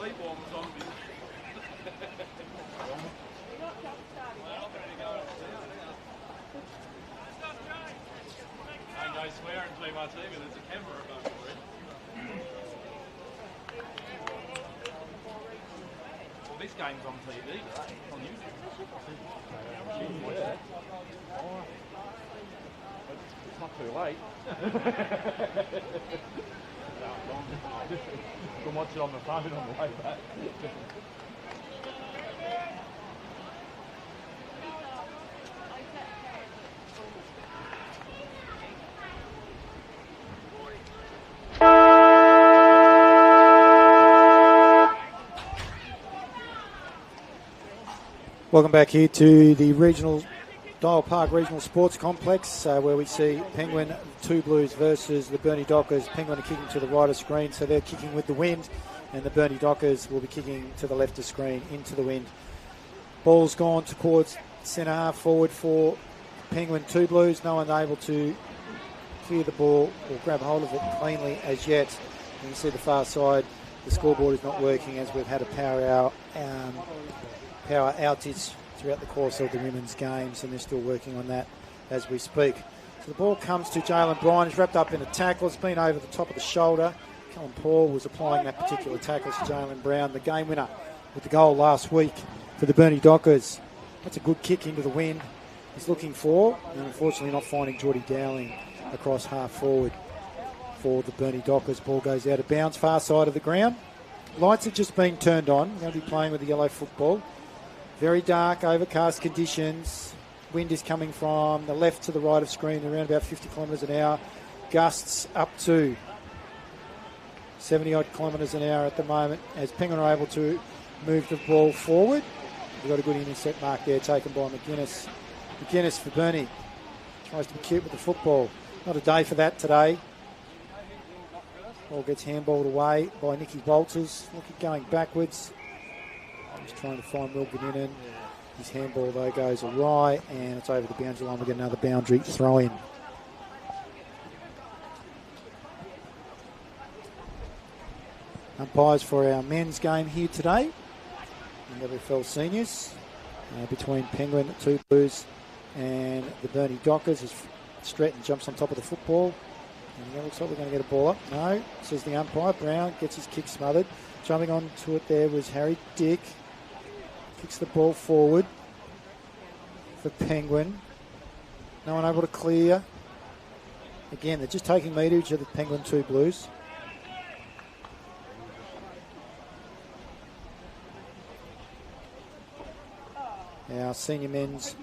Swear and play my team, and there's a camera above for it. Well, this game's on TV today, on YouTube. It's not too late. You can watch it on the phone on the way back. Welcome back here to the Dial Park Regional Sports Complex, where we see Penguin 2 Blues versus the Burnie Dockers. Penguin are kicking to the right of screen, so they're kicking with the wind, and the Burnie Dockers will be kicking to the left of screen into the wind. Ball's gone towards centre half forward for Penguin 2 Blues. No one able to clear the ball or grab hold of it cleanly as yet. You can see the far side, the scoreboard is not working as we've had a power outage throughout the course of the women's games, and they're still working on that as we speak. So the ball comes to Jalen Bryan. He's wrapped up in a tackle. It's been over the top of the shoulder. Callum Paul was applying that particular tackle to Jalen Brown, the game winner with the goal last week for the Burnie Dockers. That's a good kick into the wind. He's looking for, and unfortunately not finding Geordie Dowling across half forward for the Burnie Dockers. Ball goes out of bounds, far side of the ground. Lights have just been turned on. We're going to be playing with the yellow football. Very dark, overcast conditions. Wind is coming from the left to the right of screen, around about 50 kilometres an hour. Gusts up to 70-odd kilometres an hour at the moment, as Penguin are able to move the ball forward. We've got a good intercept mark there, taken by McGuinness. McGuinness for Burnie. Tries to be cute with the football. Not a day for that today. Ball gets handballed away by Nicky Walters. Look at going backwards. He's trying to find Will Gannon. His handball, though, goes awry, and it's over the boundary line. We get another boundary throw in. Umpires for our men's game here today. NWFL seniors between Penguin 2 Blues and the Burnie Dockers as Stratton jumps on top of the football. And it looks like we're going to get a ball up. No, says the umpire. Brown gets his kick smothered. Jumping onto it there was Harry Dick. Kicks the ball forward for Penguin. No one able to clear. Again, they're just taking meterage of the Penguin 2 Blues. Our senior men's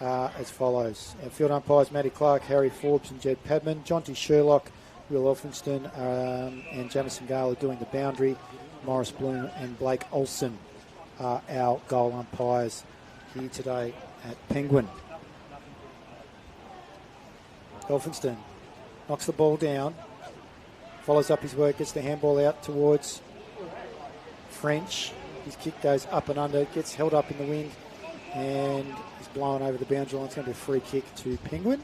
are as follows. Our field umpires, Matty Clark, Harry Forbes and Jed Padman. Jonty Sherlock, Will Elphinston and Jamison Gale are doing the boundary. Morris Bloom and Blake Olsen are our goal umpires here today at Penguin. Elphinston knocks the ball down, follows up his work, gets the handball out towards French. His kick goes up and under, gets held up in the wind, and is blown over the boundary line. It's going to be a free kick to Penguin.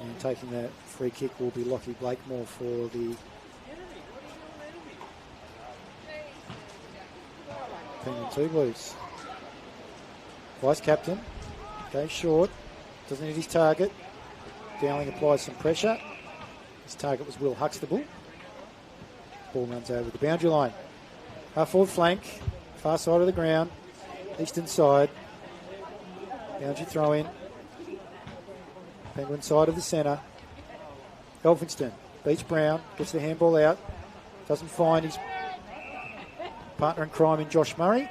And taking the free kick will be Lockie Blakemore for the Penguin 2 Blues. Vice captain goes short, doesn't hit his target. Dowling applies some pressure. His target was Will Huxtable. Ball runs over the boundary line. Half forward flank, far side of the ground, eastern side. Boundary throw in. Penguin side of the centre. Elphinston beats Brown, gets the handball out, doesn't find his partner in crime in Josh Murray.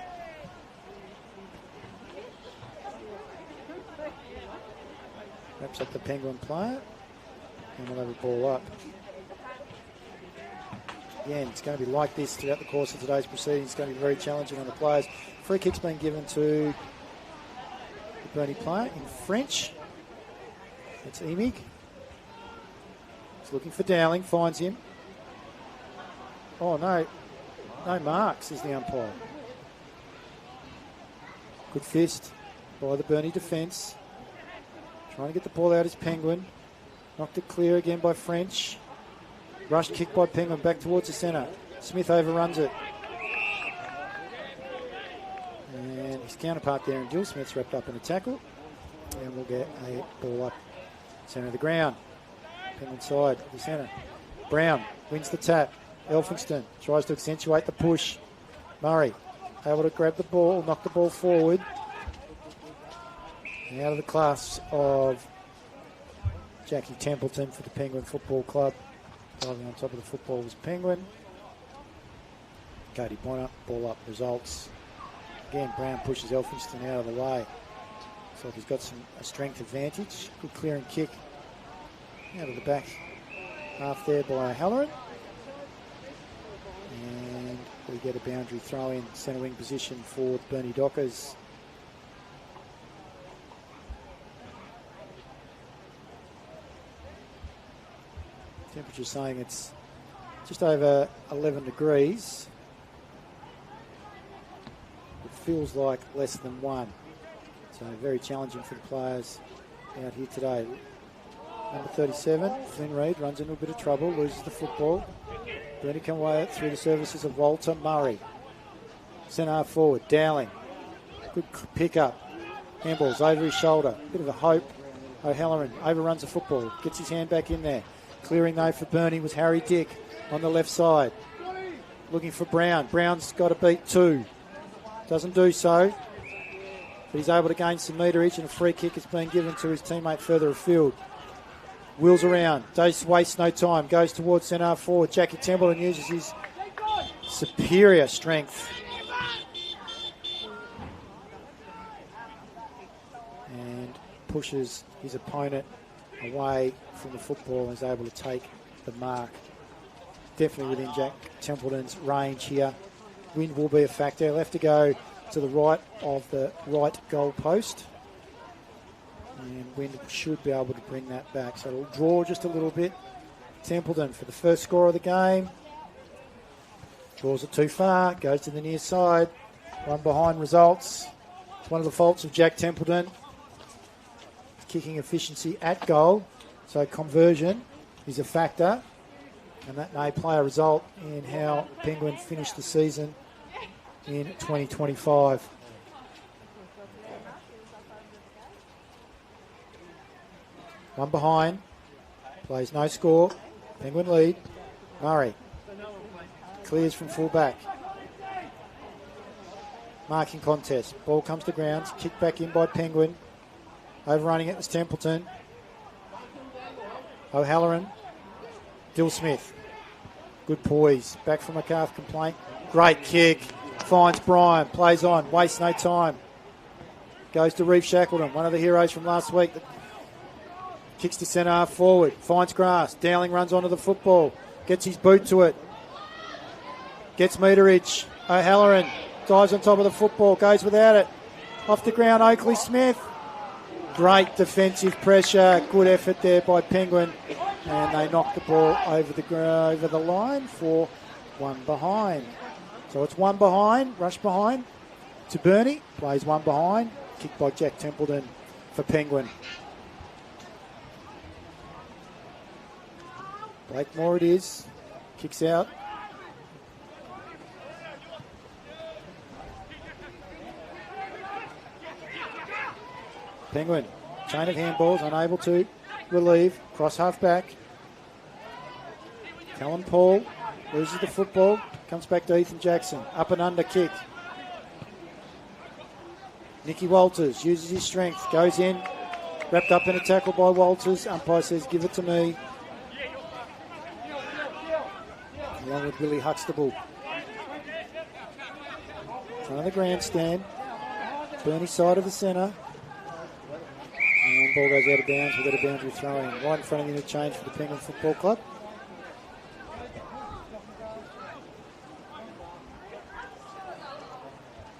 Wraps up the Penguin player, and we'll have a ball up. Again, it's going to be like this throughout the course of today's proceedings. It's going to be very challenging on the players. Free kick's been given to the Burnie player in French. It's Emig. He's looking for Dowling, finds him. Oh, no. No mark, says the umpire. Good fist by the Burnie defence. Trying to get the ball out is Penguin. Knocked it clear again by French. Rushed kick by Penguin back towards the centre. Smith overruns it. his counterpart there in Dill Smith's wrapped up in a tackle. And we'll get a ball up centre of the ground. Penguin side of the centre. Brown wins the tap. Elphinston tries to accentuate the push. Murray able to grab the ball, knock the ball forward. And out of the class of Jackie Templeton for the Penguin Football Club. Diving on top of the football was Penguin. Cody Bonner, ball up, results. Again, Brown pushes Elphinston out of the way. So he's got a strength advantage. Good clearing kick out of the back half there by Halloran. And we get a boundary throw in centre wing position for the Burnie Dockers. Temperature saying it's just over 11 degrees. It feels like less than 1. So very challenging for the players out here today. Number 37, Flynn Reid, runs into a bit of trouble, loses the football. Burnie come away through the services of Walter Murray. Centre half forward, Dowling. Good pick up. Handballs over his shoulder. Bit of a hope. O'Halloran overruns the football. Gets his hand back in there. Clearing though for Burnie was Harry Dick on the left side. Looking for Brown. Brown's got to beat 2. Doesn't do so. But he's able to gain some meterage, and a free kick has been given to his teammate further afield. Wheels around, wastes no time, goes towards centre half forward. Jackie Templeton uses his superior strength. And pushes his opponent away from the football and is able to take the mark. Definitely within Jack Templeton's range here. Wind will be a factor. He'll have to go to the right of the right goal post. And Wind should be able to bring that back. So it'll draw just a little bit. Templeton for the first score of the game. Draws it too far. Goes to the near side. One behind results. It's one of the faults of Jack Templeton. Kicking efficiency at goal. So conversion is a factor. And that may play a result in how Penguin finish the season in 2025. One behind. Plays no score. Penguin lead. Murray. Clears from full back. Marking contest. Ball comes to ground. Kicked back in by Penguin. Overrunning it was Templeton. O'Halloran. Dill Smith. Good poise. Back from a calf complaint. Great kick. Finds Brian. Plays on. Wastes no time. Goes to Reeve Shackleton. One of the heroes from last week. Kicks to centre half forward. Finds grass. Dowling runs onto the football. Gets his boot to it. Gets meterage. O'Halloran dives on top of the football. Goes without it. Off the ground, Oakley Smith. Great defensive pressure. Good effort there by Penguin. And they knock the ball over the line for one behind. So it's one behind, rush behind to Burnie. Plays one behind. Kicked by Jack Templeton for Penguin. Blakemore it is. Kicks out. Penguin, chain of handballs, unable to relieve. Cross half back. Callum Paul loses the football. Comes back to Ethan Jackson. Up and under kick. Nicky Walters uses his strength. Goes in. Wrapped up in a tackle by Walters. Umpire says, give it to me. Along with Willie Huxtable. Front of the grandstand. Burnie side of the centre. And ball goes out of bounds. We've got a boundary throw in. Right in front of the interchange for the Penguin Football Club.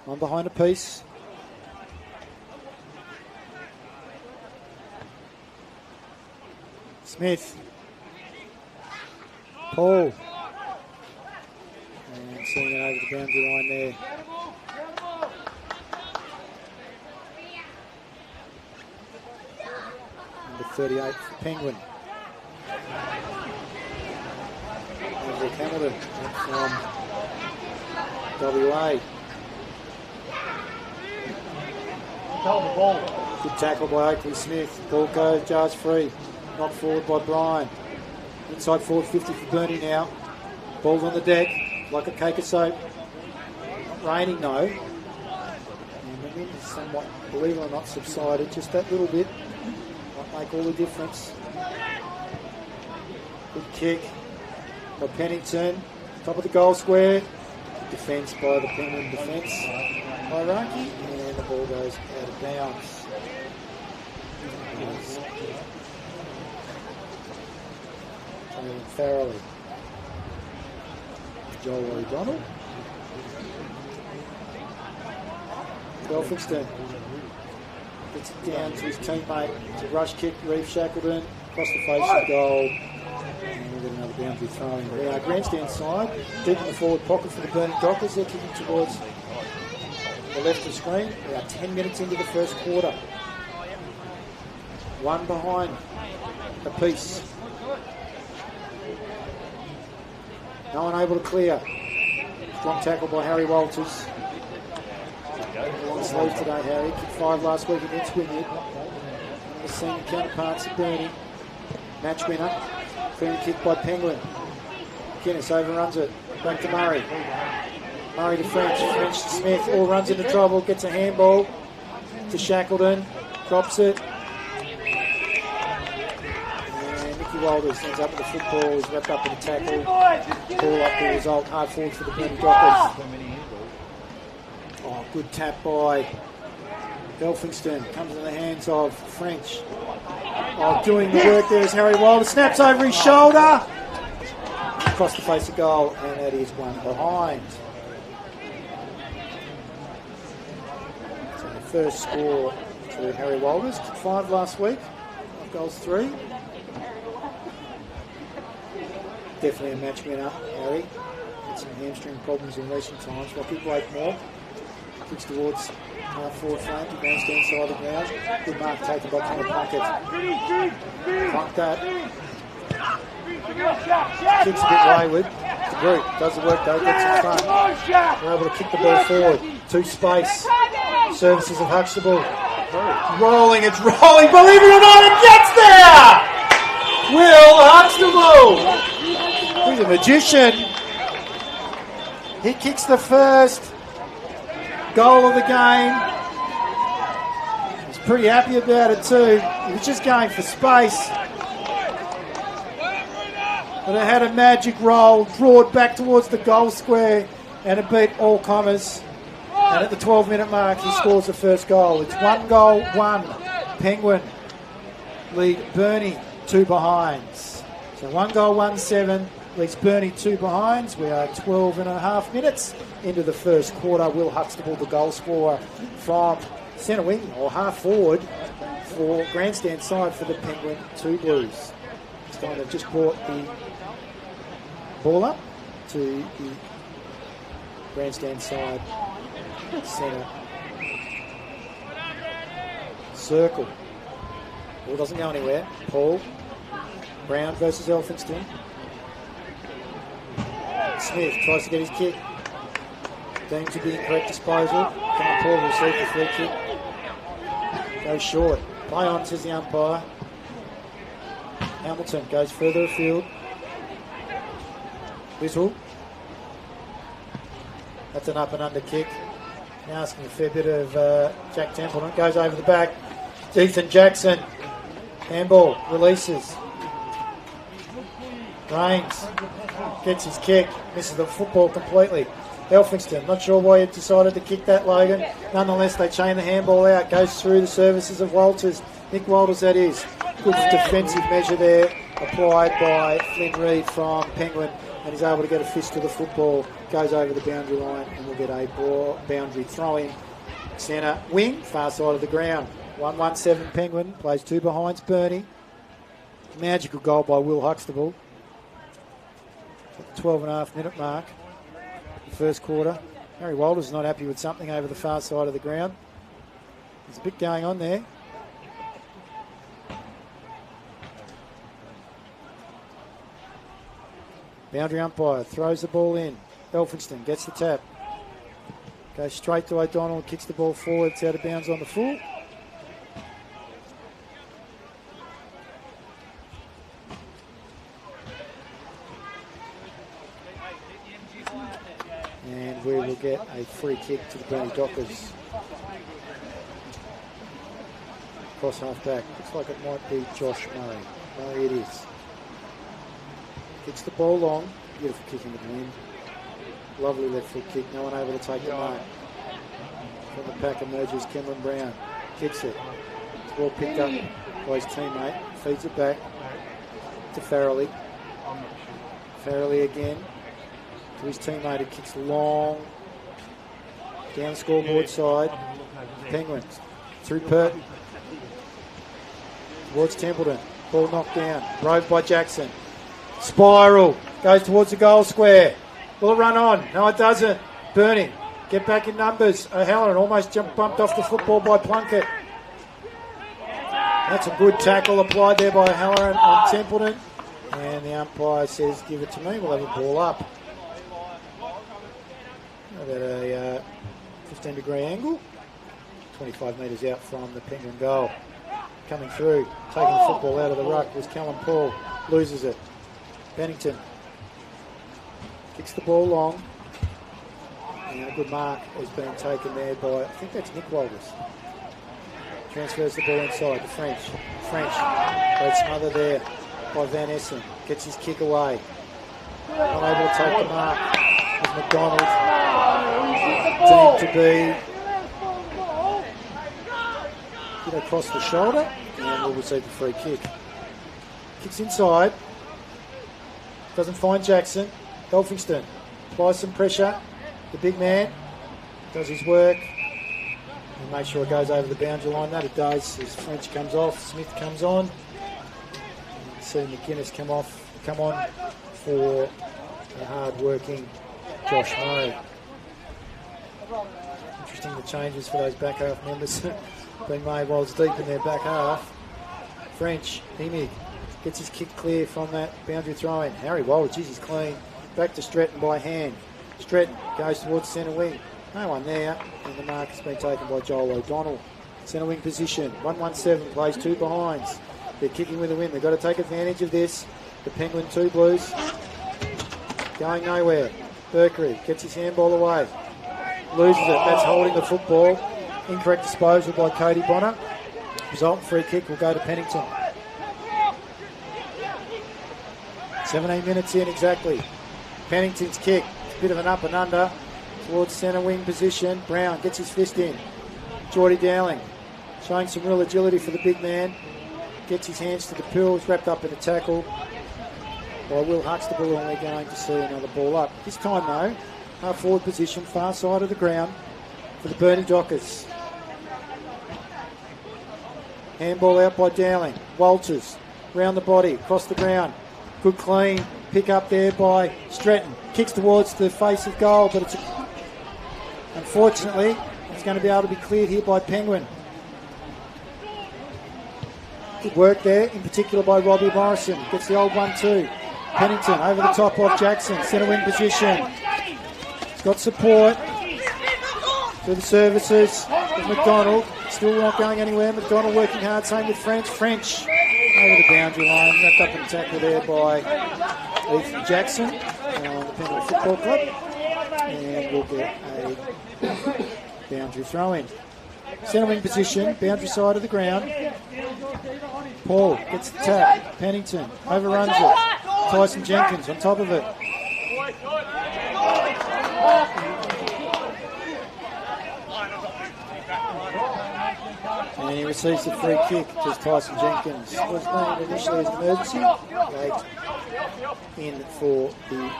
One behind a piece. Smith. Paul. And seeing it over the boundary line there. Number 38 for Penguin. Rick Hamilton from WA. Good tackle by Oakley Smith. Ball goes, jars free. Knocked forward by Bryan. Inside forward 50 for Burnie now. Ball's on the deck, like a cake of soap. Not raining, no. And the wind is somewhat, believe it or not, subsided just that little bit. Might make all the difference. Good kick by Pennington. Top of the goal square. Defence by the Penguin defence by Raki. And the ball goes out of bounds. Farrelly. Joel O'Donnell. Elphinston gets it down to his teammate. It's a rush kick, Reeve Shackleton, across the face of the goal. And we'll get another boundary throw in. We are grandstand side, deep in the forward pocket for the Burnie Dockers. They're kicking towards the left of the screen. We are 10 minutes into the first quarter. One behind apiece. No one able to clear. Strong tackle by Harry Walters. On sleeves today, Harry. Kicked 5 last week against Wynyard. The senior counterparts at Burnie. Match winner. Clearing kick by Penguin. Guinness overruns it. Back to Murray. Murray to French. French to Smith. All runs into trouble. Gets a handball to Shackleton. Drops it. Walters ends up with the football, is wrapped up in a tackle. Ball up the result, hard forward for the Burnie Dockers. Oh, good tap by Elphinston. Comes in the hands of French. Oh, doing the work there is Harry Wilder. Snaps over his shoulder. Across the face of goal, and that is one behind. So the first score to Harry Walters. Kicked 5 last week. 5 goals 3. Definitely a match winner, Harry. Had some hamstring problems in recent times. Rocky Blakemore kicks towards forward flank. He goes down side of the ground. Good mark taken by Connor Plunkett. Plunk that. Kicks a bit wayward. The group does the work though, gets in front. They're able to kick the ball forward. To space. Services of Huxtable. Rolling, it's rolling. Believe it or not, it gets there! Will Huxtable! He's a magician. He kicks the first goal of the game. He's pretty happy about it too. He was just going for space. But it had a magic roll, brought back towards the goal square, and it beat all comers. And at the 12-minute mark, he scores the first goal. It's 1 goal, 1. Penguin lead Burnie 2 behinds. So 1 goal, 1-7. Leads Burnie 2 behinds. We are 12 and a half minutes into the first quarter. Will Huxtable, the goal scorer from centre wing or half forward for grandstand side for the Penguin 2 Blues. This time they've just brought the ball up to the grandstand side centre circle. Ball doesn't go anywhere. Paul Brown versus Elphinston. Smith tries to get his kick. Deemed to be incorrect disposal. Connor Paul receives the free kick. Goes short. Play on, says the umpire. Hamilton goes further afield. Whistle. That's an up and under kick. Now asking a fair bit of Jack Templeton. Goes over the back. Ethan Jackson. Handball. Releases. Rains gets his kick, misses the football completely. Elphinston, not sure why he decided to kick that, Logan. Nonetheless, they chain the handball out, goes through the services of Walters. Nick Walters, that is. Good defensive measure there, applied by Flynn Reid from Penguin, and he's able to get a fist to the football, goes over the boundary line, and we'll get a boundary throw-in. Centre wing, far side of the ground. 1-1-7 Penguin, plays 2 behinds Burnie. Magical goal by Will Huxtable. At the 12.5-minute mark, the first quarter. Harry Walters not happy with something over the far side of the ground. There's a bit going on there. Boundary umpire throws the ball in. Elphinston gets the tap. Goes straight to O'Donnell, kicks the ball forward. It's out of bounds on the full. get a free kick to the Burnie Dockers. Cross half back. Looks like it might be Josh Murray. Murray it is. Kicks the ball long. Beautiful kick into the wind. Lovely left foot kick. No one able to take the mark. From the pack emerges Cameron Brown. Kicks it. It's well picked up by his teammate. Feeds it back to Farrelly. Farrelly again to his teammate who kicks long down the scoreboard side. Penguins through Pert towards Templeton. Ball knocked down. Rove by Jackson. Spiral. Goes towards the goal square. Will it run on? No, it doesn't. Burnie. Get back in numbers. O'Halloran almost bumped off the football by Plunkett. That's a good tackle applied there by O'Halloran on Templeton. And the umpire says, give it to me. We'll have a ball up. About a 15-degree angle. 25 metres out from the Penguin goal. Coming through, taking the football out of the ruck was Callum Paul. Loses it. Bennington kicks the ball long. And a good mark has been taken there by, I think that's Nick Walters. Transfers the ball inside to French. French, great smother there by Van Essen. Gets his kick away. Not able to take the mark. As McDonald deemed to be hit across the shoulder and will receive the free kick. Kicks inside. Doesn't find Jackson. Elphingston applies some pressure. The big man does his work and makes sure it goes over the boundary line. That it does as French comes off. Smith comes on. You can see McGuinness come on for a hard-working Josh Murray. Interesting the changes for those back half members being made while it's deep in their back half. French, Emig gets his kick clear from that boundary throw-in. Harry Walters, he's clean. Back to Stretton by hand. Stretton goes towards centre wing. No one there, and the mark has been taken by Joel O'Donnell. Centre wing position, 1-1-7, plays two behinds. They're kicking with a win. They've got to take advantage of this. The Penguin 2 Blues going nowhere. Berkery gets his handball away. Loses it. That's holding the football. Incorrect disposal by Cody Bonner. Resultant free kick will go to Pennington. 17 minutes in exactly. Pennington's kick. It's a bit of an up and under towards centre wing position. Brown gets his fist in. Geordie Dowling showing some real agility for the big man. Gets his hands to the pills, wrapped up in a tackle by Will Huxtable, and we're going to see another ball up. This time though, half forward position, far side of the ground for the Burnie Dockers. Handball out by Dowling. Walters round the body, across the ground. Good clean pick up there by Stretton. Kicks towards the face of goal, but unfortunately it's going to be able to be cleared here by Penguin. Good work there, in particular by Robbie Morrison. Gets the old 1-2. Pennington over the top of Jackson. Centre wing position. He's got support through the services of McDonald. Still not going anywhere. McDonald working hard. Same with French. French over the boundary line. Wrapped up in a tackle there by Ethan Jackson on the Penguin Football Club. And we'll get a boundary throw in. Centre wing position. Boundary side of the ground. Paul gets the tap. Pennington overruns it. Tyson Jenkins on top of it. And he receives the free kick. Just Tyson Jenkins was named initially as an emergency. Late in for the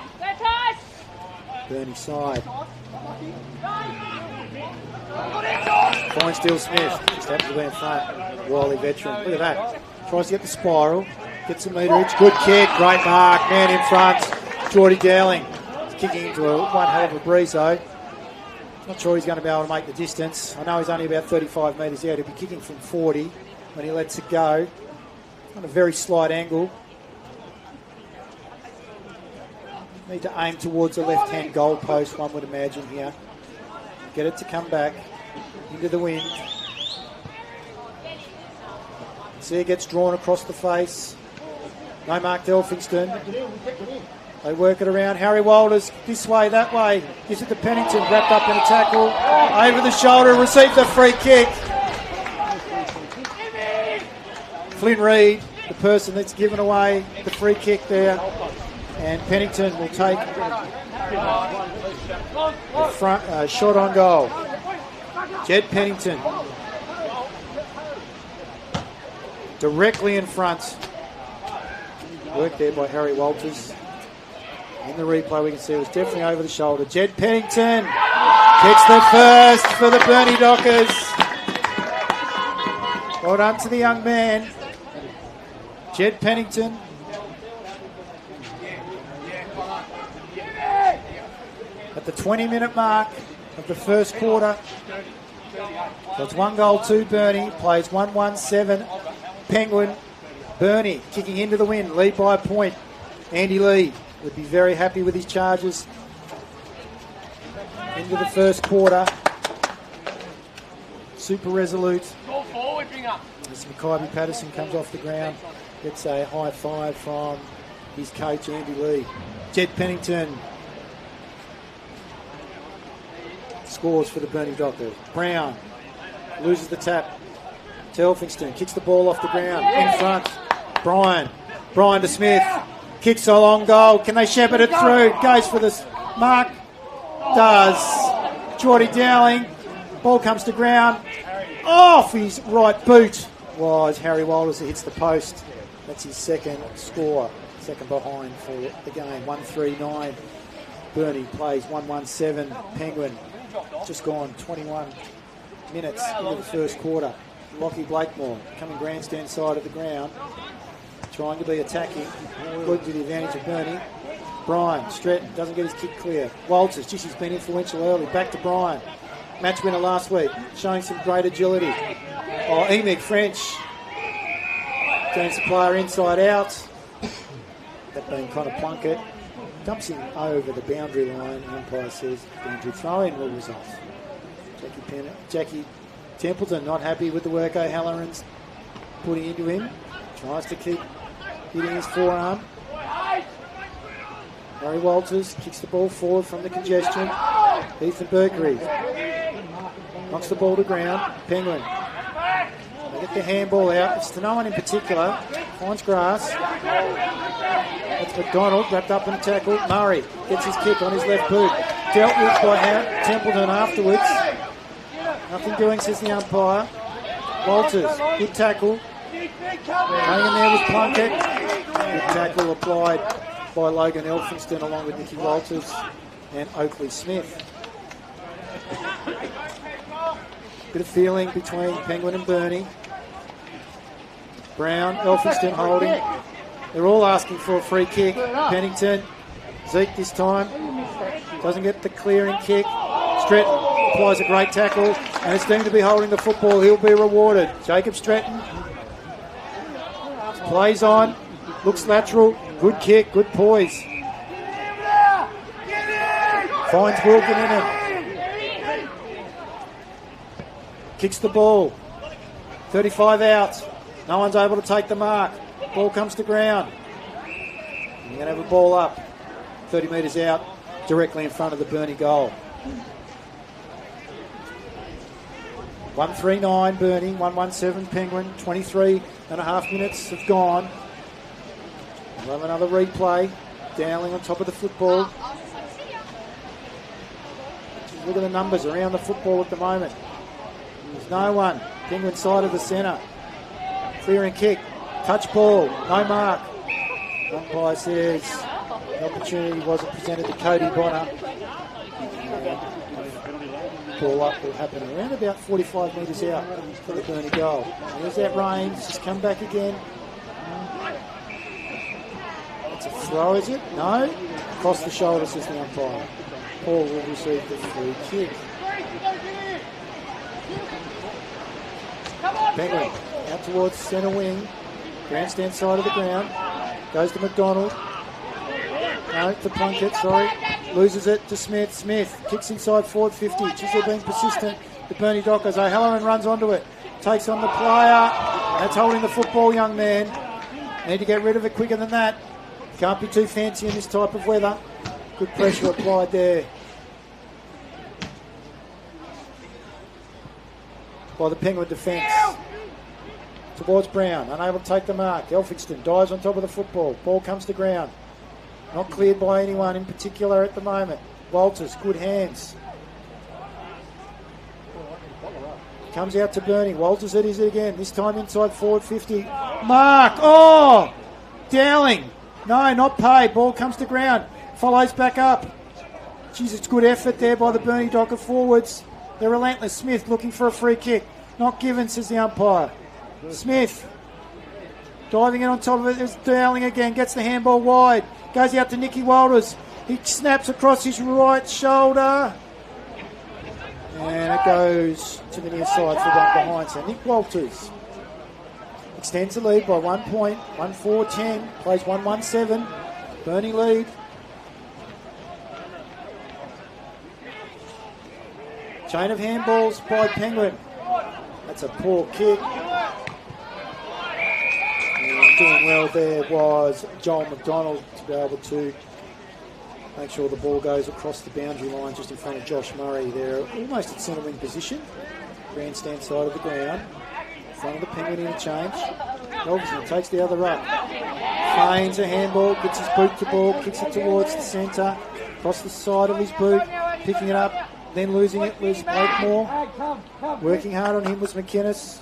Burnie side. Fine Steele Smith just happens to be in front. Wily veteran. Look at that. Tries to get the spiral. Gets a meterage. Good kick. Great mark. Man in front. Geordie Dowling. He's kicking into one hell of a breeze though. Not sure he's going to be able to make the distance. I know he's only about 35 metres out. He'll be kicking from 40 when he lets it go. On a very slight angle. Need to aim towards the left-hand goal post, one would imagine here. Get it to come back into the wind. See it gets drawn across the face. No mark to Elphingston. They work it around. Harry Walters this way, that way. Gives it to Pennington, wrapped up in a tackle. Over the shoulder, receives the free kick. Flynn Reid, the person that's given away the free kick there. And Pennington will take the front, shot on goal. Jed Pennington. Directly in front. Work there by Harry Walters. In the replay we can see it was definitely over the shoulder. Jed Pennington kicks the first for the Burnie Dockers. Well done to the young man. Jed Pennington. At the 20-minute mark of the first quarter. So it's 1-2 Burnie. Plays 1-1-7 Penguin. Burnie kicking into the win. Lead by a point. Andy Lee would be very happy with his charges into the first quarter. Super resolute. As Mackay Patterson comes off the ground, gets a high five from his coach Andy Lee. Jed Pennington scores for the Burnie Dockers. Brown loses the tap. Telfingston kicks the ball off the ground. In front. Brian to Smith. Kicks a long goal. Can they shepherd it through? Goes for the mark. Does. Geordie Dowling. Ball comes to ground. Off his right boot was Harry Walters, who hits the post. That's his second score. Second behind for the game. 1-3-9. Burnie plays 1-1-7 Penguin. Just gone 21 minutes into the first quarter. Lockie Blakemore coming grandstand side of the ground. Trying to be attacking. Good to the advantage of Burnie. Brian Stretton doesn't get his kick clear. Walters, just he's been influential early. Back to Brian. Match winner last week. Showing some great agility. Emig French. Turns the player inside out. That being Connor Plunkett. Dumps him over the boundary line. The umpire says boundary throw-in will result. Jackie Templeton not happy with the work O'Halloran's putting into him. Tries to keep hitting his forearm. Harry Walters kicks the ball forward from the congestion. Ethan Berkery knocks the ball to ground. Penguin. They get the handball out. It's to no one in particular. Finds grass. That's McDonald wrapped up in a tackle. Murray gets his kick on his left boot. Dealt with by Templeton afterwards. Nothing doing, says the umpire. Walters, good tackle. Hanging in there with Plunkett. Good tackle applied by Logan Elphinston along with Nicky Walters and Oakley Smith. Bit of feeling between Penguin and Burnie. Brown, Elphinston holding. They're all asking for a free kick. Pennington, Zeke this time. Doesn't get the clearing kick. Stretton applies a great tackle and it's deemed to be holding the football. He'll be rewarded. Jacob Stretton plays on, looks lateral, good kick, good poise. Finds Wilkin in it. Kicks the ball. 35 out. No one's able to take the mark. Ball comes to ground. You're going to have a ball up. 30 metres out, directly in front of the Burnie goal. 1-3-9 Burnie, 1-1-7 Penguin. 23 and a half minutes have gone. We'll have another replay. Dowling on top of the football. Just look at the numbers around the football at the moment. There's no one. Penguin side of the centre. Clearing kick. Touch ball. No mark. Umpire says the opportunity wasn't presented to Cody Bonner. Ball up will happen around about 45 metres out for the Burnie goal. There's that range. Just come back again. It's a throw, is it? No. Across the shoulder, says the umpire. Paul will receive the free kick. Penguin out towards centre wing. Grandstand side of the ground. Goes to McDonald. No, to Plunkett, sorry. Loses it to Smith. Smith kicks inside forward 50. Chisel being persistent. The Burnie Dockers. O'Halloran runs onto it. Takes on the player. That's holding the football, young man. Need to get rid of it quicker than that. Can't be too fancy in this type of weather. Good pressure applied there by the Penguin defence. Towards Brown, unable to take the mark. Elphinston dives on top of the football. Ball comes to ground. Not cleared by anyone in particular at the moment. Walters, good hands. Comes out to Burnie. Walters it is again. This time inside forward 50. Mark. Oh! Dowling. No, not paid. Ball comes to ground. Follows back up. Jeez, it's good effort there by the Burnie Docker forwards. They're relentless. Smith looking for a free kick. Not given, says the umpire. Smith diving in on top of it. There's Dowling again. Gets the handball wide. Goes out to Nicky Walters. He snaps across his right shoulder. And it goes to the near side for one behind. So Nick Walters extends the lead by 1 point. 1-4-10. Plays 1-1-7. Burnie lead. Chain of handballs by Penguin. That's a poor kick. And doing well there was Joel McDonald to be able to make sure the ball goes across the boundary line just in front of Josh Murray. They're almost at centre wing position. Grandstand side of the ground. In front of the Penguin interchange. Elvis takes the other up. Feigns a handball, gets his boot to ball, kicks it towards the centre. Across the side of his boot, picking it up, then losing it was Blakemore. Working hard on him was McInnes.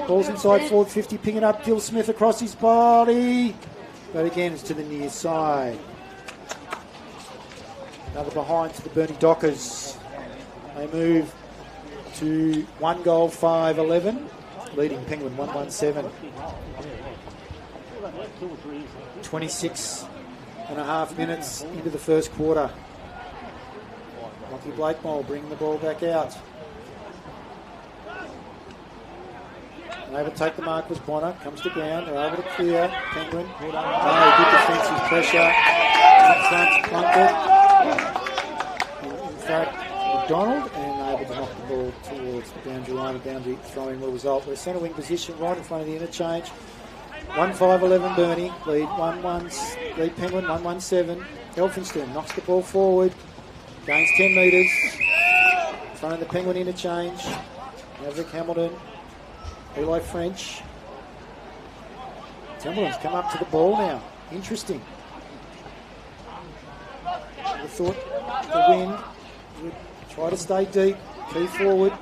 Ball's inside forward 50, picking it up. Gil Smith across his body. But again, it's to the near side. Another behind to the Burnie Dockers. They move to 1 goal, 5-11. Leading Penguin 1-1-7. 26 and a half minutes into the first quarter. Lockie Blakemore bringing the ball back out. Able to take the mark was Bonner. Comes to ground. They're able to clear. Penguin. Good defensive pressure. In front, Plunkett. In fact, McDonald, and able to knock the ball towards the boundary line. A boundary throwing will result. We're centre wing position right in front of the interchange. 1-5-11 Burnie. Lead 1-1. Lead Penguin 1-1-7. Elphinston knocks the ball forward. Gains 10 metres. In front of the Penguin interchange. Maverick Hamilton. Eli French. Templeton's come up to the ball now. Interesting. I thought the wind would try to stay deep. Key forward.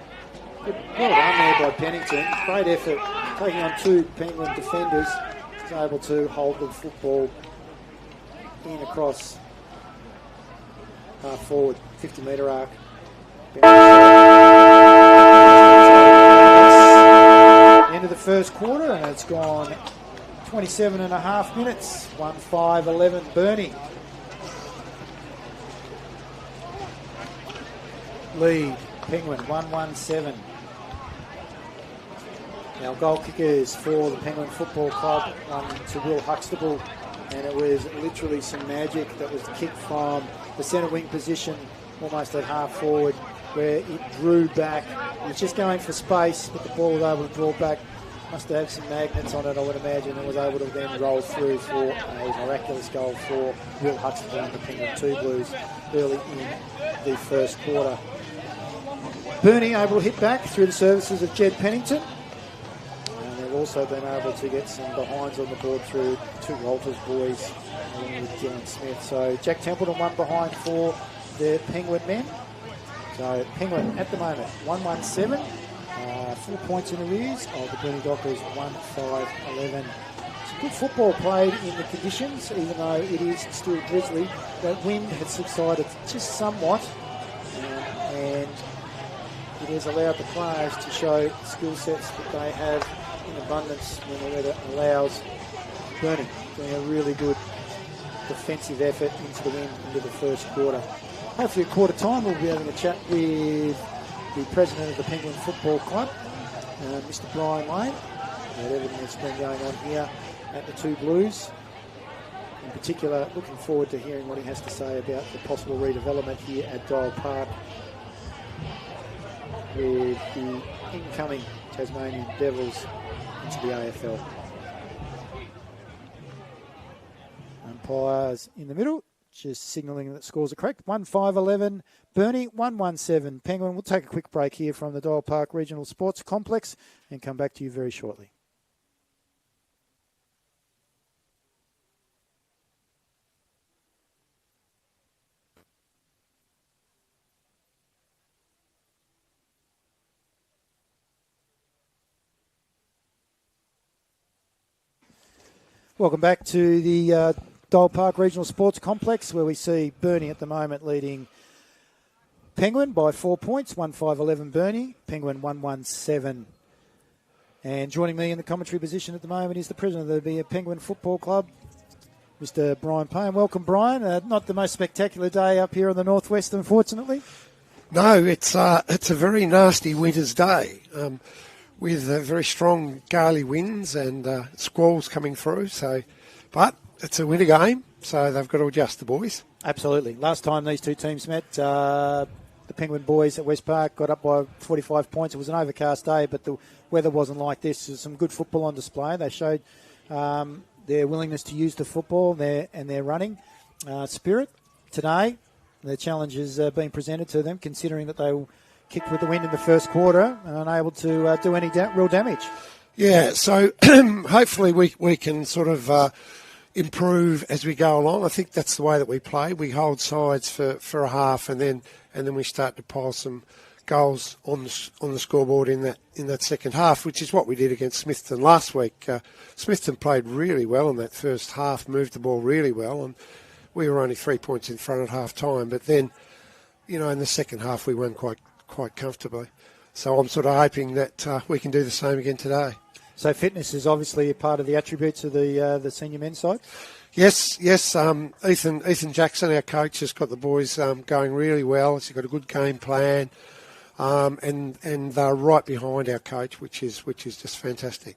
Good, well done there by Pennington. Great effort. Taking on 2 Penguin defenders. He's able to hold the football in across half forward. 50 metre arc. End of the first quarter, and it's gone 27 and a half minutes. 1-5-11 Burnie. Lead Penguin 1-1-7. Now goal kickers for the Penguin Football Club, one to Will Huxtable, and it was literally some magic. That was the kick from the centre wing position, almost at half forward, where it drew back. It was just going for space, but the ball was able to draw back. Must have some magnets on it, I would imagine, and was able to then roll through for a miraculous goal for Will Huxtable and the Penguin 2 Blues early in the first quarter. Burnie able to hit back through the services of Jed Pennington. And they've also been able to get some behinds on the board through 2 Walters boys along with Dylan Smith. So Jack Templeton 1 behind for the Penguin men. So Penguin at the moment 1-1-7. 4 points in arrears of the Burnie Dockers 1-5-11. Some good football played in the conditions, even though it is still drizzly. That wind has subsided just somewhat, and it has allowed the players to show skill sets that they have in abundance when the weather allows. Burnie doing a really good defensive effort into the wind into the first quarter. Hopefully at quarter time we'll be having a chat with the president of the Penguin Football Club, Mr. Brian Lane, about everything that's been going on here at the 2 Blues. In particular, looking forward to hearing what he has to say about the possible redevelopment here at Dial Park with the incoming Tasmanian Devils into the AFL. umpires in the middle, just signalling that scores are correct. 1-5-11, Burnie, 1-1-7, Penguin. We'll take a quick break here from the Dial Park Regional Sports Complex and come back to you very shortly. Welcome back to the Dial Park Regional Sports Complex, where we see Burnie at the moment leading Penguin by 4 points, 1-5-11 Burnie, Penguin 1-1-7. And joining me in the commentary position at the moment is the president of the Penguin Football Club, Mr. Brian Payne. Welcome, Brian. Not the most spectacular day up here in the northwest, unfortunately. No, it's a very nasty winter's day. With very strong Garley winds and squalls coming through. But it's a winter game, so they've got to adjust, the boys. Absolutely. Last time these two teams met, the Penguin boys at West Park got up by 45 points. It was an overcast day, but the weather wasn't like this. There's some good football on display. They showed their willingness to use the football and their running spirit. Today, the challenge is being presented to them, considering that they kicked with the wind in the first quarter and unable to do any real damage. Yeah, so hopefully we can sort of improve as we go along. I think that's the way that we play. We hold sides for a half and then we start to pile some goals on the scoreboard in that second half, which is what we did against Smithton last week. Smithton played really well in that first half, moved the ball really well, and we were only 3 points in front at half time. But then, in the second half we won quite comfortably. So I'm sort of hoping that we can do the same again today. So fitness is obviously a part of the attributes of the senior men's side? Yes. Ethan Jackson, our coach, has got the boys going really well. He's got a good game plan, and they're right behind our coach, which is just fantastic.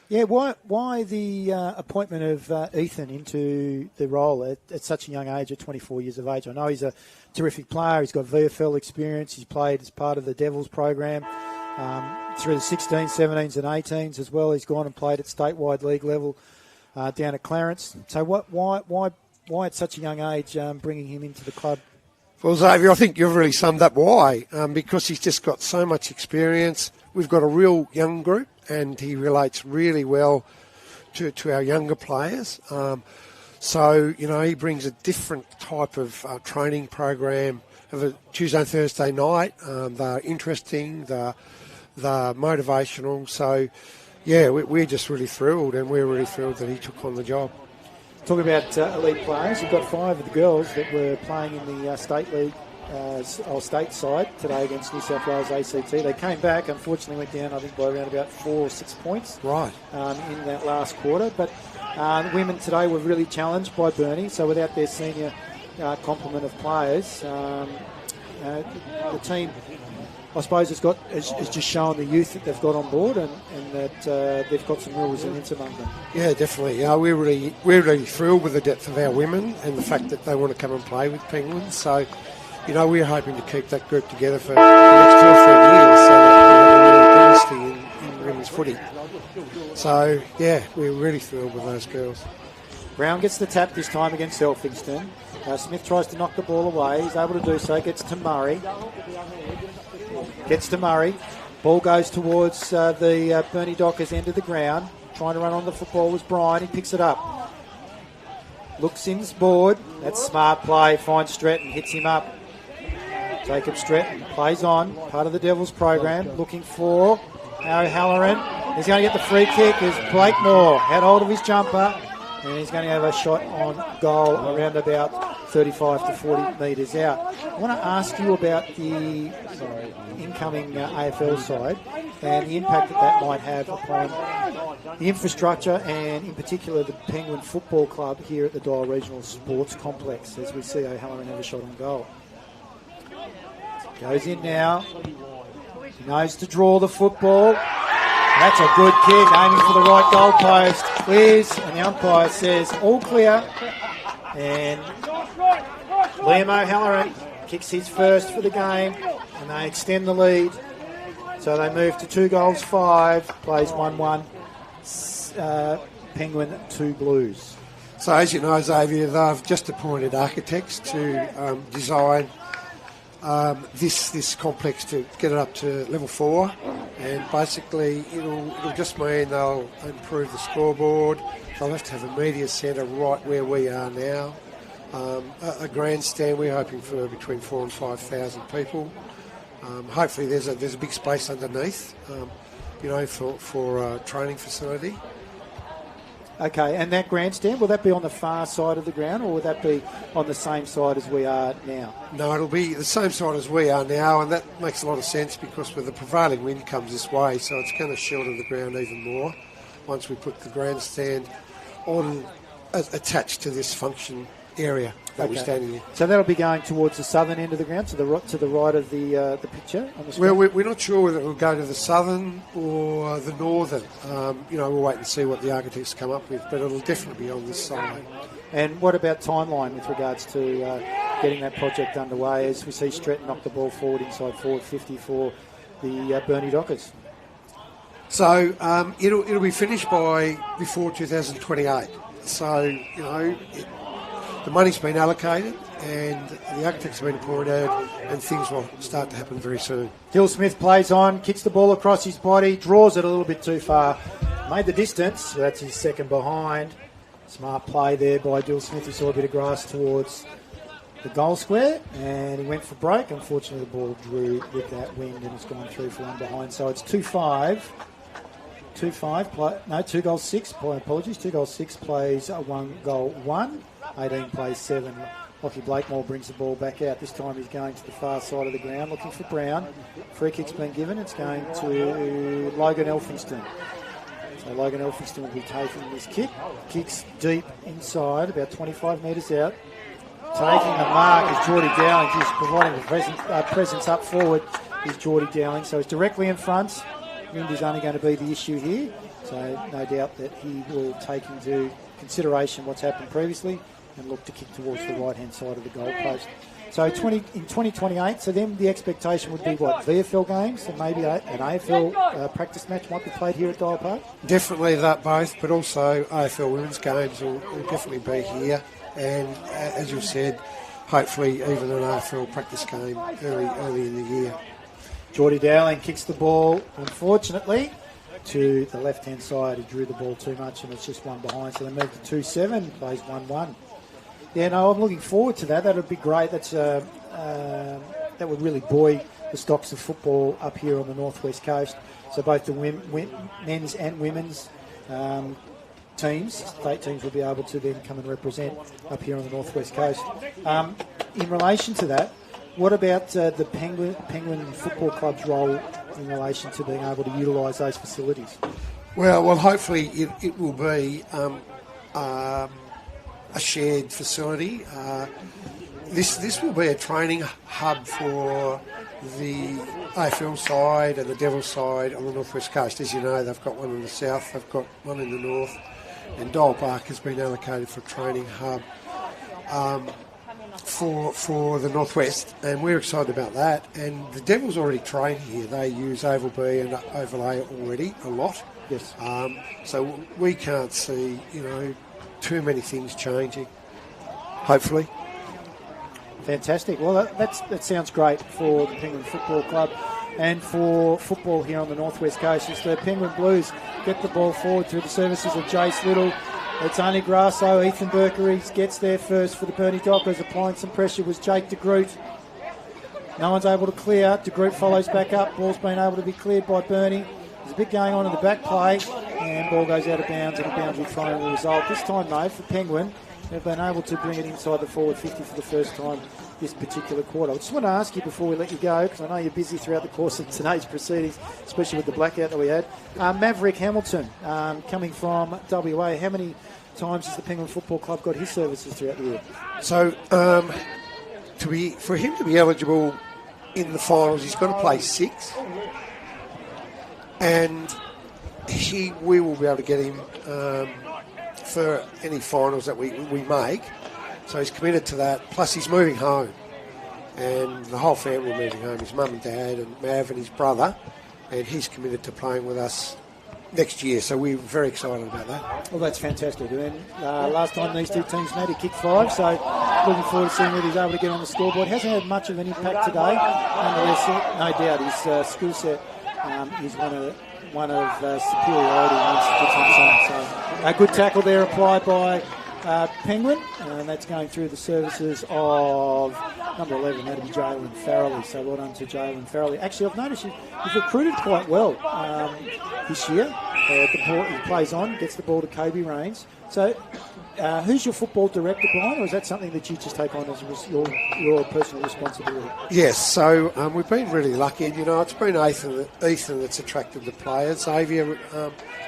Yeah, why the appointment of Ethan into the role at such a young age, at 24 years of age? I know he's a terrific player. He's got VFL experience. He's played as part of the Devils program through the 16s, 17s and 18s as well. He's gone and played at statewide league level down at Clarence. So why at such a young age bringing him into the club? Well, Xavier, I think you've really summed up why. Because he's just got so much experience. We've got a real young group, and he relates really well to our younger players. So, he brings a different type of training program of a Tuesday and Thursday night. They're interesting, they're motivational. So, yeah, we're just really thrilled, and we're really thrilled that he took on the job. Talking about elite players, you've got 5 of the girls that were playing in the state league, or state side today against New South Wales ACT. They came back, unfortunately went down, I think, by around about 4 or 6 points. Right. In that last quarter. But the women today were really challenged by Burnie, so without their senior complement of players, the team, I suppose, has just shown the youth that they've got on board and that they've got some real resilience among them. Yeah, definitely. We're really thrilled with the depth of our women and the fact that they want to come and play with Penguins. So, we're hoping to keep that group together for the next 2 or 3 years so that we have a real dynasty in women's footy. So, yeah, we're really thrilled with those girls. Brown gets the tap this time against Elphingston. Smith tries to knock the ball away. He's able to do so. Gets to Murray. Ball goes towards the Burnie Dockers end of the ground. Trying to run on the football was Brian. He picks it up. Looks in's board. That's smart play. Finds Stretton. Hits him up. Jacob Stretton plays on. Part of the Devils program. Looking for Harry Halloran. He's going to get the free kick as Blake Moore had hold of his jumper. And he's going to have a shot on goal around about 35 to 40 metres out. I want to ask you about the incoming AFL side and the impact that might have upon the infrastructure and, in particular, the Penguin Football Club here at the Dial Regional Sports Complex, as we see O'Halloran have a shot on goal. Goes in now. He knows to draw the football. That's a good kick, aiming for the right goal post. Clears, and the umpire says all clear. And Liam O'Halloran kicks his first for the game, and they extend the lead. So they move to 2-5, plays 1-1. Penguin 2 Blues. So as you know, Xavier, they've just appointed architects to design this complex to get it up to level 4, and basically it'll just mean they'll improve the scoreboard. They'll have to have a media centre right where we are now. A grandstand, we're hoping for between 4,000 and 5,000 people. Hopefully there's a big space underneath, for a training facility. Okay, and that grandstand, will that be on the far side of the ground, or will that be on the same side as we are now? No, it'll be the same side as we are now, and that makes a lot of sense because with the prevailing wind comes this way, so it's going to shelter the ground even more once we put the grandstand on attached to this function area that we're standing in. So that'll be going towards the southern end of the ground, to the right of the picture on the screen? Well, we're not sure whether it will go to the southern or the northern. We'll wait and see what the architects come up with, but it'll definitely be on this side. And what about timeline with regards to getting that project underway, as we see Stretton knock the ball forward inside forward 50 for the Burnie Dockers? So it'll be finished before 2028. So, the money's been allocated and the architects have been appointed, and things will start to happen very soon. Dill Smith plays on, kicks the ball across his body, draws it a little bit too far. Made the distance, so that's his second behind. Smart play there by Dill Smith. He saw a bit of grass towards the goal square and he went for break. Unfortunately, the ball drew with that wind and it's gone through for one behind. So it's 2-5. 2 goals 6. Apologies. 2 goals 6 plays 1 goal 1. 18 plays 7. Lockie Blakemore brings the ball back out. This time he's going to the far side of the ground, looking for Brown. Free kick's been given. It's going to Logan Elphinston. So Logan Elphinston will be taking this kick. Kicks deep inside, about 25 metres out. Taking the mark is Geordie Dowling. Just providing the presence up forward is Geordie Dowling. So it's directly in front. Wind is only going to be the issue here. So no doubt that he will take into consideration what's happened previously and look to kick towards the right-hand side of the goal post. So in 2028, so then the expectation would be what, VFL games and maybe an AFL practice match might be played here at Dial Park? Definitely that both, but also AFL women's games will definitely be here. And as you said, hopefully even an AFL practice game early in the year. Geordie Dowling kicks the ball, unfortunately, to the left-hand side. He drew the ball too much and it's just one behind. So they move to 2-7, plays 1-1. Yeah, no, I'm looking forward to that. That would be great. That would really buoy the stocks of football up here on the northwest coast. So both the men's and women's state teams will be able to then come and represent up here on the northwest coast. In relation to that, what about the Penguin Football Club's role in relation to being able to utilise those facilities? Well, hopefully it will be a shared facility. This will be a training hub for the AFL side and the Devils side on the northwest coast. As you know, they've got one in the south, they've got one in the north, and Dial Park has been allocated for a training hub for the northwest, and we're excited about that. And the Devils already train here. They use Oval B and Oval A already a lot. Yes. So we can't see, too many things changing, hopefully. Fantastic. Well, that sounds great for the Penguin Football Club and for football here on the northwest coast. It's the Penguin Blues get the ball forward through the services of Jace Little. It's only Grasso. Ethan Berkery gets there first for the Burnie Dockers. Applying some pressure was Jake de Groot. No one's able to clear. De Groot follows back up. Ball's been able to be cleared by Burnie. There's a bit going on in the back play, and ball goes out of bounds, and a boundary final result. This time, though, for Penguin, they've been able to bring it inside the forward 50 for the first time this particular quarter. I just want to ask you before we let you go, because I know you're busy throughout the course of today's proceedings, especially with the blackout that we had. Maverick Hamilton, coming from WA, how many times has the Penguin Football Club got his services throughout the year? So, for him to be eligible in the finals, he's got to play 6. And we will be able to get him for any finals that we make. So he's committed to that. Plus he's moving home. And the whole family are moving home. His mum and dad and Mav and his brother. And he's committed to playing with us next year. So we're very excited about that. Well, that's fantastic. And last time these two teams met, he kicked 5, so looking forward to seeing whether he's able to get on the scoreboard. Hasn't had much of an impact today. Nonetheless, no doubt his skill set is one of superiority once he gets on time. So a good tackle there applied by Penguin, and that's going through the services of number 11, that'd be Jalen Farrelly. So well done to Jalen Farrelly. Actually, I've noticed you've recruited quite well this year. The ball, he plays on, gets the ball to Kobe Rains. So who's your football director, Brian, or is that something that you just take on as your personal responsibility? Yes, so we've been really lucky. And, it's been Ethan that's attracted the players. Xavier,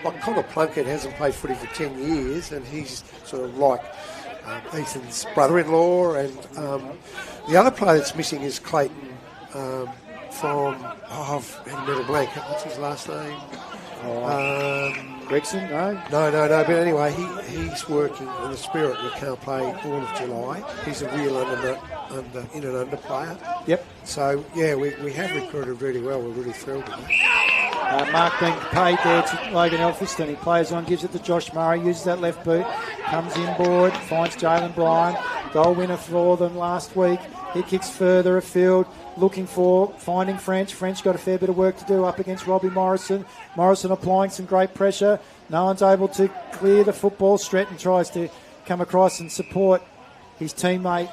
like Connor Plunkett hasn't played footy for 10 years, and he's sort of like Ethan's brother-in-law. And the other player that's missing is Clayton from, I've had a middle blank. What's his last name? Gregson? No. No. But anyway, he's working in the Spirit. We can't play all of July. He's a real in and under player. Yep. So, yeah, we have recruited really well. We're really thrilled with that. Mark being paid there to Logan Elphiston. He plays on, gives it to Josh Murray, uses that left boot, comes inboard, finds Jalen Bryan. Goal winner for them last week. He kicks further afield, finding French. French got a fair bit of work to do up against Robbie Morrison. Morrison applying some great pressure. No one's able to clear the football. Stretton tries to come across and support his teammate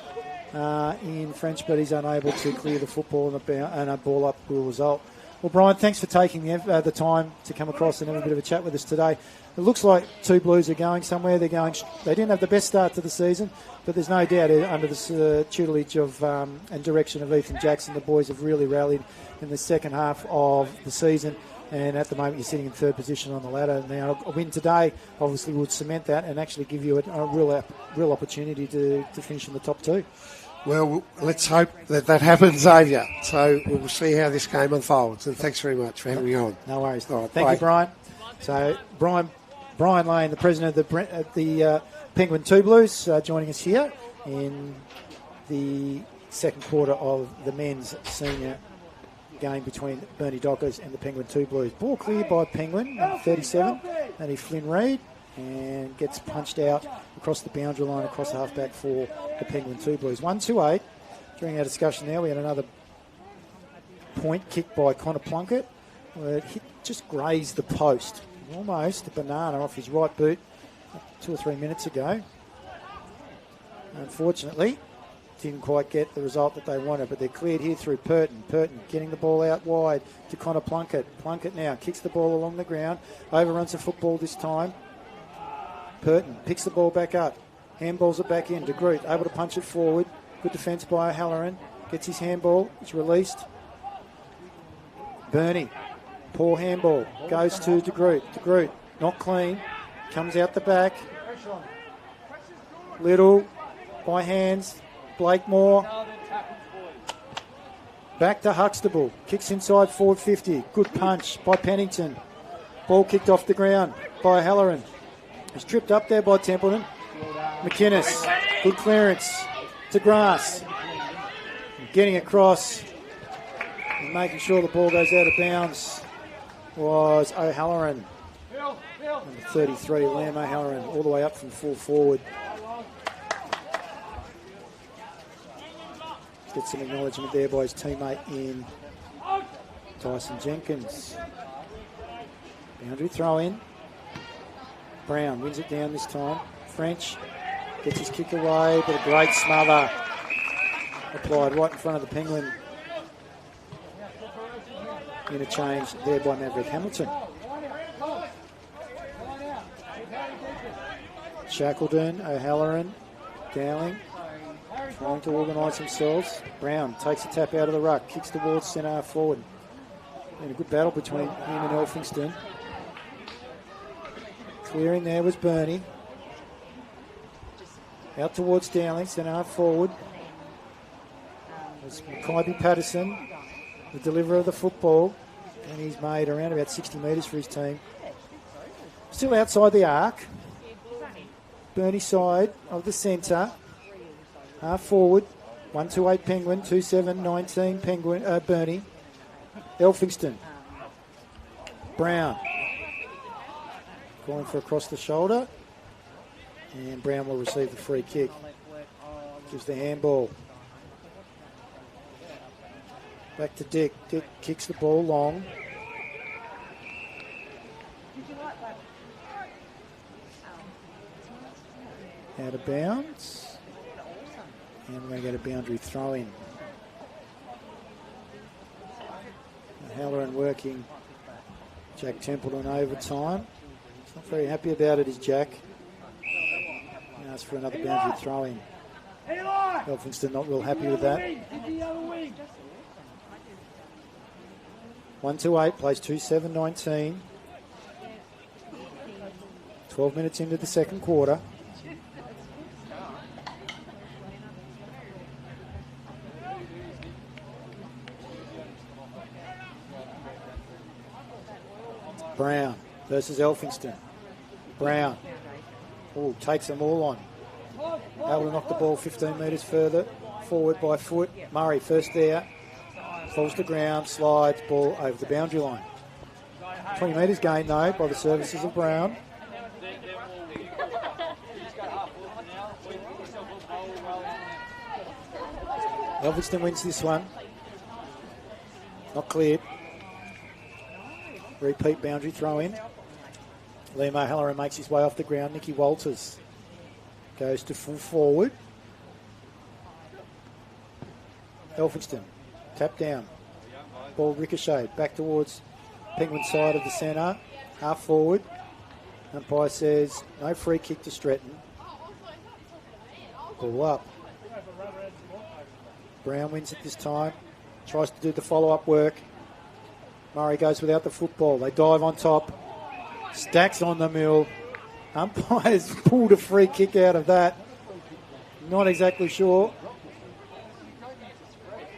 in French, but he's unable to clear the football and a ball up will result. Well, Brian, thanks for taking the time to come across and have a bit of a chat with us today. It looks like Two Blues are going somewhere. They didn't have the best start to the season, but there's no doubt under the tutelage of and direction of Ethan Jackson, the boys have really rallied in the second half of the season. And at the moment, you're sitting in third position on the ladder. Now, a win today obviously would cement that and actually give you a real opportunity to finish in the top 2. Well, let's hope that happens, Xavier. So we'll see how this game unfolds. And thanks very much for having me on. No worries. All right, thank you, Brian. So Brian Lane, the president of the Penguin Two Blues, joining us here in the second quarter of the men's senior game between Burnie Dockers and the Penguin Two Blues. Ball cleared by Penguin, number 37, that is Flynn Reid, and gets punched out across the boundary line, across the halfback for the Penguin Two Blues. 1-2-8. During our discussion there, we had another point kicked by Connor Plunkett. It just grazed the post. Almost a banana off his right boot 2 or 3 minutes ago. Unfortunately, didn't quite get the result that they wanted, but they're cleared here through Purton. Purton getting the ball out wide to Connor Plunkett. Plunkett now kicks the ball along the ground, overruns the football this time. Purton picks the ball back up, handballs it back in to Groot, able to punch it forward. Good defence by O'Halloran. Gets his handball, it's released. Burnie, poor handball, goes to De Groot. De Groot, not clean, comes out the back. Little by hands. Blakemore. Back to Huxtable. Kicks inside forward 50. Good punch by Pennington. Ball kicked off the ground by Halloran. He's tripped up there by Templeton. McInnes. Good clearance to Grass. Getting across and making sure the ball goes out of bounds was O'Halloran. Number 33, Liam O'Halloran, all the way up from full forward. Get some acknowledgement there by his teammate in Tyson Jenkins. Boundary throw in. Brown wins it down this time. French gets his kick away, but a great smother applied right in front of the Penguin. Interchange there by Maverick Hamilton. Shackleton, O'Halloran, Dowling trying to organise themselves. Brown takes a tap out of the ruck, kicks towards centre half forward. And a good battle between him and Elphingston. Clearing there was Burnie. Out towards Dowling, centre half forward. It's Mackay Patterson, the deliverer of the football. And he's made around about 60 metres for his team. Still outside the arc. Burnie side of the centre. Half forward. 1-2-8 Penguin. 2-7-19 Penguin. Burnie. Elphingston. Brown. calling for across the shoulder. And Brown will receive the free kick. Gives the handball. Back to Dick. Dick kicks the ball long. Out of bounds. And we're going to get a boundary throw in. Halloran working Jack Templeton overtime. He's not very happy about it, is Jack. He asks for another boundary throw in. Elphinston not real happy with that. 1-8, plays 2-7-19. 12 minutes into the second quarter. Brown versus Elphinston. Brown. Oh, takes them all on. Able to knock the ball 15 metres further forward by foot. Murray first there. Falls to ground, slides, ball over the boundary line. 20 metres gained though by the services of Brown. Elphinston wins this one. Not cleared. Repeat boundary throw in. Liam O'Halloran makes his way off the ground. Nicky Walters goes to full forward. Elphinston, tap down. Ball ricocheted back towards Penguin side of the centre. Half forward. Umpire says no free kick to Stretton. Ball up. Brown wins it this time. Tries to do the follow-up work. Murray goes without the football. They dive on top. Stacks on the mill. Umpires pulled a free kick out of that. Not exactly sure.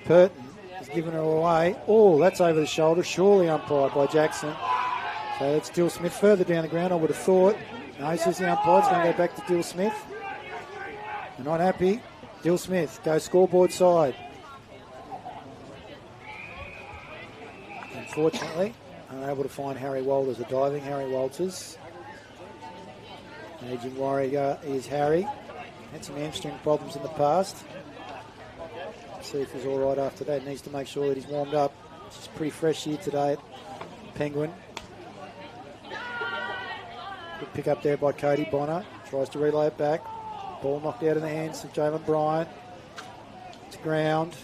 Purton has given her away. Oh, that's over the shoulder. Surely umpired by Jackson. So it's Dill Smith further down the ground, I would have thought. No, says the umpire. It's going to go back to Dill Smith. They're not happy. Dill Smith goes scoreboard side. Unfortunately, unable to find Harry Walters. A diving Harry Walters. Aging warrior is Harry. Had some hamstring problems in the past. See if he's all right after that. Needs to make sure that he's warmed up. It's pretty fresh here today at Penguin. Good pick up there by Cody Bonner. Tries to relay it back. Ball knocked out of the hands of Jalen Bryant. To ground.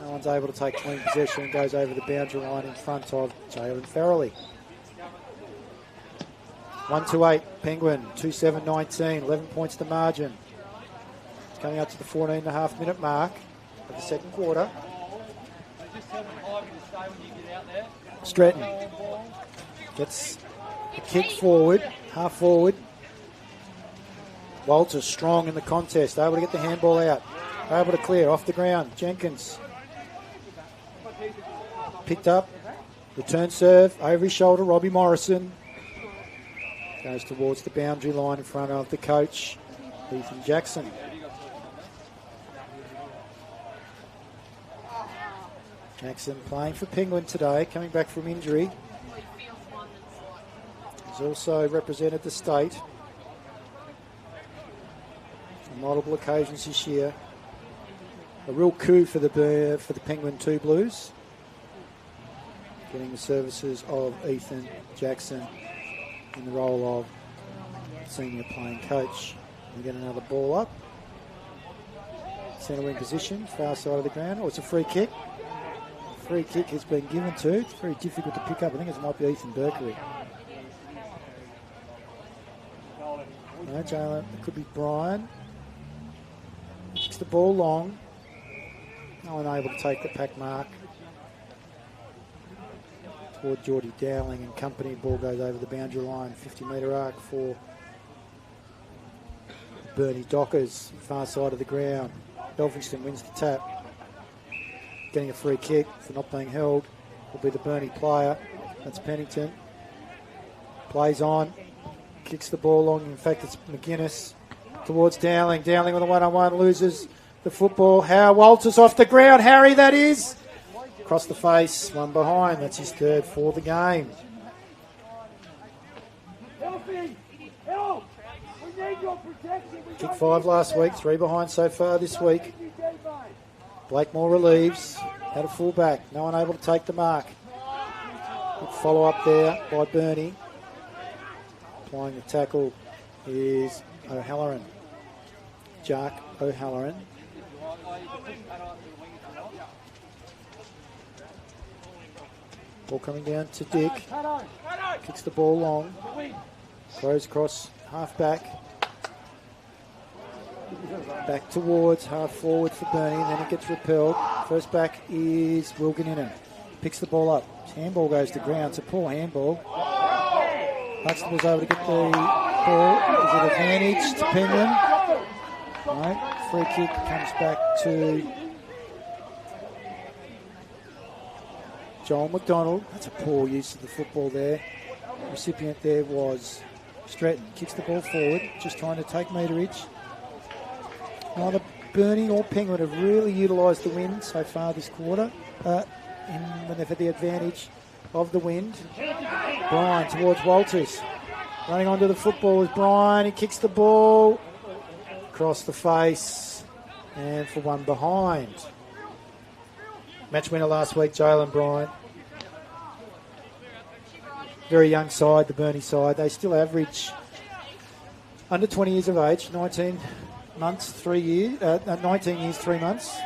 No one's able to take clean possession. Goes over the boundary line in front of Jalen Farrelly. 1-8, Penguin, 2-7-19, 11 points to margin. It's coming up to the 14.5 minute mark of the second quarter. Stretton gets a kick forward, half forward. Walters strong in the contest, able to get the handball out, able to clear off the ground. Jenkins picked up, return serve, over his shoulder, Robbie Morrison. Goes towards the boundary line in front of the coach, Ethan Jackson. Jackson playing for Penguin today, coming back from injury. He's also represented the state on multiple occasions this year. A real coup for the Penguin 2 Blues. Getting the services of Ethan Jackson in the role of senior playing coach. We get another ball up. Centre wing position, far side of the ground. Oh, it's a free kick. Free kick has been given to. It's very difficult to pick up. I think it might be Ethan Berkery. No, Jalen. It could be Brian. Kicks the ball long. No one able to take the pack mark. Toward Geordie Dowling and company. Ball goes over the boundary line. 50-metre arc for Burnie Dockers, far side of the ground. Elphinston wins the tap. Getting a free kick for not being held will be the Burnie player. That's Pennington. Plays on. Kicks the ball long. In fact, it's McGuinness towards Dowling. Dowling with a one-on-one, loses the football. How Walters off the ground. Harry, that is. Across the face, one behind. That's his third for the game. Kick 5 last week, 3 behind so far this week. Blakemore relieves. Had a full back. No one able to take the mark. Good follow up there by Burnie. Applying the tackle is O'Halloran. Jack O'Halloran. Ball coming down to Dick. Kicks the ball long. Throws across half back. Back towards half forward for Burnie, and then it gets repelled. First back is Wilkininen. Picks the ball up. Handball goes to ground. It's a poor handball. Huxtable's able to get the ball. Is it advantage to Penguin? No. Free kick comes back to Joel McDonald. That's a poor use of the football there. The recipient there was Stratton. Kicks the ball forward, just trying to take meterage. Neither Burnie or Penguin have really utilised the wind so far this quarter, when they've had the advantage of the wind. Bryan towards Walters. Running onto the football is Bryan. He kicks the ball across the face and for one behind. Match winner last week, Jalen Bryan. Very young side, the Burnie side. They still average under 20 years of age, 19 months, 3 years, 19 years, 3 months.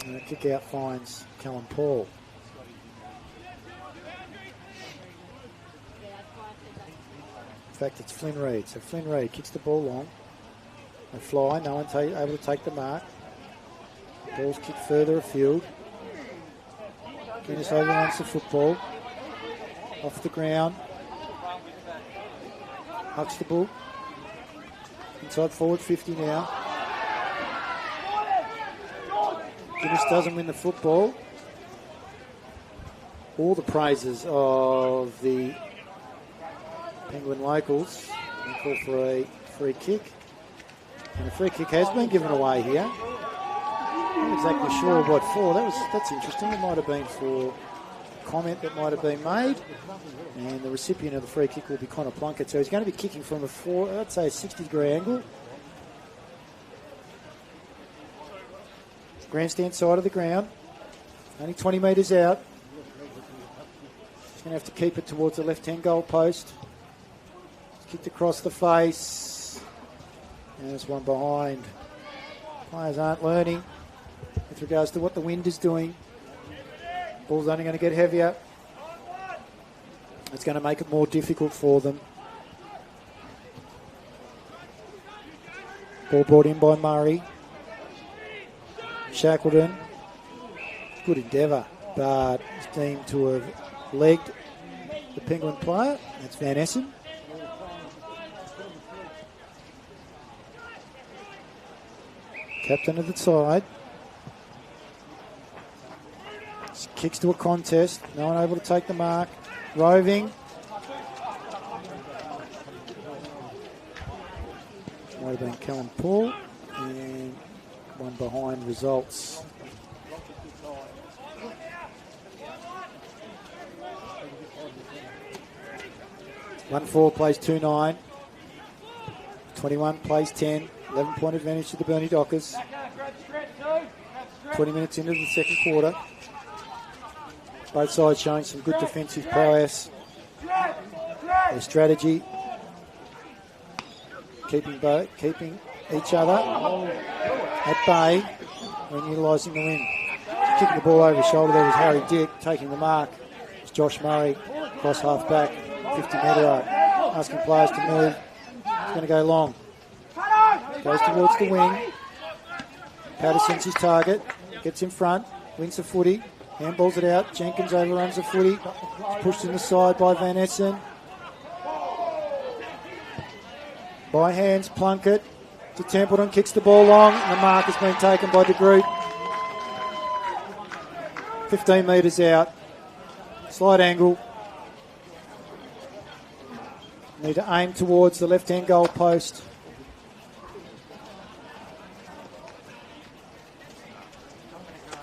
And the kick out finds Callum Paul. In fact, it's Flynn Reid. So Flynn Reid kicks the ball long. They fly, no one able to take the mark. Ball's kicked further afield. Guinness overruns the football. Off the ground. Huxtable. Inside forward 50 now. Guinness doesn't win the football. All the praises of the Penguin locals. They call for a free kick. And a free kick has been given away here. Not exactly sure what for. That's interesting. It might have been for a comment that might have been made. And the recipient of the free kick will be Connor Plunkett. So he's going to be kicking from a 60-degree angle. Grandstand side of the ground. Only 20 metres out. He's going to have to keep it towards the left-hand goal post. It's kicked across the face. And there's one behind. Players aren't learning with regards to what the wind is doing. Ball's only going to get heavier. It's going to make it more difficult for them. Ball brought in by Murray. Shackleton. Good endeavour, but he's deemed to have legged the Penguin player. That's Van Essen. Captain of the side. Kicks to a contest. No one able to take the mark. Roving. Might have been Callum Paul. And one behind results. One 4 plays 2-9. 21 plays 10. 11-point advantage to the Burnie Dockers. 20 minutes into the second quarter. Both sides showing some good defensive prowess. Their strategy, keeping each other at bay when utilising the wind. Kicking the ball over his shoulder there was Harry Dick. Taking the mark was Josh Murray. Cross half back, 50-metre arc. Asking players to move. It's going to go long. Goes towards the wing. Patterson's his target. Gets in front. Wins the footy. Handballs it out. Jenkins overruns the footy. It's pushed in the side by Van Essen. By hands, Plunkett to Templeton. Kicks the ball long. And the mark has been taken by De Groot. 15 metres out. Slight angle. Need to aim towards the left-hand goal post.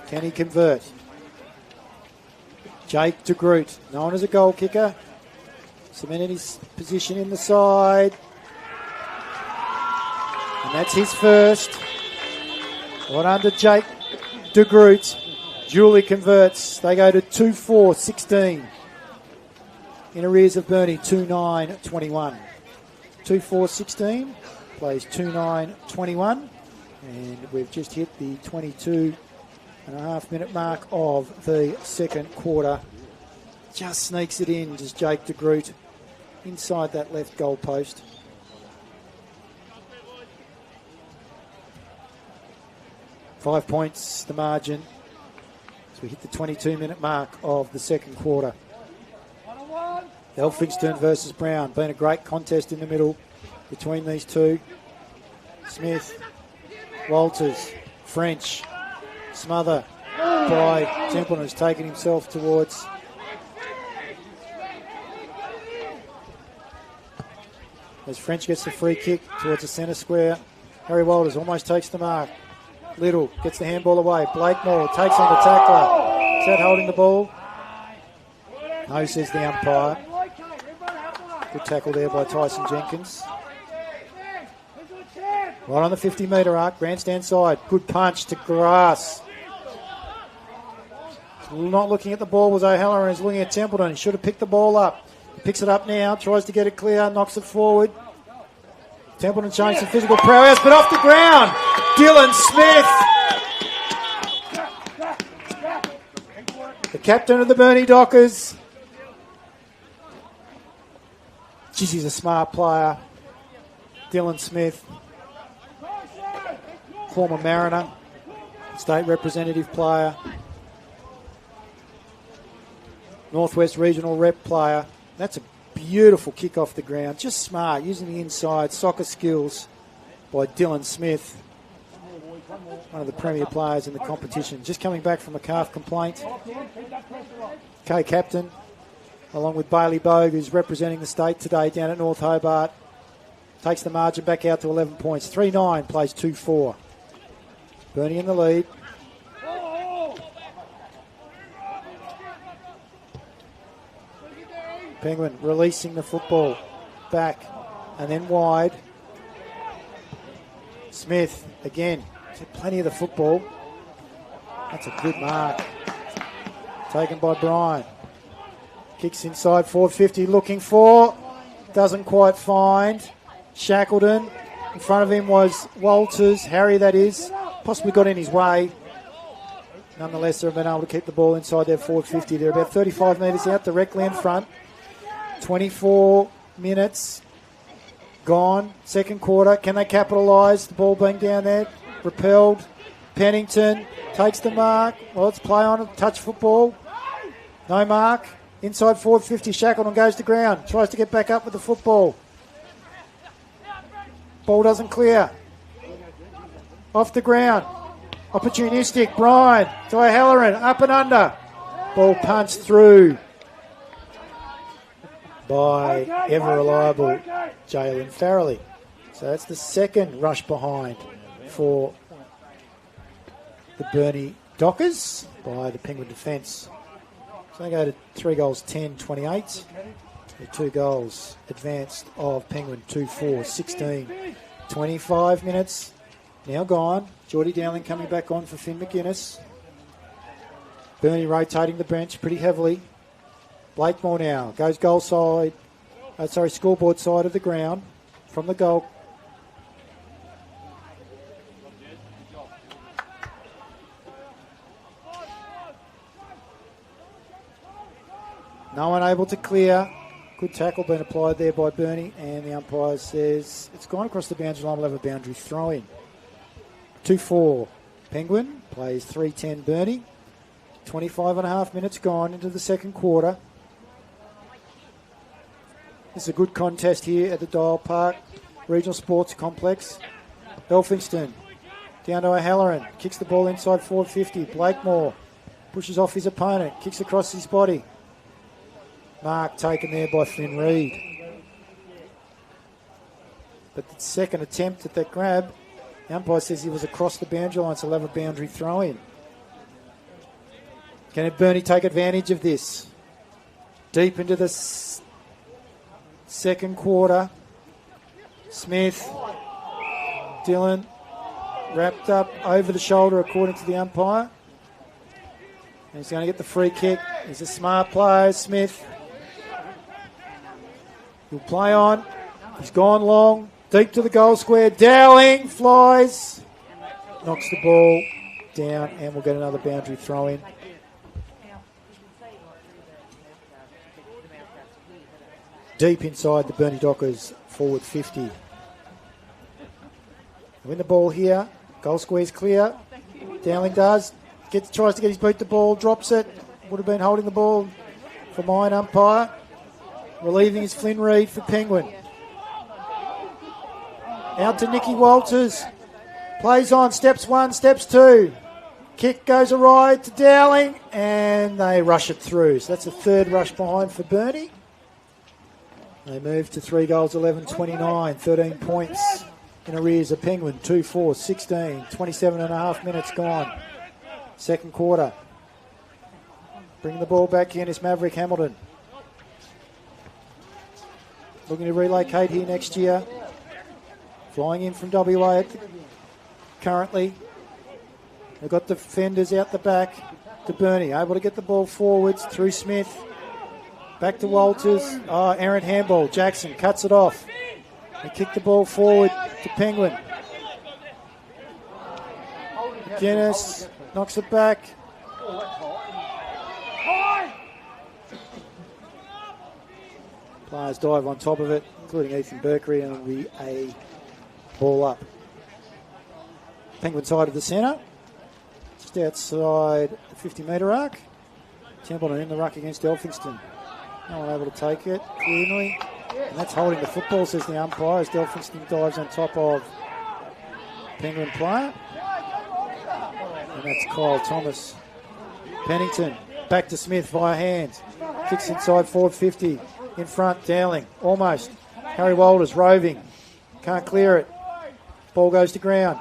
Can he convert? Jake De Groot, known as a goal kicker. cemented his position in the side. And that's his first. One under Jake de Groot. Julie converts. They go to 2-4-16. In arrears of Burnie, 2-9-21. 2-4-16. Plays 2-9-21. And we've just hit the 22.5-minute mark of the second quarter. Just sneaks it in, just Jake de Groot inside that left goal post. Five points, the margin. So we hit the 22-minute mark of the second quarter. Elphingston versus Brown. Been a great contest in the middle between these two. Smith, Walters, French, smother by Templeton, has taken himself towards as French gets the free kick towards the centre square. Harry Walters almost takes the mark. Little gets the handball away. Blakemore takes on the tackler. Is that holding the ball? No, says the umpire. Good tackle there by Tyson Jenkins. Right on the 50-metre arc, grandstand side. Good punch to grass. Not looking at the ball was O'Halloran. He's looking at Templeton. He should have picked the ball up. He picks it up now, tries to get it clear, knocks it forward. Templeton showing some physical prowess, but off the ground. Dylan Smith, the captain of the Burnie Dockers. Geez, he's a smart player. Dylan Smith, former Mariner, state representative player, Northwest Regional rep player. That's a beautiful kick off the ground. Just smart, using the inside, soccer skills by Dylan Smith, one of the premier players in the competition. Just coming back from a calf complaint. Co-captain, along with Bailey Bogue, who's representing the state today down at North Hobart. Takes the margin back out to 11 points. 3-9, plays 2-4. Burnie in the lead. Penguin releasing the football back and then wide. Smith again, plenty of the football. That's a good mark. Taken by Bryan. Kicks inside, 450 looking for. Doesn't quite find. Shackleton. In front of him was Walters, Harry that is. Possibly got in his way. Nonetheless, they've been able to keep the ball inside their 450. They're about 35 metres out, directly in front. 24 minutes gone. Second quarter. Can they capitalise? The ball being down there. Repelled. Pennington takes the mark. Well, it's play on it. Touch football. No mark. Inside 450. Shackleton goes to ground. Tries to get back up with the football. Ball doesn't clear. Off the ground. Opportunistic. Bryan to O'Halloran. Up and under. Ball punched through by ever-reliable Jalen Farrelly. So that's the second rush behind for the Burnie Dockers by the Penguin defence. So they go to 3 goals, 10-28. The 2 goals advanced of Penguin, 2-4-16. 25 minutes now gone. Geordie Dowling coming back on for Finn McGuinness. Burnie rotating the bench pretty heavily. Blakemore now goes goal side, scoreboard side of the ground from the goal. No one able to clear. Good tackle being applied there by Burnie, and the umpire says it's gone across the boundary line. We'll have a boundary throw in. 2-4 Penguin plays 3-10 Burnie. 25.5 minutes gone into the second quarter. This is a good contest here at the Dial Park Regional Sports Complex. Elphingston down to O'Halloran. Kicks the ball inside 450. Blakemore pushes off his opponent. Kicks across his body. Mark taken there by Flynn Reid. But the second attempt at that grab, the umpire says he was across the boundary line, so he'll have a boundary throw in. Can Burnie take advantage of this? Deep into the Second quarter. Smith, Dylan, wrapped up over the shoulder according to the umpire. And he's going to get the free kick. He's a smart player, Smith. He'll play on. He's gone long, deep to the goal square. Dowling flies, knocks the ball down, and we'll get another boundary throw in. Deep inside the Burnie Dockers forward 50. Win the ball here. Goal square's clear. Dowling tries to get his boot to the ball, drops it. Would have been holding the ball for mine umpire. Relieving is Flynn Reid for Penguin. Out to Nicky Walters. Plays on, steps one, steps two. Kick goes awry to Dowling, and they rush it through. So that's a third rush behind for Burnie. They move to 3 goals, 11-29, 13 points in arrears of Penguin. 2-4, 16, 27 and a half minutes gone. Second quarter. Bring the ball back in is Maverick Hamilton. Looking to relocate here next year. Flying in from WA currently. They've got defenders out the back to Burnie. Able to get the ball forwards through Smith. Back to Walters. Errant handball. Jackson cuts it off. They kick the ball forward to Penguin. Guinness knocks it back. Players dive on top of it, including Ethan Berkery, and it'll be a ball up. Penguin side of the centre. Just outside the 50-metre arc. Templeton in the ruck against Elphinston. No one able to take it cleanly. And that's holding the football, says the umpire, as Elphinston dives on top of Penguin player. And that's Kyle Thomas. Pennington back to Smith via hand. Kicks inside forward 50. In front, Dowling. Almost. Harry Walters roving. Can't clear it. Ball goes to ground.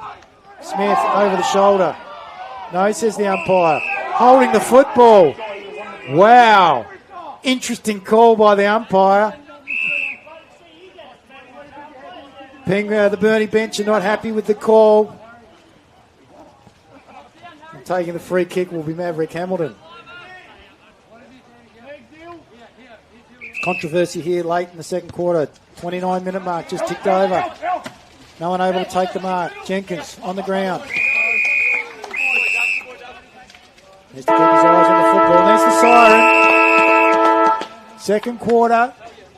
Smith over the shoulder. No, says the umpire. Holding the football. Wow. Interesting call by the umpire. The Burnie bench are not happy with the call. And taking the free kick will be Maverick Hamilton. Controversy here late in the second quarter. 29-minute mark just ticked over. No one able to take the mark. Jenkins on the ground. Needs to keep his eyes on the football. There's the siren. Second quarter,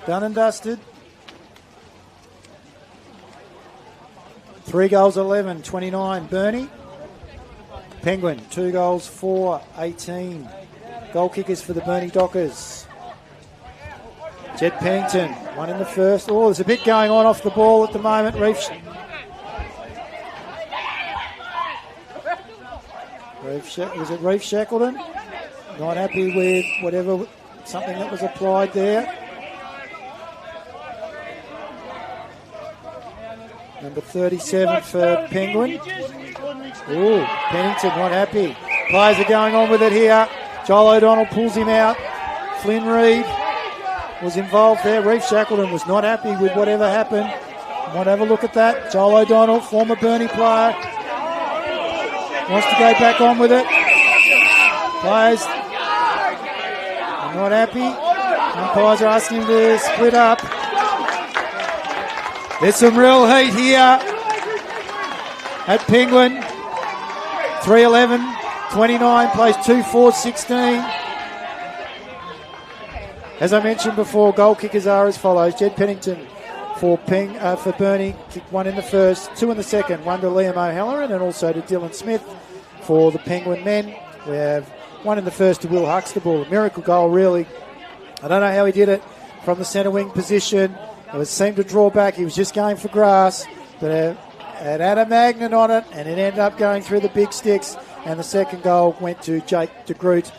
done and dusted. 3 goals, 11-29. Burnie. Penguin, 2 goals, 4-18. Goal kickers for the Burnie Dockers. Jed Pennington, one in the first. Oh, there's a bit going on off the ball at the moment. Was it Reef Shackleton? Not happy with something that was applied there. Number 37 for Penguin. Oh, Pennington not happy. Players are going on with it here. Joel O'Donnell pulls him out. Flynn Reid was involved there. Reef Shackleton was not happy with whatever happened. Might have a look at that. Joel O'Donnell, former Burnie player, wants to go back on with it. Players are not happy. Umpires are asking him to split up. There's some real heat here at Penguin. 3-11-29 plays 2-4-16. As I mentioned before, goal kickers are as follows. Jed Pennington for Burnie, kicked 1 in the first, 2 in the second, 1 to Liam O'Halloran and also to Dylan Smith for the Penguin men. We have 1 in the first to Will Huxtable. A miracle goal, really. I don't know how he did it from the centre wing position. It seemed to draw back. He was just going for grass, but it had a magnet on it, and it ended up going through the big sticks. And the second goal went to Jake de Groot,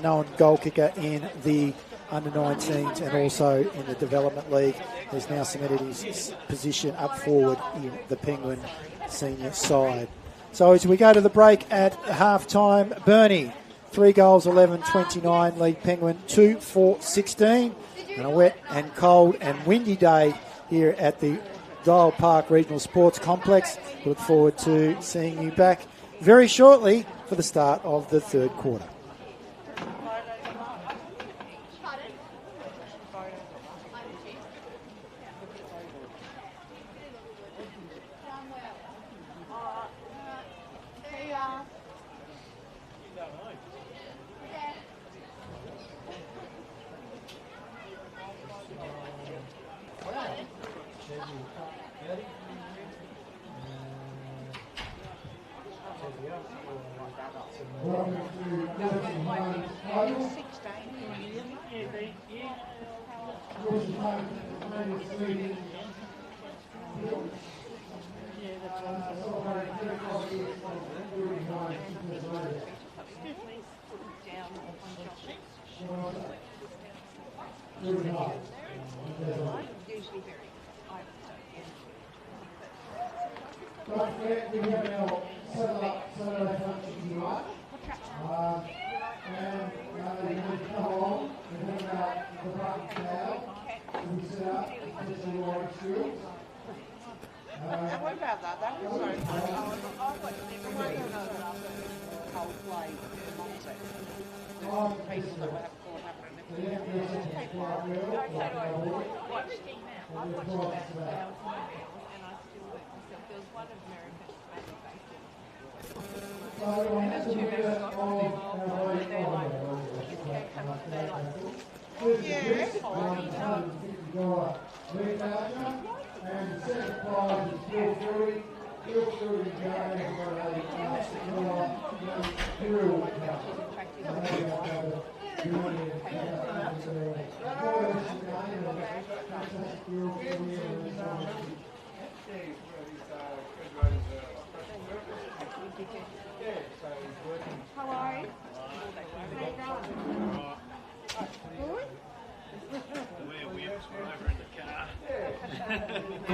known goal kicker in the under-19s and also in the development league. He's now cemented his position up forward in the Penguin senior side. So as we go to the break at half-time, Burnie 3 goals, 11-29, lead Penguin 2-4-16. And a wet and cold and windy day here at the Dial Park Regional Sports Complex. Look forward to seeing you back very shortly for the start of the third quarter.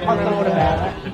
I thought about it.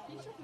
You should be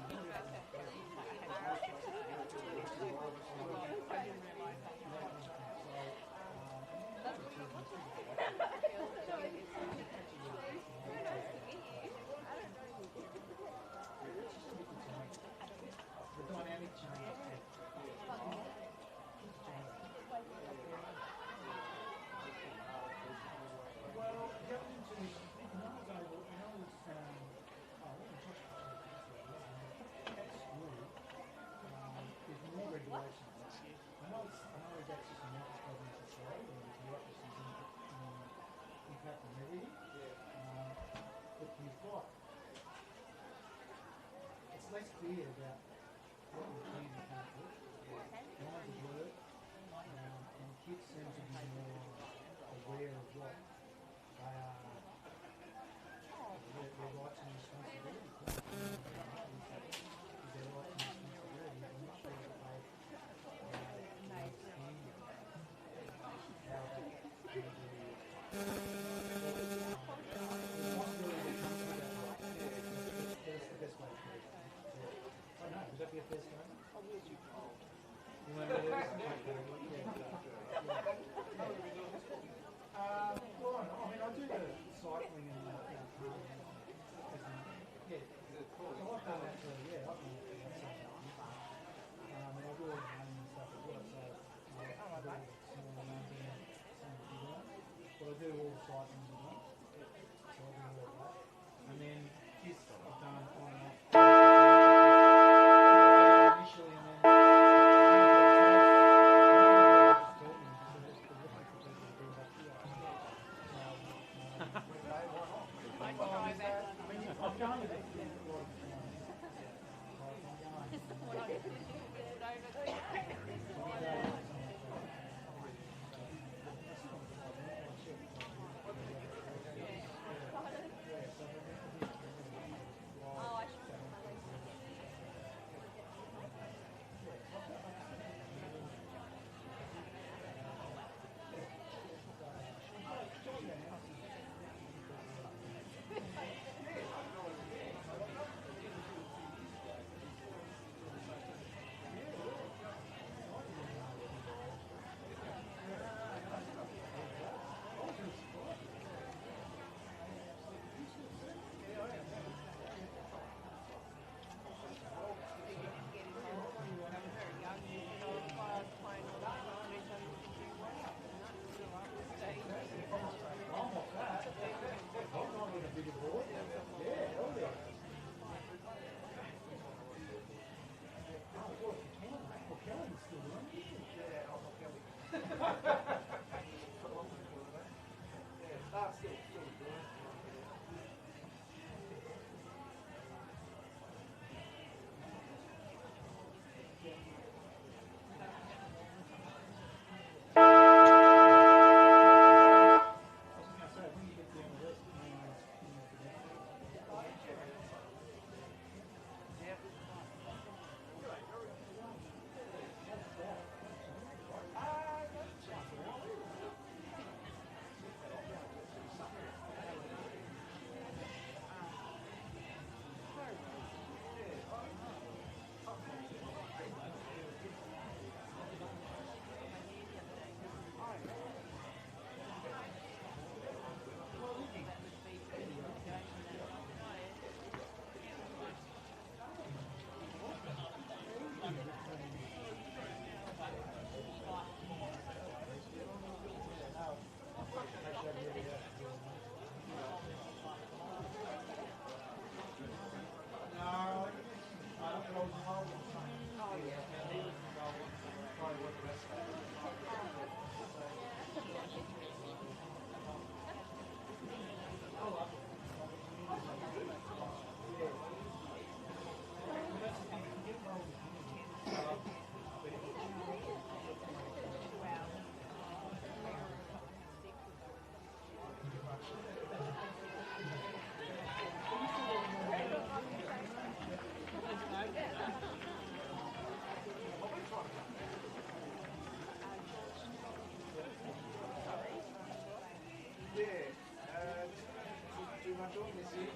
clear about what we can and can't do. Lines of work, and kids seem to be more aware of what they are, their rights and responsibilities. Is their rights and responsibilities. I'm not sure that they understand how that can be. Not really comfortable about that. That's the best way to do it. I don't know, would that be a fair statement? You want to do this? Well, I mean, I do the cycling and yeah. So I've done that for, yeah, I've done that for and I do all the running and stuff as well, so I do all the small runs and some of the big ones. But I do all the cycling as well. So I do all that. And then this I've done on and off. Initially and then I'm going with it.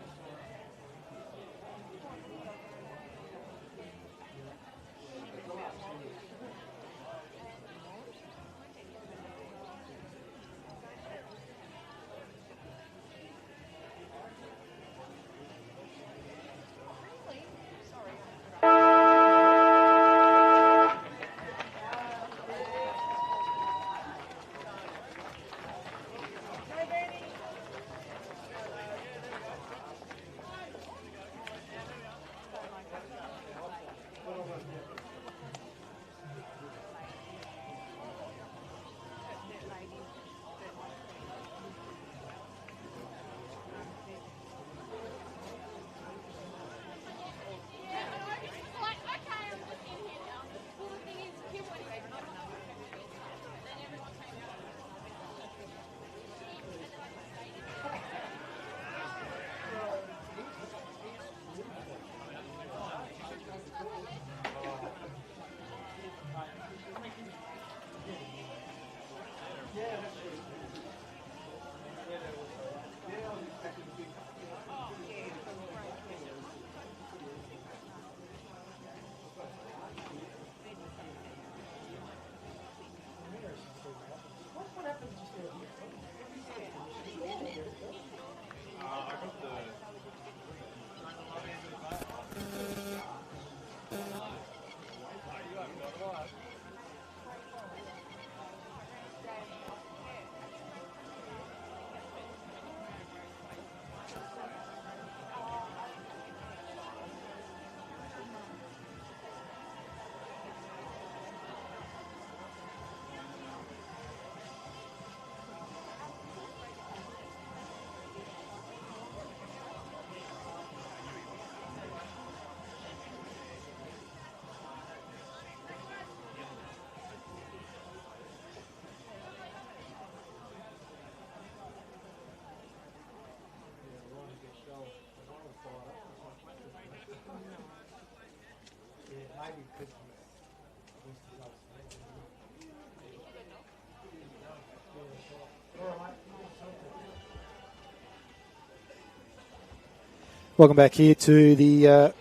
Welcome back here to the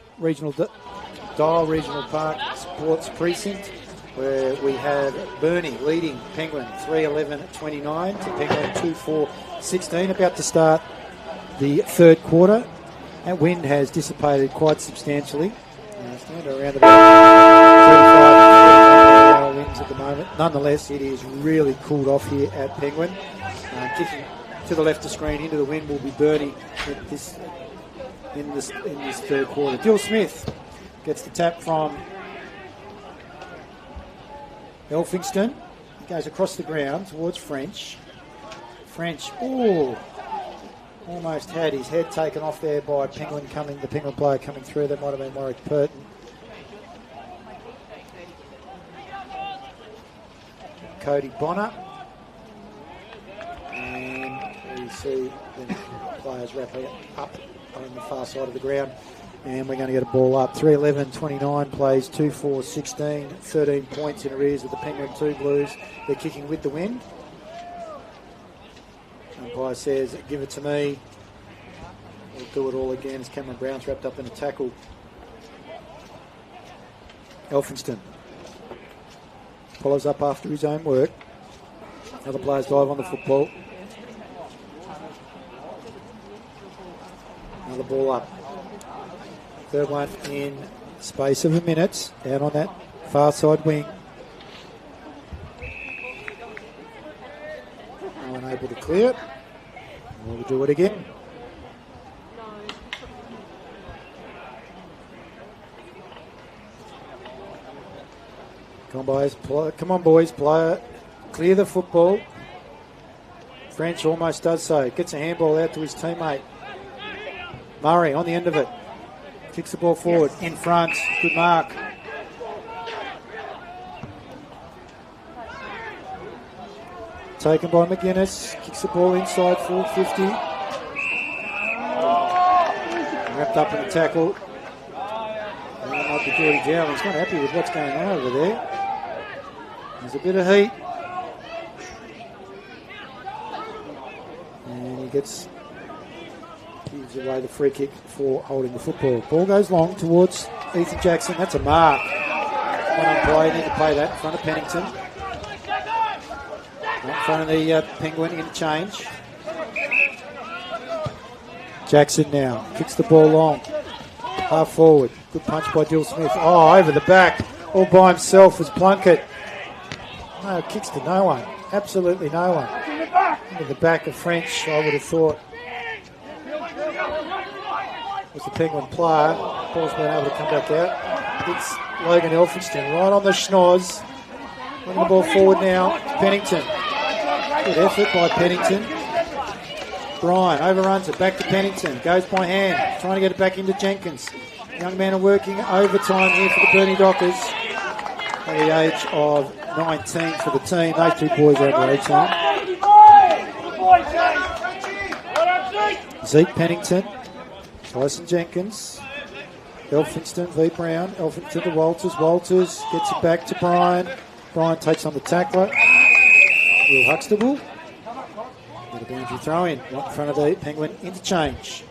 Dial Regional Park Sports Precinct, where we have Burnie leading Penguin 3-11-29 to Penguin 2-4-16, about to start the third quarter. That wind has dissipated quite substantially. Stand around about 35 winds at the moment. Nonetheless, it is really cooled off here at Penguin. Kicking to the left of screen into the wind will be Burnie in this third quarter. Dill Smith gets the tap from Elphingston. He goes across the ground towards French. French, almost had his head taken off there by the Penguin player coming through. That might have been Warwick Purton. Cody Bonner. And we see the players wrapping up on the far side of the ground. And we're going to get a ball up. 3-11-29 plays 2-4-16. 13 points in arrears with the Penguin 2 Blues. They're kicking with the wind. Umpire says, give it to me. We'll do it all again as Cameron Brown's wrapped up in a tackle. Elphingston follows up after his own work. Other players dive on the football. Another ball up. Third one in space of a minute. Out on that far side wing. No one able to clear it. We'll do it again. Come on, boys. Player, clear the football. French almost does so. Gets a handball out to his teammate. Murray on the end of it. Kicks the ball forward. In front. Good mark. Taken by McGuinness. Kicks the ball inside. 450. Wrapped up in a tackle. And that might be Geordie Dowling. He's not happy with what's going on over there. There's a bit of heat. And he gives away the free kick for holding the football. Ball goes long towards Ethan Jackson. That's a mark. One on play. Need to play that in front of Pennington. In front of the Penguin interchange. Jackson now kicks the ball long. Half forward. Good punch by Dill Smith. Oh, over the back. All by himself was Plunkett. No, kicks to no one. Absolutely no one. Into the back of French, I would have thought. Was the Penguin player. Ball's been able to come back out. It's Logan Elphingston right on the schnoz. Bringing the ball forward now to Pennington. Good effort by Pennington. Bryan overruns it back to Pennington. Goes by hand. Trying to get it back into Jenkins. Young men are working overtime here for the Burnie Dockers. At the age of 19 for the team. Those two boys are over 18. Zeke Pennington. Tyson Jenkins. Elphingston v Brown. Elphingston to Walters. Walters gets it back to Bryan. Bryan takes on the tackler. Will Huxtable. Get a boundary throw in. Right in front of the Penguin interchange.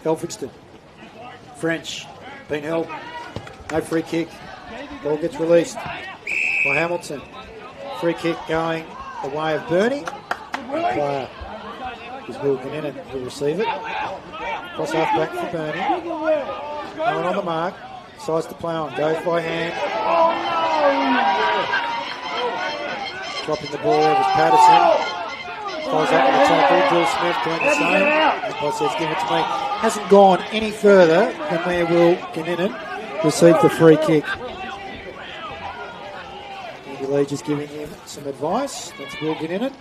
Elphingston. French. Been held. No free kick. Ball gets released by Hamilton. Free kick going the way of Burnie. Player is Will Gannon who will receive it. Cross half back for Burnie. No one on the mark. Decides to play on. Goes by hand. Dropping the ball there was Patterson. Follows up with the tackle. Dill Smith doing the same. Umpire says, give it to me. Hasn't gone any further than where Will Gannon received the free kick. Andy Lee just giving him some advice. That's Will Gannon.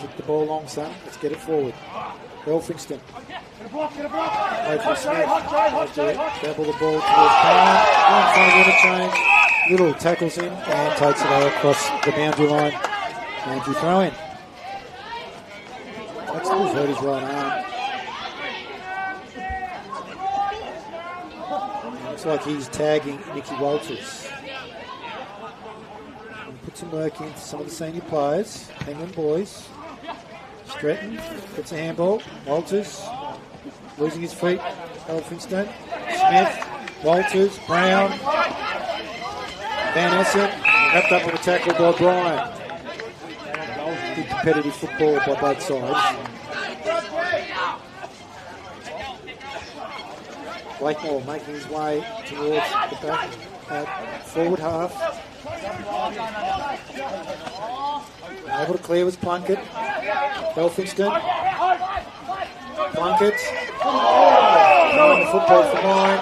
Kick the ball long, son. Let's get it forward. Elphingston. Hopefully Smith. Double the ball towards Payne. One front of interchange. Little tackles in and takes it out across the boundary line. Boundary throw in. Huxtable's hurt his right arm. Looks like he's tagging Nicky Walters. And put some work into some of the senior players. Penguin boys. Stretton gets a handball. Walters losing his feet. Elphinston. Smith. Walters. Brown. Van Essen. Wrapped up with a tackle by Bryan. Good competitive football by both sides. Blakemore making his way towards the back forward half. Able to clear was Plunkett. Elphinston. Plunkett. Throwing the football for mine.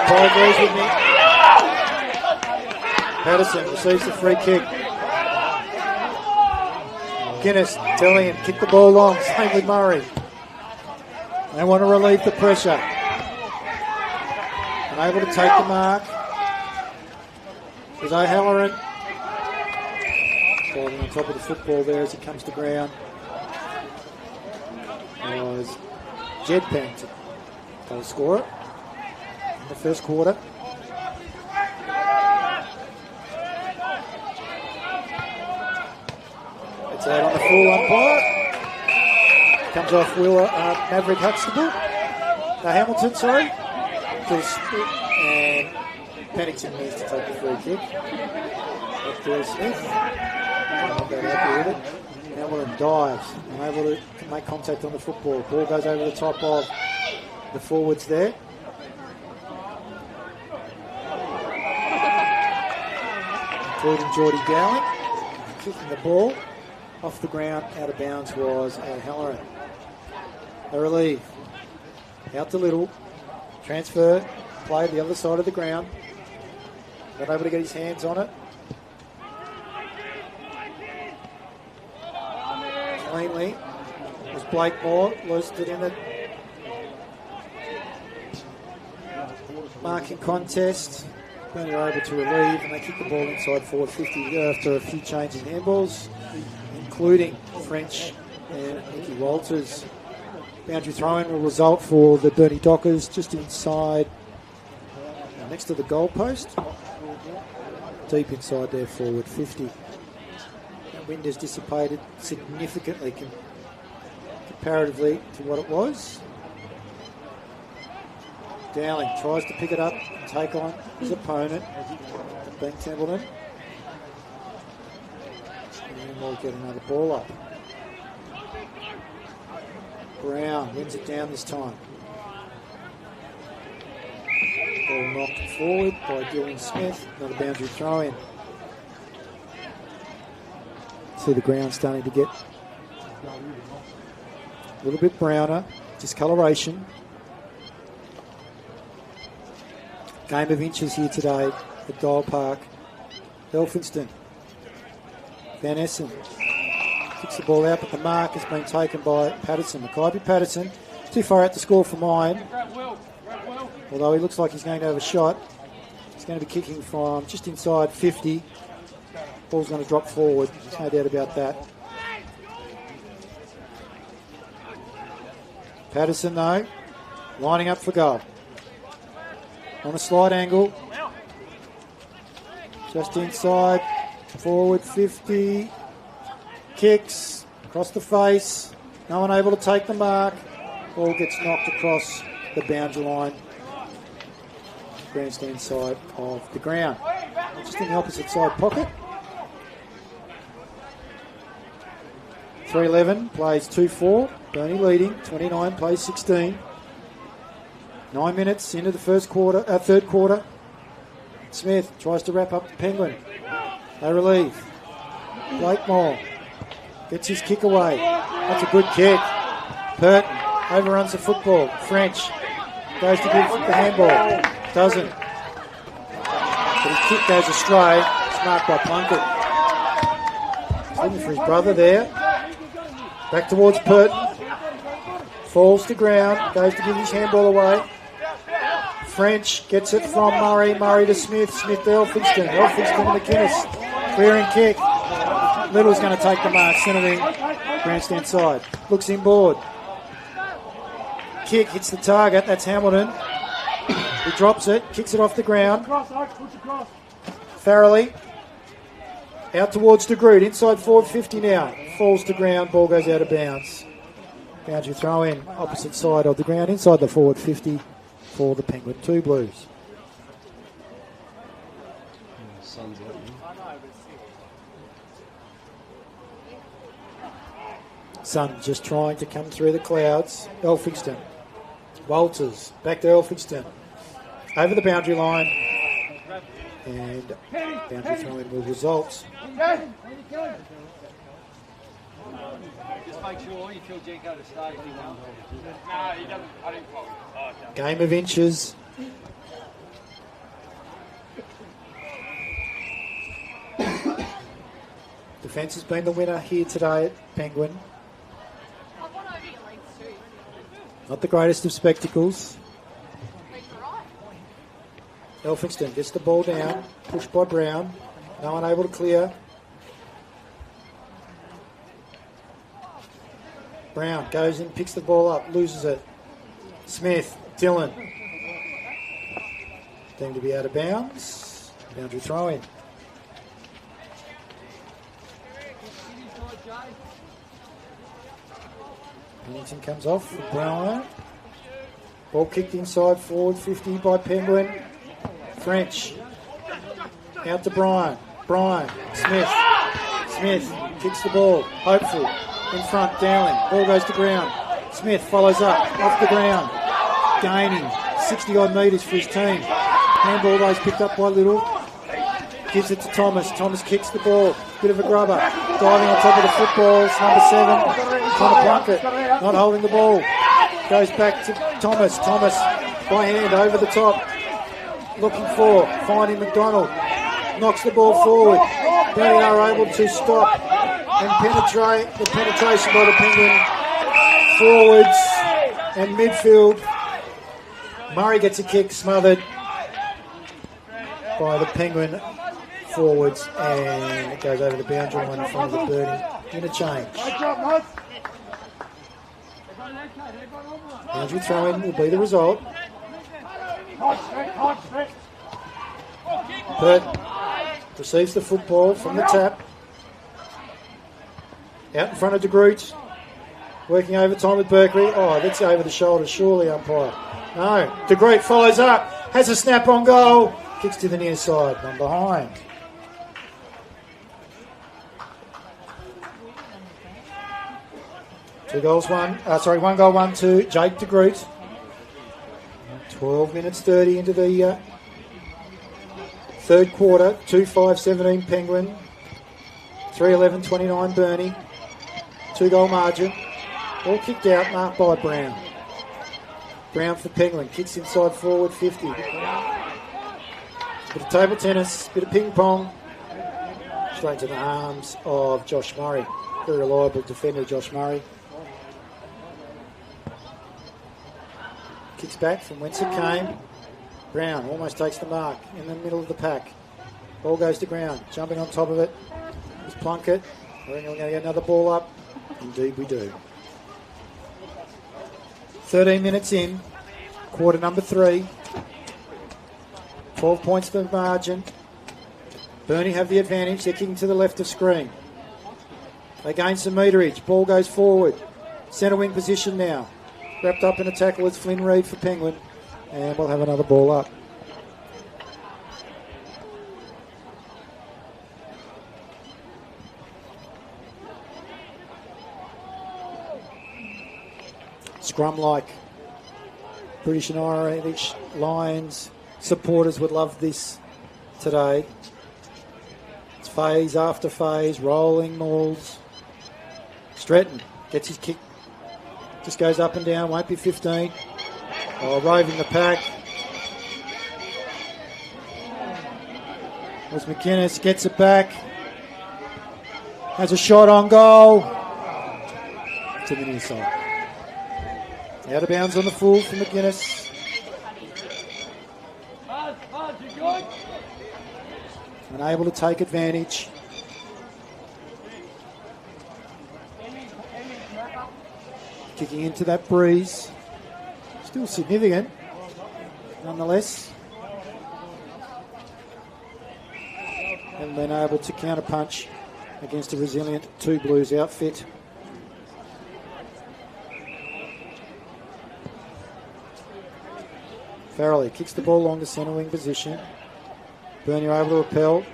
Umpire agrees with me. Patterson receives the free kick. Guinness telling him, kick the ball long. Same with Murray. They want to relieve the pressure. Unable to take the mark. There's O'Halloran. Falling on top of the football there as it comes to ground. Was Jed Pennington, goal scorer in the first quarter. It's out on the full umpire. Comes off Maverick Huxtable. Hamilton, sorry. And Pennington needs to take the free kick. Up to Smith. Not that happy with it. Hamilton dives. Unable to make contact on the football. Ball goes over the top of the forwards there. Including Geordie Dowling. Kicking the ball. Off the ground, out of bounds was O'Halloran. They relieve. Out to Little. Transfer. Play the other side of the ground. Not able to get his hands on it. Cleanly. Was Blakemore. Loosed it in the marking contest. Burnie are able to relieve and they kick the ball inside forward 50 after a few changes in handballs, including French and Nicky Walters. Boundary throw-in will result for the Burnie Dockers just inside, next to the goal post, deep inside their forward 50. That wind has dissipated significantly comparatively to what it was. Dowling tries to pick it up and take on his opponent, Ben Templeton. And we'll get another ball up. Brown wins it down this time. Ball knocked forward by Dylan Smith. Another boundary throw in. See the ground starting to get a little bit browner. Discoloration. Game of inches here today at Dial Park. Elphinston. Van Essen kicks the ball out, but the mark has been taken by Patterson. Mackay Patterson, too far out to score for mine. Although he looks like he's going to have a shot. He's going to be kicking from just inside 50. Ball's going to drop forward. There's no doubt about that. Patterson, though, lining up for goal. On a slide angle. Just inside. Forward 50. Kicks. Across the face. No one able to take the mark. Ball gets knocked across the boundary line. Grandstand side of the ground. Just in the opposite side pocket. 3-11 plays 2-4. Burnie leading. 29 plays 16. 9 minutes into the third quarter. Smith tries to wrap up the Penguin. They relieve. Blakemore gets his kick away. That's a good kick. Burton overruns the football. French goes to give the handball. Doesn't. But his kick goes astray. It's marked by Plunkett. He's looking for his brother there. Back towards Burton. Falls to ground. Goes to give his handball away. French gets it from Murray. Murray to Smith. Smith to Elphinston. Elphinston to McInnes. Clearing kick. Little's going to take the mark. Centering Grandstand side. Looks inboard. Kick hits the target. That's Hamilton. He drops it. Kicks it off the ground. Farrelly. Out towards De Groot. Inside forward 50 now. Falls to ground. Ball goes out of bounds. Boundary throw in. Opposite side of the ground. Inside the forward 50 for the Penguin 2 Blues. Sun just trying to come through the clouds. Elphingston. Walters. Back to Elphingston. Over the boundary line. And boundary throw-in will result. Just make sure you tell Jenko to stay if he wants. No, he doesn't. I didn't call him. Oh, okay. Game of inches. Defence has been the winner here today at Penguin. Not the greatest of spectacles. Elphingston gets the ball down, pushed by Brown. No one able to clear. Brown goes in, picks the ball up, loses it. Smith, Dillon. Deemed to be out of bounds. Boundary throw in. Pennington comes off for Brown. Ball kicked inside forward 50 by Penguin. French. Out to Bryan. Bryan. Smith. Smith kicks the ball. Hopeful. In front, Dowling. Ball goes to ground. Smith follows up. Off the ground. Gaining 60-odd metres for his team. Handball those picked up by Little. Gives it to Thomas. Thomas kicks the ball. Bit of a grubber. Diving on top of the footballs. Number 7. Trying to plunk it. Not holding the ball. Goes back to Thomas. Thomas by hand over the top. Looking for. Finding McDonald. Knocks the ball forward. They are able to stop and penetrate. The penetration by the Penguin forwards and midfield. Murray gets a kick smothered by the Penguin forwards, and it goes over the boundary line in front of the Burnie interchange. Boundary throw-in will be the result. Pert receives the football from the tap. Out in front of De Groot. Working overtime with Berkery. Oh, that's over the shoulder, surely, umpire. No. De Groot follows up. Has a snap on goal. Kicks to the near side. One behind. One goal, 1 to Jake De Groot. 12 minutes 30 into the third quarter. 2-5-17 Penguin. 3-11-29 Burnie. 2-goal margin. All kicked out, marked by Brown. Brown for Penguin. Kicks inside forward 50. Bit of table tennis, bit of ping pong. Straight to the arms of Josh Murray. Very reliable defender, Josh Murray. Kicks back from whence it came. Brown almost takes the mark in the middle of the pack. Ball goes to ground. Jumping on top of it is Plunkett. We're going to get another ball up. Indeed we do. 13 minutes in. Quarter number 3. 12 points for margin. Burnie have the advantage. They're kicking to the left of screen. They gain some meterage. Ball goes forward. Centre wing position now. Wrapped up in a tackle with Flynn Reid for Penguin. And we'll have another ball up. Scrum-like. British and Irish Lions supporters would love this today. It's phase after phase, rolling mauls. Stretton gets his kick. Just goes up and down, won't be 15. Oh, roving the pack. As McInnes gets it back. Has a shot on goal. To the near side. Out of bounds on the full for McInnes. Unable to take advantage. Kicking into that breeze. Still significant, nonetheless. Haven't been able to counterpunch against a resilient two Blues outfit. Farrelly kicks the ball along the centre wing position. Burnie able to repel.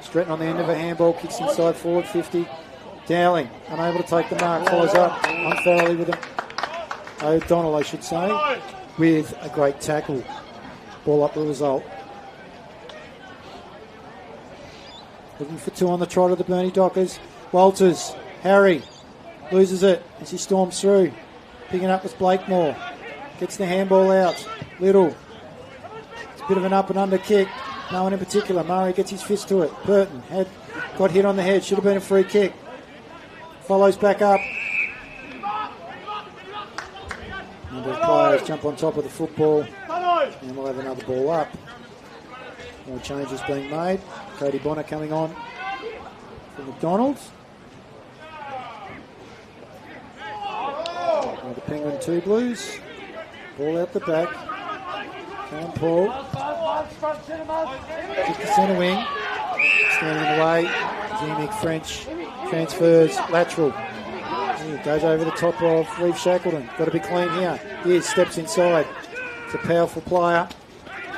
Stretton on the end of a handball, kicks inside forward 50. Dowling unable to take the mark, follows up unfairly with O'Donnell, I should say, with a great tackle. Ball up the result. Looking for two on the trot of the Burnie Dockers. Walters, Harry, loses it as he storms through. Picking up with Blakemore. Gets the handball out. Little. It's a bit of an up and under kick. No one in particular. Murray gets his fist to it. Burton got hit on the head. Should have been a free kick. Follows back up. Number of players jump on top of the football. And we'll have another ball up. More changes being made. Cody Bonner coming on for McDonald's. Now the Penguin 2 Blues. Ball out the back. Callum Paul. Kick the centre wing. Standing in the way. Zemic French transfers lateral. Goes over the top of Reeve Shackleton. Got to be clean here. He steps inside. It's a powerful player.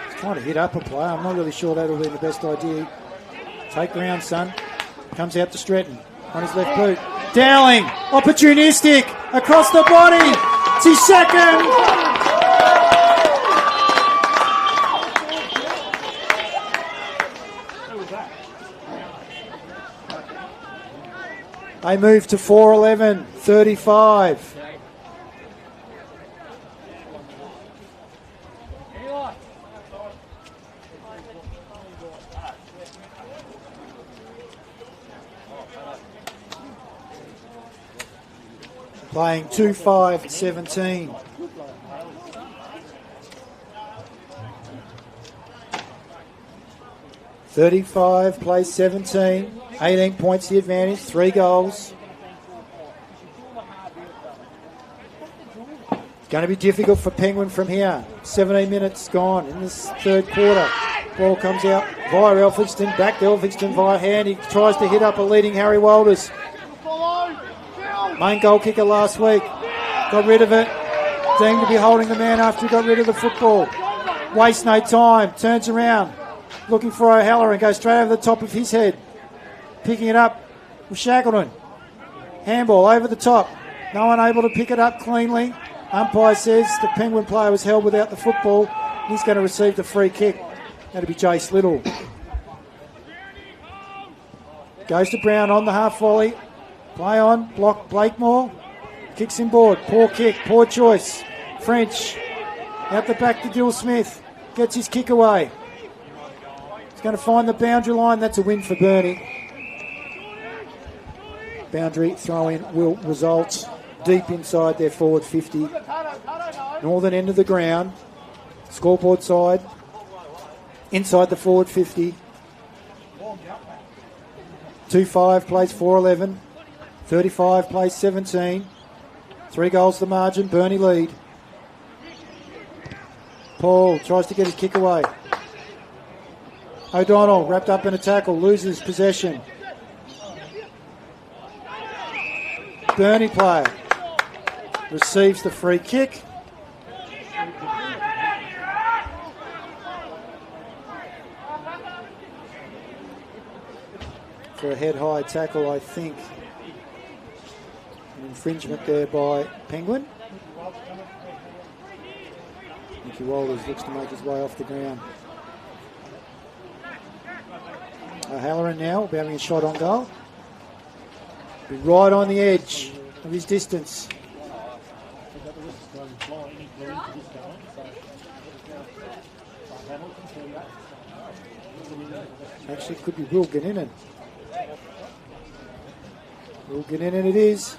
He's trying to hit up a player. I'm not really sure that'll be the best idea. Take ground, son. Comes out to Stretton on his left boot. Dowling, opportunistic, across the body. It's his second. They move to 4-11, 35. Playing 2-5-17. (35 plays 17). 18 points the advantage, 3 goals. Going to be difficult for Penguin from here. 17 minutes gone in this third quarter. Ball comes out via Elphinston, back to Elphinston via hand. He tries to hit up a leading Harry Walters. Main goal kicker last week. Got rid of it. Deemed to be holding the man after he got rid of the football. Wastes no time. Turns around. Looking for O'Halloran. Goes straight over the top of his head. Picking it up with Shackleton. Handball over the top. No one able to pick it up cleanly. Umpire says the Penguin player was held without the football. He's going to receive the free kick. That'll be Jace Little. Goes to Brown on the half volley. Play on. Block Blakemore. Kicks inboard. Poor kick. Poor choice. French. Out the back to Dill Smith. Gets his kick away. He's going to find the boundary line. That's a win for Burnie. Boundary throw-in will result deep inside their forward 50. Northern end of the ground. Scoreboard side. Inside the forward 50. 2-5 plays 4-11. 35 plays 17. 3 goals the margin. Burnie lead. Paul tries to get his kick away. O'Donnell wrapped up in a tackle. Loses possession. Burnie player receives the free kick. For a head-high tackle, I think. An infringement there by Penguin. Nicky Walters looks to make his way off the ground. O'Halloran now will be having a shot on goal. Be right on the edge of his distance. Actually, could be Will Ganinen. Will Ganinen it is.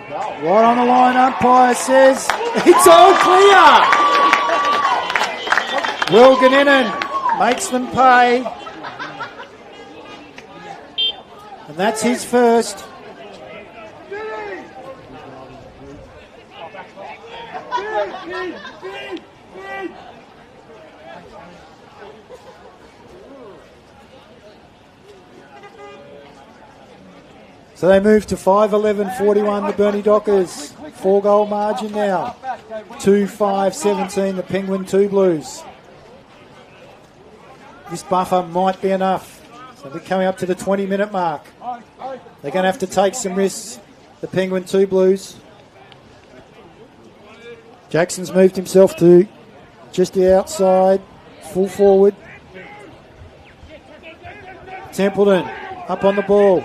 Right on the line, umpire says it's all clear. Will Ganinen makes them pay. And that's his first. So they move to 5-11-41, the Burnie Dockers. 4-goal margin now. 2-5-17, the Penguin 2 Blues. This buffer might be enough. So we're coming up to the 20-minute mark. They're going to have to take some risks, the Penguin 2 Blues. Jackson's moved himself to just the outside, full forward. Templeton up on the ball.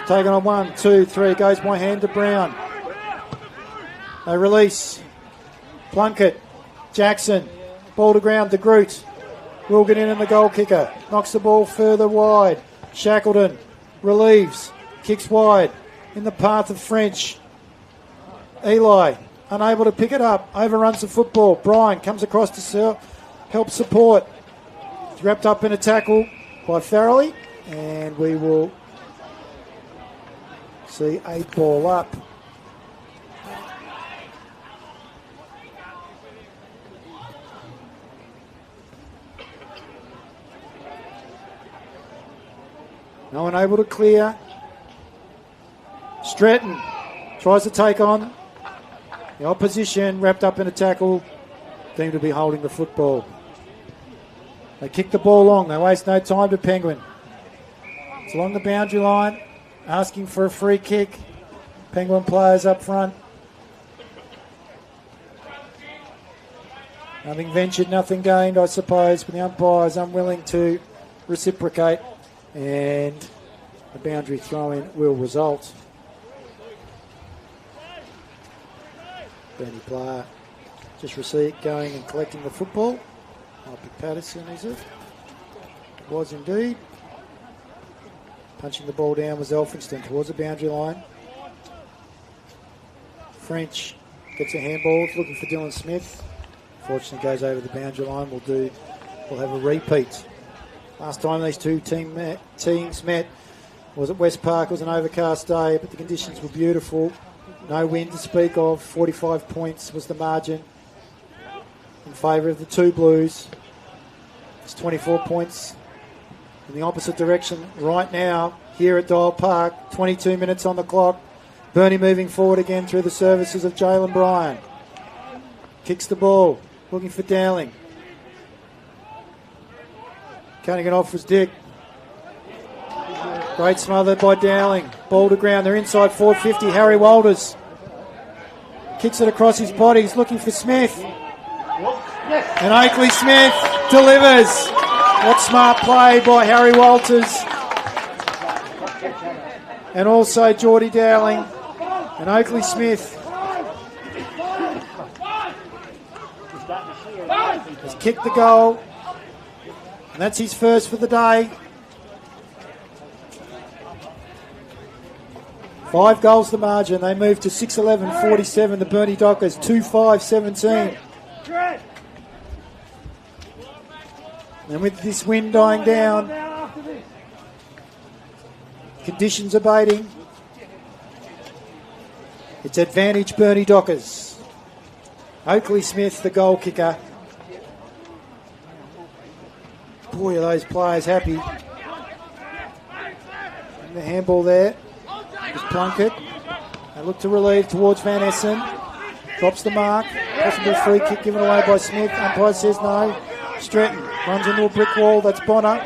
Taken on 1, 2, 3. Goes by hand to Brown. They release. Plunkett. Jackson. Ball to ground. De Groot. Wilginen and the goal kicker. Knocks the ball further wide. Shackleton. Relieves. Kicks wide. In the path of French. Eli. Unable to pick it up. Overruns the football. Bryan comes across to help support. It's wrapped up in a tackle by Farrelly. And we will see 8 ball up. No one able to clear. Stratton tries to take on the opposition, wrapped up in a tackle, deemed to be holding the football. They kick the ball long. They waste no time to Penguin. It's along the boundary line, asking for a free kick. Penguin players up front. Nothing ventured, nothing gained, I suppose, but the umpire is unwilling to reciprocate, and the boundary throw-in will result. Burnie player just received, going and collecting the football. Might be Patterson, is it? It was indeed. Punching the ball down was Elphinston towards the boundary line. French gets a handball, looking for Dylan Smith. Fortunately goes over the boundary line. We'll have a repeat. Last time these two teams met was at West Park. It was an overcast day, but the conditions were beautiful. No wind to speak of. 45 points was the margin in favour of the 2 Blues. It's 24 points in the opposite direction right now here at Dial Park. 22 minutes on the clock. Burnie moving forward again through the services of Jalen Bryan. Kicks the ball, looking for Dowling. Cutting it off was Dick. Great smothered by Dowling. Ball to ground. They're inside 450. Harry Walters kicks it across his body. He's looking for Smith. And Oakley Smith delivers. What smart play by Harry Walters. And also Geordie Dowling. And Oakley Smith has kicked the goal. And that's his first for the day. 5 goals the margin. They move to 6-11-47. The Burnie Dockers 2-5-17. And with this wind dying down, conditions abating, it's advantage Burnie Dockers. Oakley Smith, the goal kicker. Boy, are those players happy. And the handball there is Plunkett. They look to relieve towards Van Essen. Drops the mark. Possible free kick given away by Smith. Umpire says no. Stratton runs into a brick wall. That's Bonner.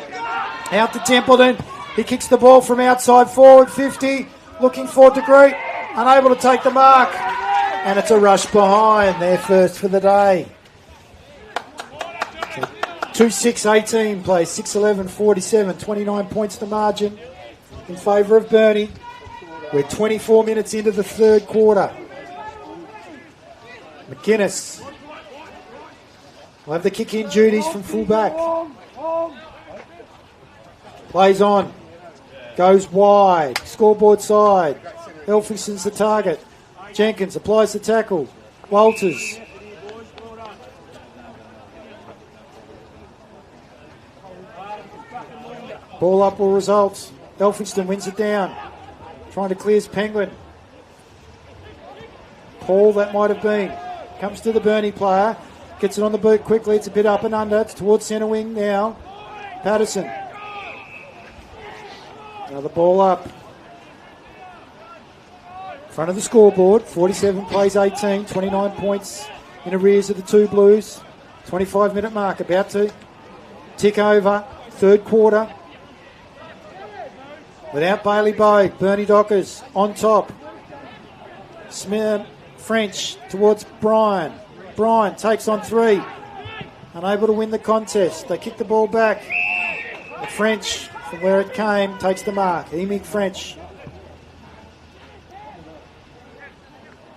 Out to Templeton. He kicks the ball from outside forward 50. Looking for De Groot. Unable to take the mark. And it's a rush behind. Their first for the day. 2-6-18 plays 6-11-47. 29 points to margin in favour of Burnie. We're 24 minutes into the third quarter. McGuinness will have the kick-in duties from full-back. Plays on. Goes wide. Scoreboard side. Elphinston's the target. Jenkins applies the tackle. Walters. Ball up will result. Elphinston wins it down. Trying to clear his Penguin. Paul, that might have been. Comes to the Burnie player. Gets it on the boot quickly. It's a bit up and under. It's towards centre wing now. Patterson. Another ball up. Front of the scoreboard. 47 plays 18. 29 points in arrears of the two Blues. 25-minute mark about to tick over. Third quarter. Without Bailey Bogue. Burnie Dockers on top. Smith French towards Bryan. Bryan takes on three. Unable to win the contest. They kick the ball back. The French, from where it came, takes the mark. Emig French.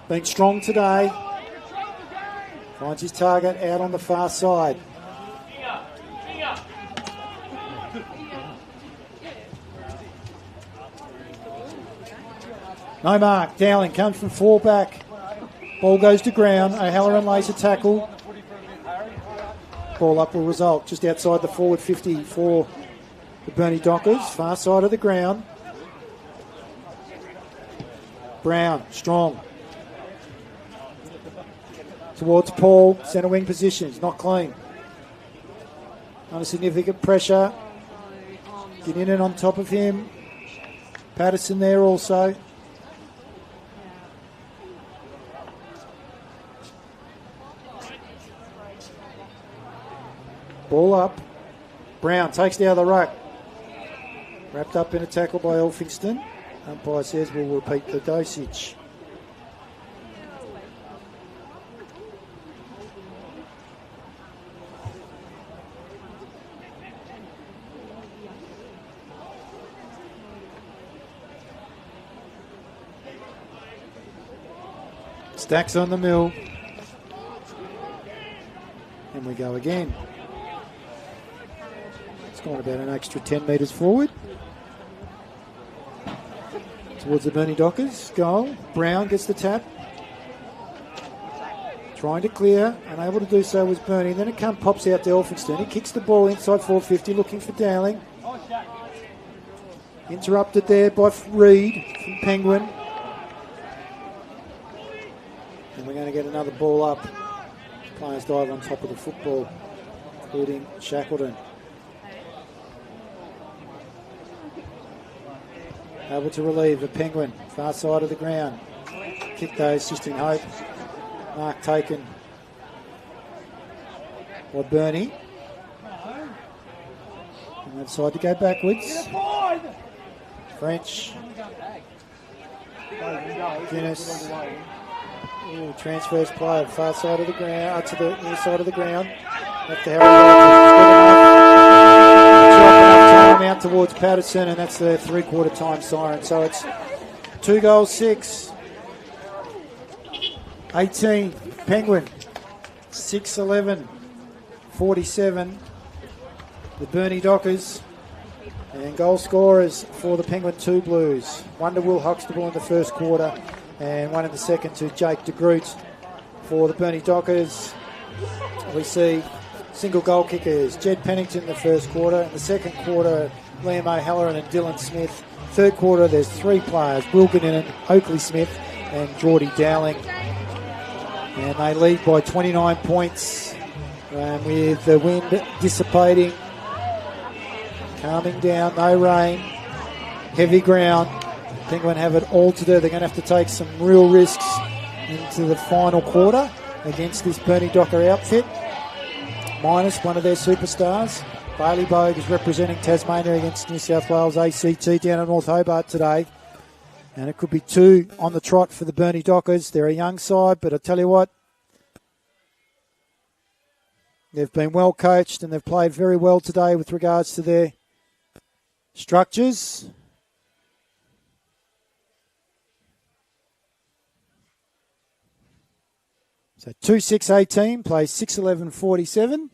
Being strong today. Finds his target out on the far side. No mark. Dowling comes from four back. Ball goes to ground. O'Halloran lays a tackle. Ball up will result just outside the forward 50 for the Burnie Dockers. Far side of the ground. Brown, strong. Towards Paul, centre wing positions, not clean. Under significant pressure. Get in and on top of him. Patterson there also. Ball up. Brown takes the other ruck. Wrapped up in a tackle by Elphingston. Umpire says we'll repeat the dosage. Stacks on the mill. And we go again. It's gone about an extra 10 metres forward. Towards the Burnie Dockers. Goal. Brown gets the tap. Trying to clear. Unable to do so was Burnie. Then it pops out to Elphingston. He kicks the ball inside 450, looking for Dowling. Interrupted there by Reid from Penguin. And we're going to get another ball up. Players dive on top of the football, including Shackleton. Able to relieve the Penguin, far side of the ground. Kick though, assisting Hope. Mark taken by Burnie. And that side to go backwards. French. Guinness. Ooh, transfers play, far side of the ground, to the near side of the ground. Left to Harry. Out towards Patterson, and that's the three-quarter time siren. So it's 2 goals, 6. 18, Penguin. 6-11, 47. The Burnie Dockers. And goal scorers for the Penguin 2 Blues. One to Will Huxtable in the first quarter, and one in the second to Jake de Groot. For the Burnie Dockers, we see single goal kickers. Jed Pennington in the first quarter. In the second quarter, Liam O'Halloran and Dylan Smith. Third quarter, there's 3 players, Wilkinson, Oakley Smith and Geordie Dowling. And they lead by 29 points with the wind dissipating, calming down, no rain, heavy ground. Penguin have it all to do. They're going to have to take some real risks into the final quarter against this Burnie Docker outfit. Minus one of their superstars. Bailey Bogue is representing Tasmania against New South Wales ACT down at North Hobart today. And it could be 2 on the trot for the Burnie Dockers. They're a young side, but I tell you what, they've been well coached and they've played very well today with regards to their structures. So 2-6-18 plays 6-11-47.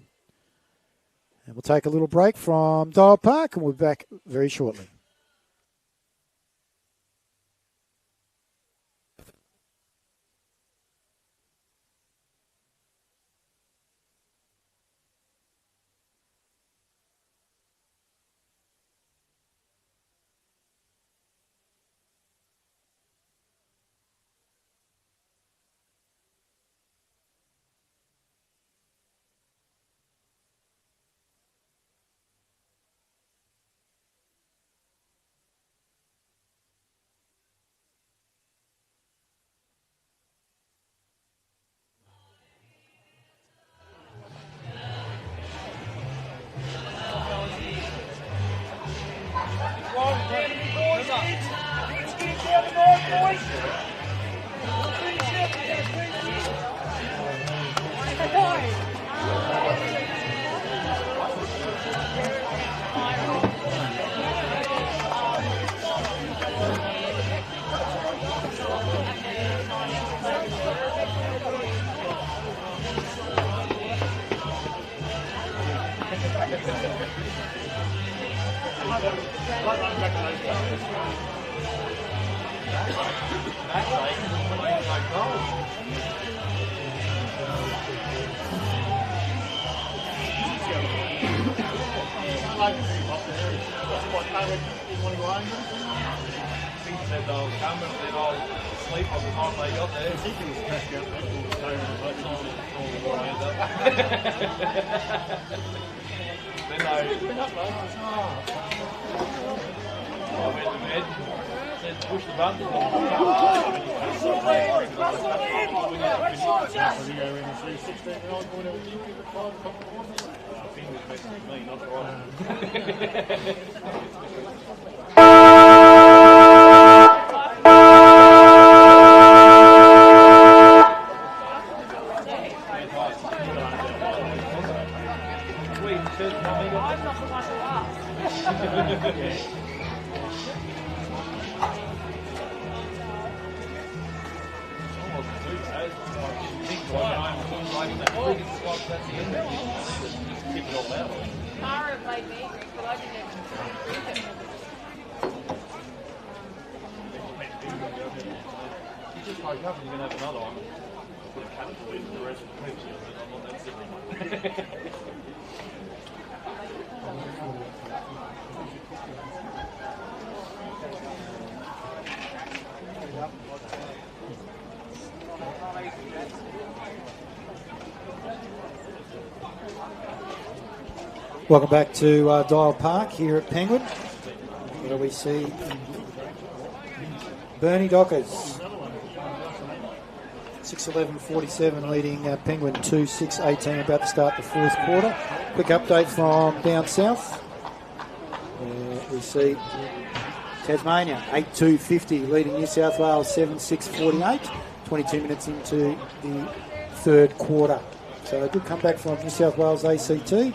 And we'll take a little break from Dial Park and we'll be back very shortly. Said they'll come and then I'll sleep on the time they got there. Then I went to bed, said push the button. Me, not right. Tara played me, but I didn't. You just woke up and you're going to have another one. Put a cat for you for the rest of the week. I'm not that sick. Welcome back to Dial Park here at Penguin, where we see Burnie Dockers 6-11-47 leading Penguin 2-6-18 about to start the fourth quarter. Quick update from down south. We see Tasmania 8-2-50 leading New South Wales 7-6-48, 22 minutes into the third quarter. So a good comeback from New South Wales ACT.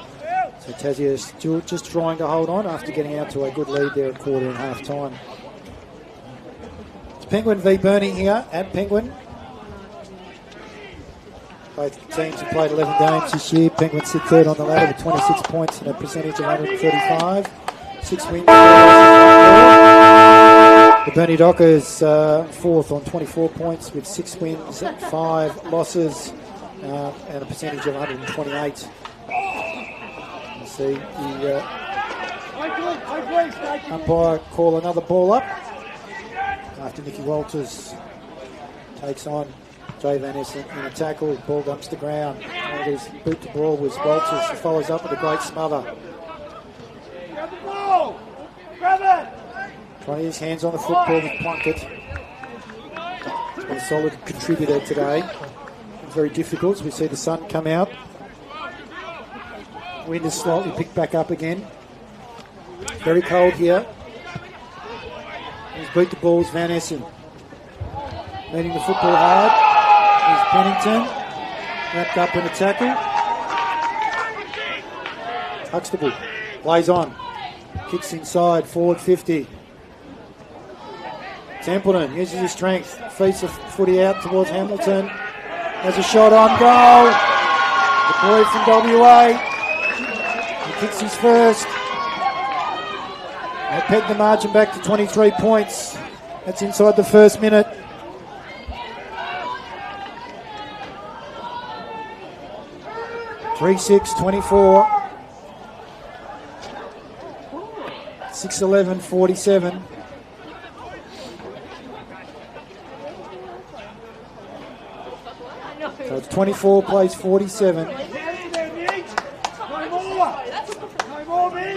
So Tassie is still just trying to hold on after getting out to a good lead there at quarter and half time. It's Penguin v Burnie here at Penguin. Both teams have played 11 games this year. Penguin sit third on the ladder with 26 points and a percentage of 135. 6 wins. The Burnie Dockers fourth on 24 points with 6 wins, 5 losses and a percentage of 128. The umpire call another ball up after Nicky Walters takes on Jay Van Essen in a tackle. Ball dumps to ground. And his boot to ball was Walters, who follows up with a great smother. Grab the ball! Grab it! Trying his hands on the football with Plunkett. He's been a solid contributor today. It's very difficult as we see the sun come out. Wind is slightly picked back up again. Very cold here. His boot to ball is Van Essen. Meeting the football hard is Pennington. Wrapped up in a tackle. Huxtable plays on. Kicks inside, forward 50. Templeton uses his strength. Feeds the footy out towards Hamilton. Has a shot on goal. The boy from WA. He kicks his first. They peg the margin back to 23 points. That's inside the first minute. Three 6-24. 6-11-47. So it's 24 plays 47.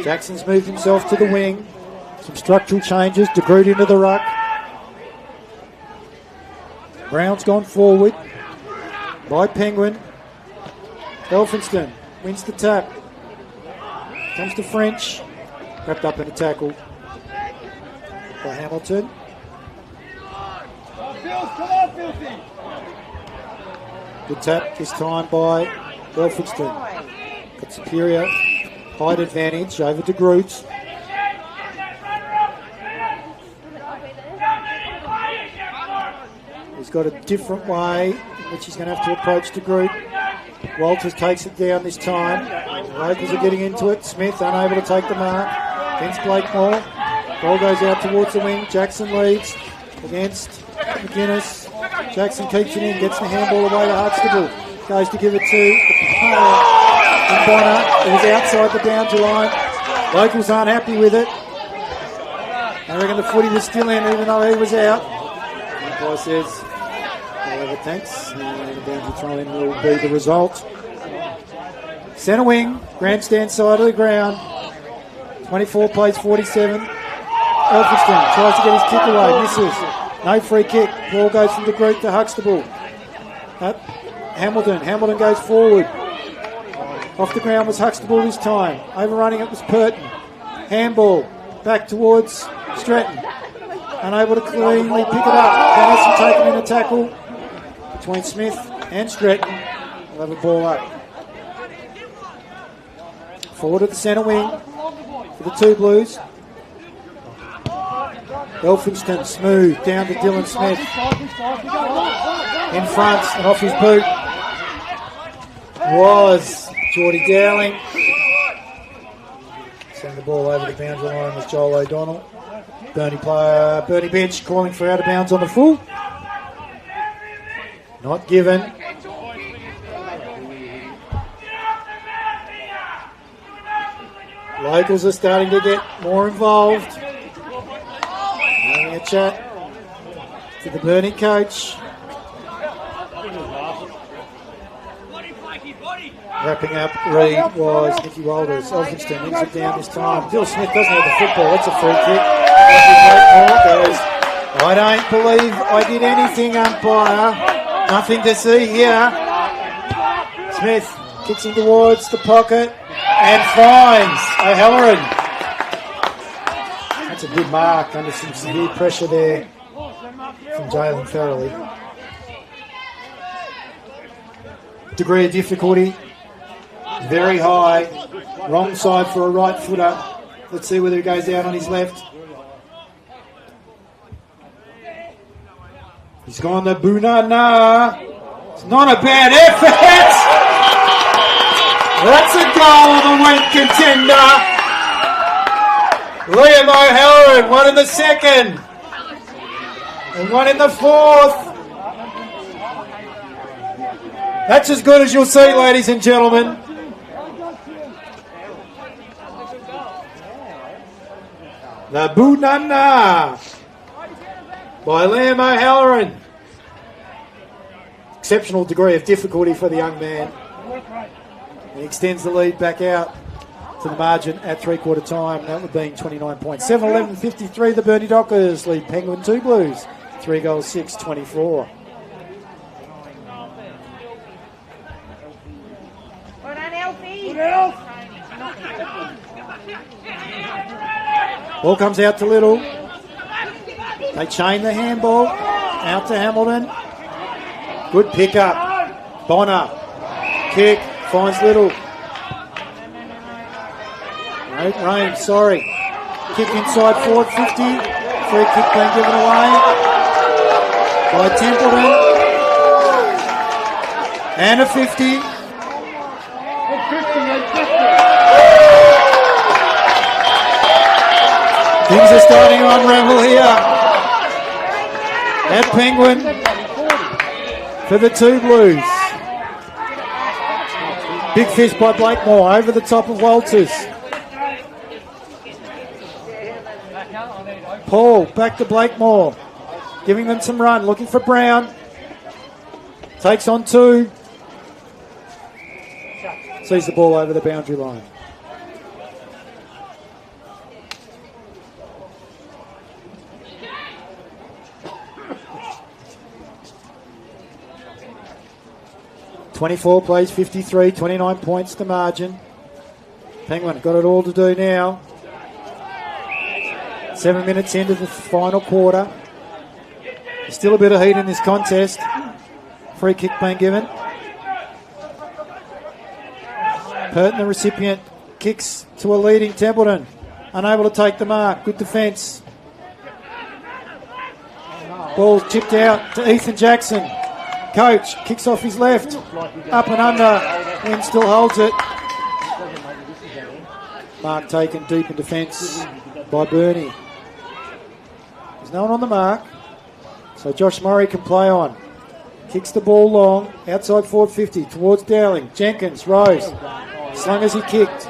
Jackson's moved himself to the wing. Some structural changes. De Groot into the ruck. Brown's gone forward by Penguin. Elphinston wins the tap. Comes to French. Wrapped up in a tackle by Hamilton. Good tap this time by Elphinstone. Got superior height advantage over De Groot. He's got a different way in which he's going to have to approach De Groot. Walters takes it down this time. Locals are getting into it. Smith unable to take the mark against Blakemore. Ball goes out towards the wing. Jackson leads against McGuinness. Jackson keeps it in, gets the handball away to Huxtable. Goes to give it to Bonner. It was outside the boundary line. Locals aren't happy with it. I reckon the footy was still in even though he was out. The umpire says, whatever, thanks. And the boundary throw in will be the result. Centre wing, grandstand side of the ground. 24 plays 47. Elphinstone tries to get his kick away, misses. No free kick. Ball goes from the group to Huxtable. Hamilton goes forward. Off the ground was Huxtable this time. Overrunning it was Purton. Handball back towards Stratton. Unable to cleanly pick it up. Hennessy taken in a tackle between Smith and Stratton. They'll have a ball up. Forward at the centre wing for the two Blues. Elphinstone smooth down to Dylan Smith. In front and off his boot was Geordie Dowling. Send the ball over the boundary line with Joel O'Donnell. Burnie bench calling for out of bounds on the full. Not given. Locals are starting to get more involved. Having a chat to the Burnie coach. Wrapping up Reid was Nicky Walters. Elphinstone wins it down this time. Dill Smith doesn't have the football. That's a free kick. Goes, I don't believe I did anything, umpire. Nothing to see here. Smith kicks him towards the pocket and finds O'Halloran. That's a good mark under some severe pressure there from Jalen Farrelly. Degree of difficulty, very high. Wrong side for a right footer. Let's see whether he goes out on his left. He's gone to Bunana. It's not a bad effort. That's a goal of the week contender. Liam O'Halloran, one in the second. And one in the fourth. That's as good as you'll see, ladies and gentlemen. The Bunana by Liam O'Halloran. Exceptional degree of difficulty for the young man. He extends the lead back out to the margin at three-quarter time. That would be 29 points. 7-11-53, the Burnie Dockers lead Penguin 2 Blues. 3 goals, 6-24. Well done, Elfie. Ball comes out to Little. They chain the handball. Out to Hamilton. Good pick-up. Bonner. Kick. Finds Little. No rain, sorry. Kick inside forward 50. Free kick being given away by Templeton. And a 50. Things are starting to unravel here at Penguin for the 2 Blues. Big fist by Blakemore over the top of Walters. Paul back to Blakemore, giving them some run, looking for Brown. Takes on 2. Sees the ball over the boundary line. Plays 53, 29 points to margin. Penguin got it all to do now. 7 minutes into the final quarter. Still a bit of heat in this contest. Free kick being given. Purton, the recipient, kicks to a leading Templeton. Unable to take the mark. Good defence. Ball chipped out to Ethan Jackson. Coach kicks off his left. Up and under. And still holds it. Mark taken deep in defence by Burnie. There's no one on the mark. So Josh Murray can play on. Kicks the ball long. Outside forward 50 towards Dowling. Jenkins, Rose. Slung as he kicked.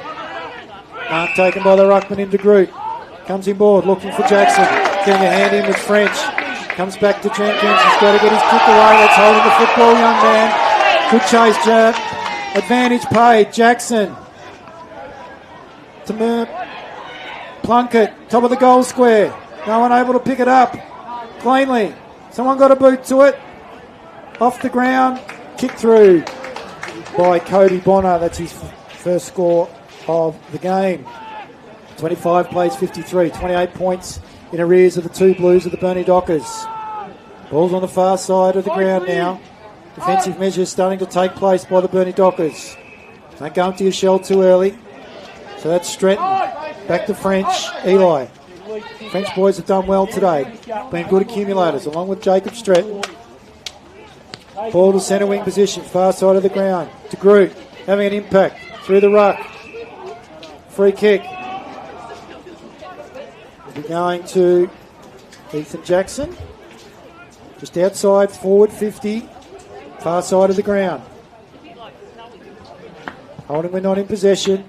Mark taken by the ruckman into Groot. Comes inboard looking for Jackson. Getting a hand in with French. Comes back to Jenkins. He's got to get his kick away. That's holding the football, young man. Good chase, jab. Advantage paid. Jackson. To Plunkett. Top of the goal square. No one able to pick it up. Cleanly. Someone got a boot to it. Off the ground. Kick through by Cody Bonner. That's his first score of the game. 25 plays 53. 28 points in arrears of the two Blues of the Burnie Dockers. Ball's on the far side of the ground now. Defensive measures starting to take place by the Burnie Dockers. Don't go into your shell too early. So that's Stretton. Back to French. Eli. French boys have done well today. Been good accumulators along with Jacob Stretton. Ball to centre wing position. Far side of the ground. To Groot. Having an impact. Through the ruck. Free kick. We'll be going to Ethan Jackson. Just outside, forward 50. Far side of the ground. Holding, we're not in possession.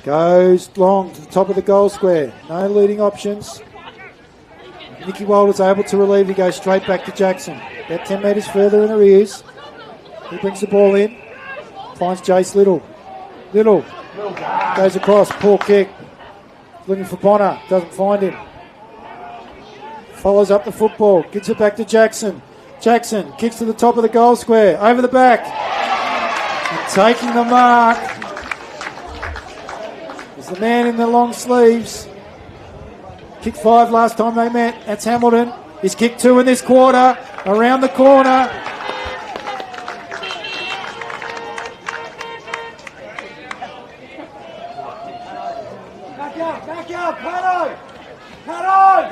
Goes long to the top of the goal square. No leading options. Nicky Wilder's able to relieve. He goes straight back to Jackson. About 10 metres further in arrears. He brings the ball in. Finds Jace Little. Little goes across. Poor kick. Looking for Bonner. Doesn't find him. Follows up the football. Gives it back to Jackson. Jackson kicks to the top of the goal square. Over the back. And taking the mark is the man in the long sleeves. Kick 5 last time they met. That's Hamilton. He's kicked 2 in this quarter. Around the corner.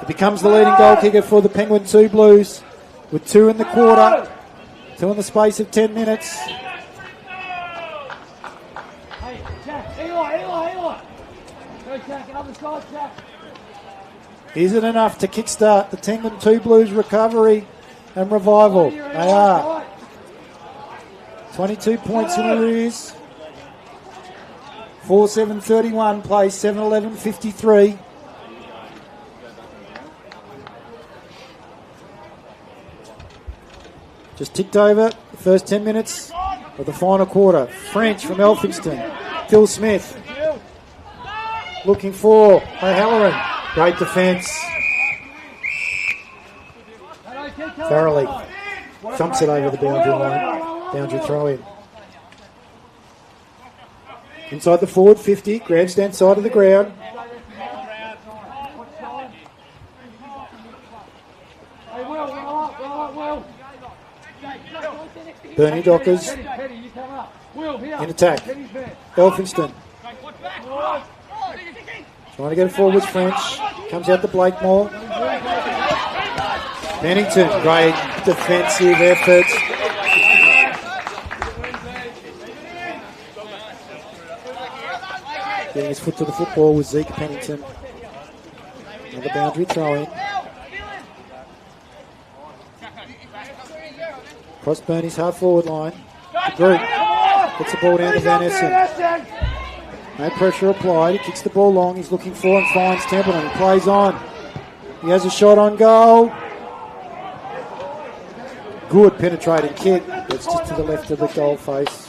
It becomes the leading goal kicker for the Penguin 2 Blues with 2 in the quarter. 2 in the space of 10 minutes. Is it enough to kickstart the Penguin 2 Blues recovery and revival? They are. 22 points in arrears. 4-7-31 plays 7-11-53. Just ticked over the first 10 minutes of the final quarter. French from Elphinston. Phil Smith. Looking for O'Halloran. Great defence. Thoroughly thumps it over the boundary line. Boundary throw in. Inside the forward 50. Grandstand side of the ground. Burnie Dockers in attack. Elphinston trying to get it forwards. French comes out to Blakemore. Pennington, great defensive effort. Getting his foot to the football with Zeke Pennington. Another boundary throw in. Cross Burnie's half forward line. The group gets the ball down to Van Essen. No pressure applied. He kicks the ball long. He's looking for and finds Templeton. He plays on. He has a shot on goal. Good penetrating kick. It's just to the left of the goal face.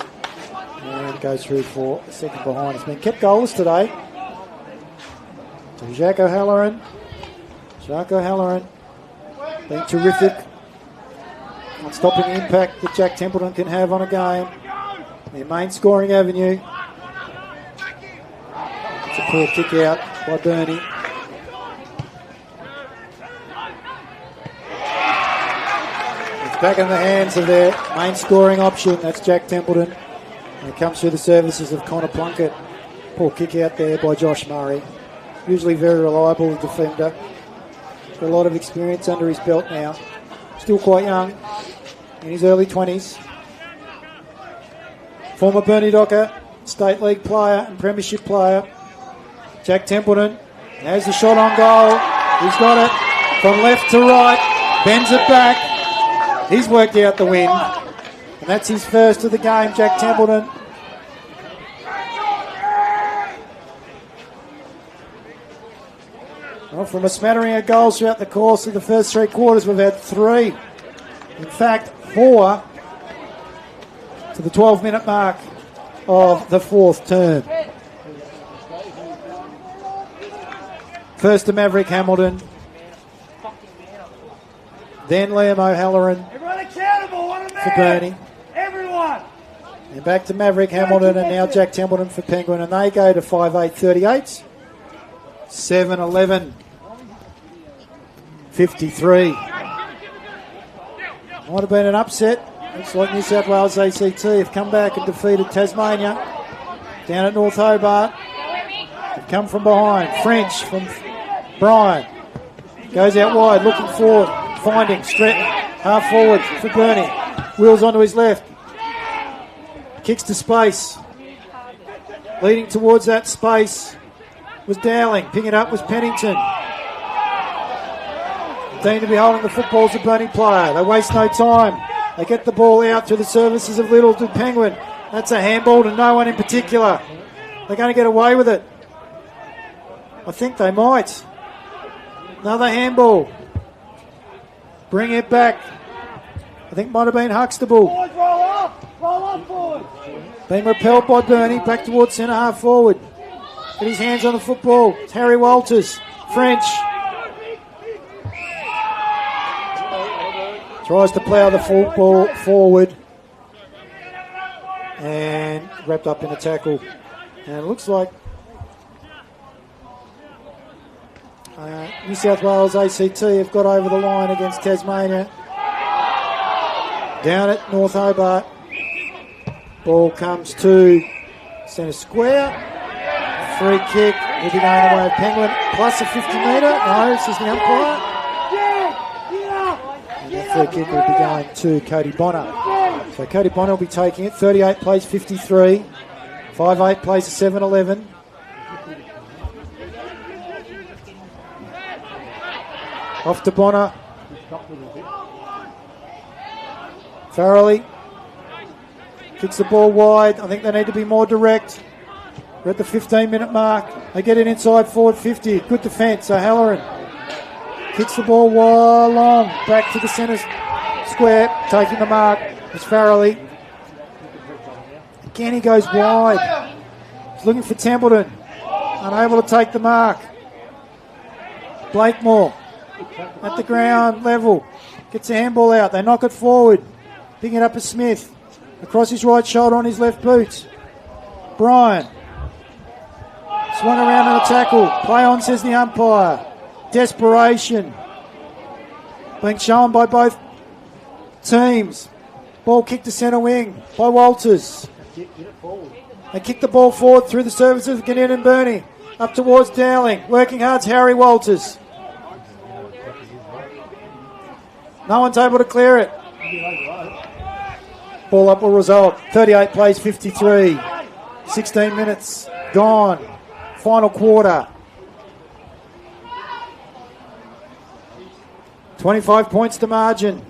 And goes through for a second behind. It's been kept goalless today. To Jacques O'Halloran. Jacques O'Halloran being terrific. Not stopping the impact that Jack Templeton can have on a game. Their main scoring avenue. It's a poor kick out by Burnie. back in the hands of their main scoring option. That's Jack Templeton. And it comes through the services of Connor Plunkett. Poor kick out there by Josh Murray. Usually very reliable defender. Got a lot of experience under his belt now. Still quite young, in his early 20s. Former Burnie Docker, State League player and Premiership player. Jack Templeton has the shot on goal. He's got it from left to right. Bends it back. He's worked out the win. And that's his first of the game, Jack Templeton. Well, from a smattering of goals throughout the course of the first 3 quarters, we've had 3. In fact, 4 to the 12-minute mark of the 4th term. First to Maverick Hamilton. Then Liam O'Halloran for Burnie. Everyone! And back to Maverick Hamilton and now Jack Templeton for Penguin. And they go to 5-8-38. 7-11. 53. Might have been an upset. Looks like New South Wales ACT have come back and defeated Tasmania down at North Hobart. They've come from behind. French from Brian. Goes out wide, looking forward, finding Stretton. Half forward for Burnie. Wheels onto his left. Kicks to space. Leading towards that space was Dowling. Picking it up was Pennington. Dean to be holding the football as a Burnie player. They waste no time. They get the ball out through the services of Little to Penguin. That's a handball to no one in particular. They're going to get away with it. I think they might. Another handball. Bring it back. I think might have been Huxtable. Boys, roll up, boys. Being repelled by Burnie. Back towards centre half forward. Get his hands on the football. It's Harry Walters. French. Tries to plough the football forward. And wrapped up in a tackle. And it looks like New South Wales ACT have got over the line against Tasmania. Down at North Hobart. Ball comes to centre square. Free kick will be going the way of Penguin. Plus a 50 metre. No, says the umpire. And that free kick will be going to Cody Bonner. So Cody Bonner will be taking it. 38 plays 53. 5-8 plays 7-11. Off to Bonner. Farrelly kicks the ball wide. I think they need to be more direct. We're at the 15-minute mark. They get it inside forward 50. Good defence. O'Halloran kicks the ball long. Back to the centre square. Taking the mark is Farrelly. Again he goes wide. He's looking for Templeton. Unable to take the mark. Blakemore at the ground level. Gets the handball out. They knock it forward. Picking it up as Smith. Across his right shoulder on his left boot. Brian. Swung around in a tackle. Play on, says the umpire. Desperation being shown by both teams. Ball kicked to centre wing by Walters. They kick the ball forward through the services of Gannon and Burnie. Up towards Dowling. Working hard's Harry Walters. No one's able to clear it. Ball up will result. 38 plays 53. 16 minutes gone. Final quarter. 25 points to margin.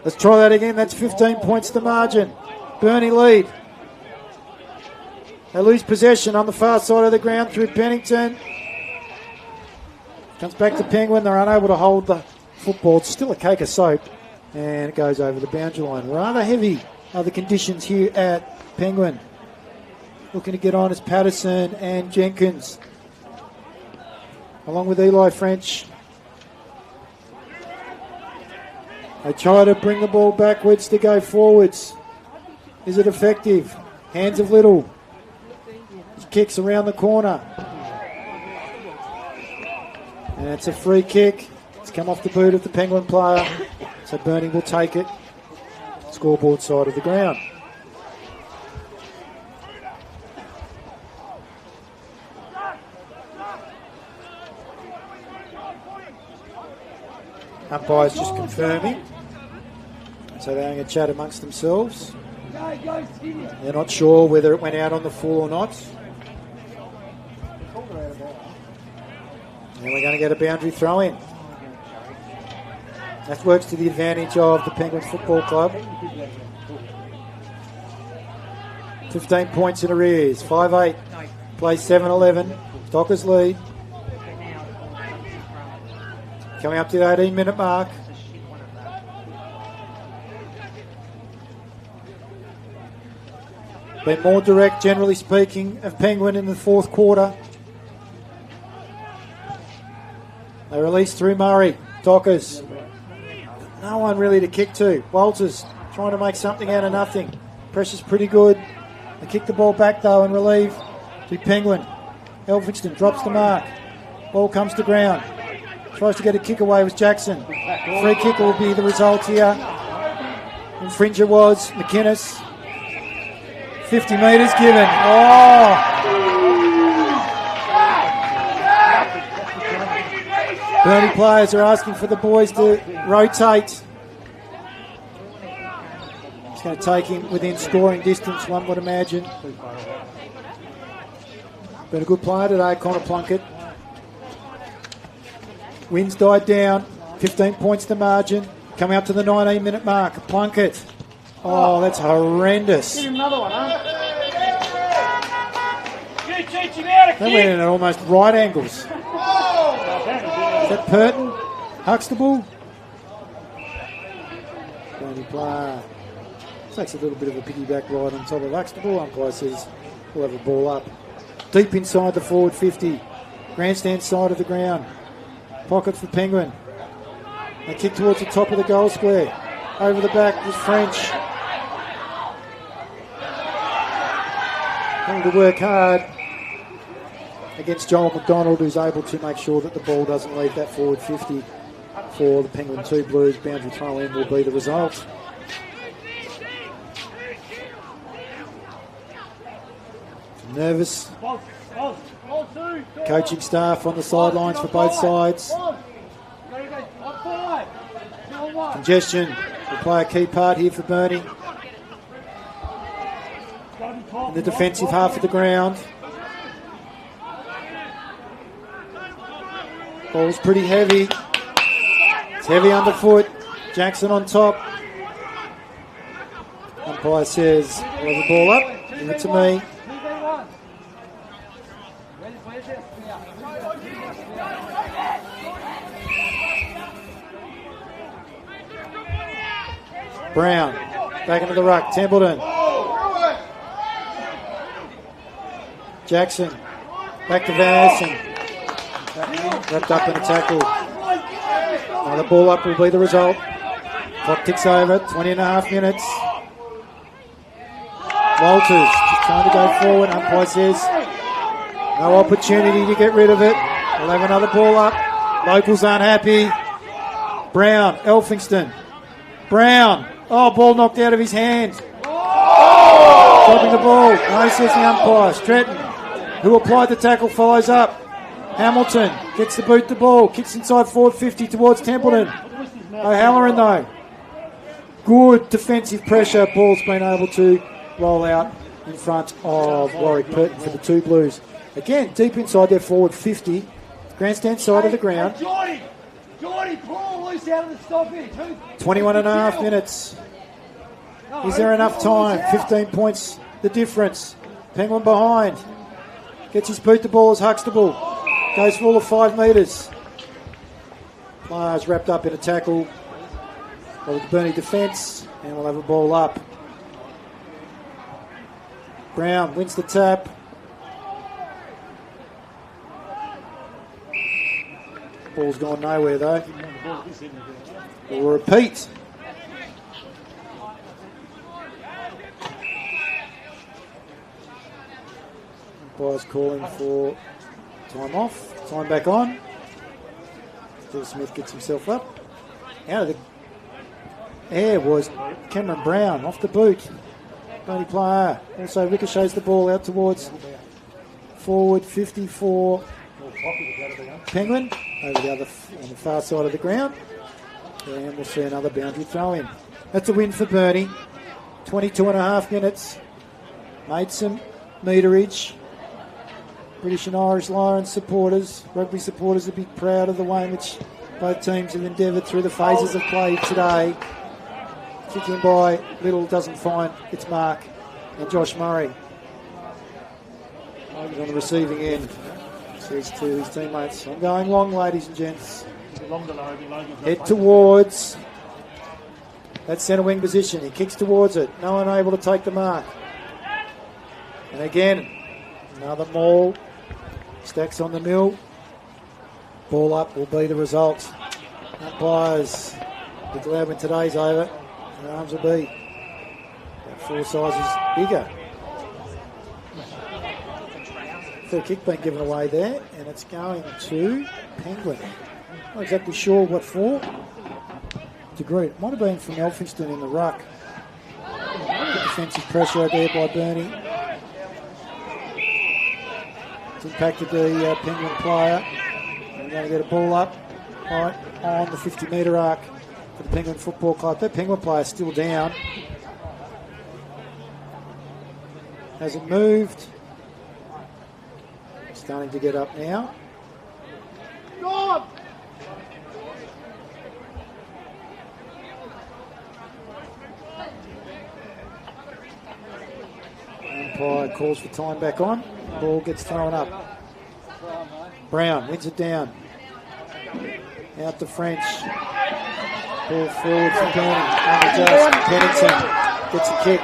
Let's try that again. That's 15 points to margin. Burnie lead. They lose possession on the far side of the ground through Pennington. Comes back to Penguin. They're unable to hold the football. It's still a cake of soap. And it goes over the boundary line. Rather heavy are the conditions here at Penguin. Looking to get on is Patterson and Jenkins. Along with Eli French. They try to bring the ball backwards to go forwards. Is it effective? Hands of Little. He kicks around the corner. And it's a free kick. It's come off the boot of the Penguin player. So Burnie will take it. Scoreboard side of the ground. Umpires just confirming. So they're having a chat amongst themselves. They're not sure whether it went out on the full or not. And we're going to get a boundary throw in. That works to the advantage of the Penguin Football Club. 15 points in arrears. 5-8. Play 7-11. Dockers lead. Coming up to the 18-minute mark. Been more direct, generally speaking, of Penguin in the fourth quarter. They release through Murray. Dockers. No one really to kick to. Walters trying to make something out of nothing. Pressure's pretty good. They kick the ball back though and relieve to Penguin. Elphinston drops the mark. Ball comes to ground. Tries to get a kick away with Jackson. Free kick will be the result here. Infringer was McInnes. 50 metres given. Oh! Burnie players are asking for the boys to rotate. It's going to take him within scoring distance, one would imagine. Been a good player today, Connor Plunkett. Wins died down. 15 points to margin. Coming up to the 19-minute mark. Plunkett. Oh, that's horrendous. Give him another one, huh? They went in at almost right angles. Is that Purton? Huxtable? Burnie player. Takes a little bit of a piggyback ride on top of Huxtable. Umpire says we'll have a ball up. Deep inside the forward 50. Grandstand side of the ground. Pocket for Penguin. They kick towards the top of the goal square. Over the back is French. Having to work hard against Joel McDonald, who's able to make sure that the ball doesn't leave that forward 50 for the Penguin 2 Blues. Boundary throw in will be the result. Nervous coaching staff on the sidelines for both sides. Congestion will play a key part here for Burnie. In the defensive half of the ground. Ball's pretty heavy. It's heavy underfoot. Jackson on top. Umpire says, we'll have the ball up. Give it to me. Brown, back into the ruck. Templeton. Jackson, back to Van Essen. Wrapped up in a tackle. Now the ball up will be the result. Clock ticks over, 20 and a half minutes. Walters just trying to go forward. Umpire says no opportunity to get rid of it. We'll have another ball up. Locals aren't happy. Brown, Elphinston. Brown. Oh, ball knocked out of his hand. Dropping the ball. No, says the umpire. Stratton, who applied the tackle, follows up. Hamilton gets the boot the ball. Kicks inside forward 50 towards Templeton. O'Halloran, though. Good defensive pressure. Ball's been able to roll out in front of Warwick Purton for the 2 Blues. Again, deep inside their forward 50. Grandstand side of the ground. Geordie, pull loose out of the stoppage. 21 and a half minutes. Is there enough time? 15 points the difference. Penguin behind. Gets his boot the ball as Huxtable. Goes for all of 5 metres. Players wrapped up in a tackle by the Burnie defence. And we'll have a ball up. Brown wins the tap. Ball's gone nowhere though. We'll repeat. Umpire's calling for time off. Time back on. Still Smith gets himself up. Out of the air was Cameron Brown off the boot. Burnie player also ricochets the ball out towards forward 54 Penguin over the other on the far side of the ground. And we'll see another boundary throw in. That's a win for Burnie. 22 and a half minutes. Made some meterage. British and Irish Lions supporters, rugby supporters will be proud of the way in which both teams have endeavoured through the phases of play today. Kick in by Little doesn't find its mark. And Josh Murray on the receiving end. Says to his teammates, I'm going long, ladies and gents. Head towards that centre wing position. He kicks towards it. No one able to take the mark. And again, another maul. Stacks on the mill. Ball up will be the result. Umpires be glad when today's over. Their arms will be about 4 sizes bigger. Free kick being given away there, and it's going to Penguin. Not exactly sure what for. Degree. It might have been from Elphinston in the ruck. Good defensive pressure out there by Burnie. It's impacted the Penguin player. They're going to get a ball up right on the 50-metre arc for the Penguin Football Club. That Penguin player is still down. Hasn't moved. Starting to get up now. Umpire calls for time back on. Ball gets thrown up. Brown wins it down. Out to French. Ball forward for Burnie. Unadjust. Pennington gets a kick.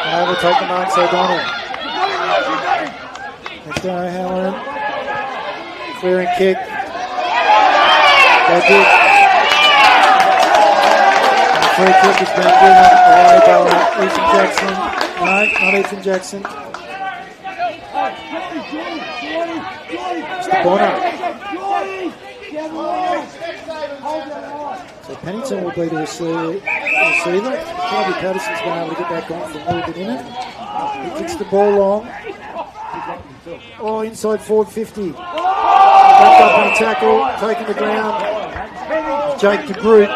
And overtake the marks O'Donnell. Next to O'Halloran. Clearing kick. That's it. And the free kick has been given away by Ethan Jackson. No, not Ethan Jackson. Mr. Bonner. So Pennington will be the receiver. Bobby Patterson's been able to get back on for a little bit in it. He kicks the ball long. Oh, inside forward 50. Backed up on a tackle, taking the ground. Jake DeGroot.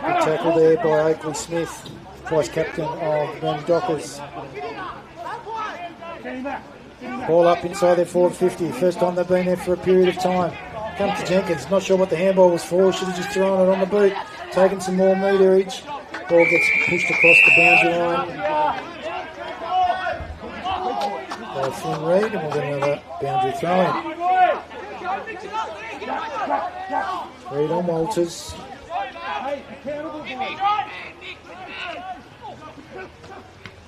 Good tackle there by Oakley Smith, vice captain of the Burnie Dockers. Ball up inside their forward 50. First time they've been there for a period of time. Comes to Jenkins. Not sure what the handball was for. Should have just thrown it on the boot. Taken some more meterage. Ball gets pushed across the boundary line by Flynn Reid, and we'll get another boundary throw-in. Reid on Walters.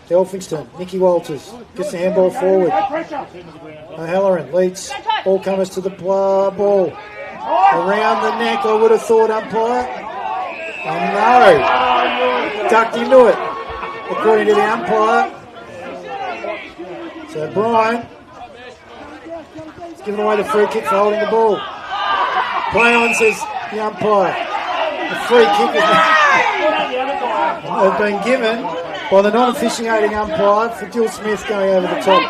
Elphinston, Nicky Walters gets the handball forward. O'Halloran leads. Ball comes to the ball. Around the neck, I would have thought, umpire. Oh no! Ducked into it, according to the umpire. So Brian is giving away the free kick for holding the ball. Play on, says the umpire. The free kick has been given by the non-officiating umpire for Jill Smith going over the top.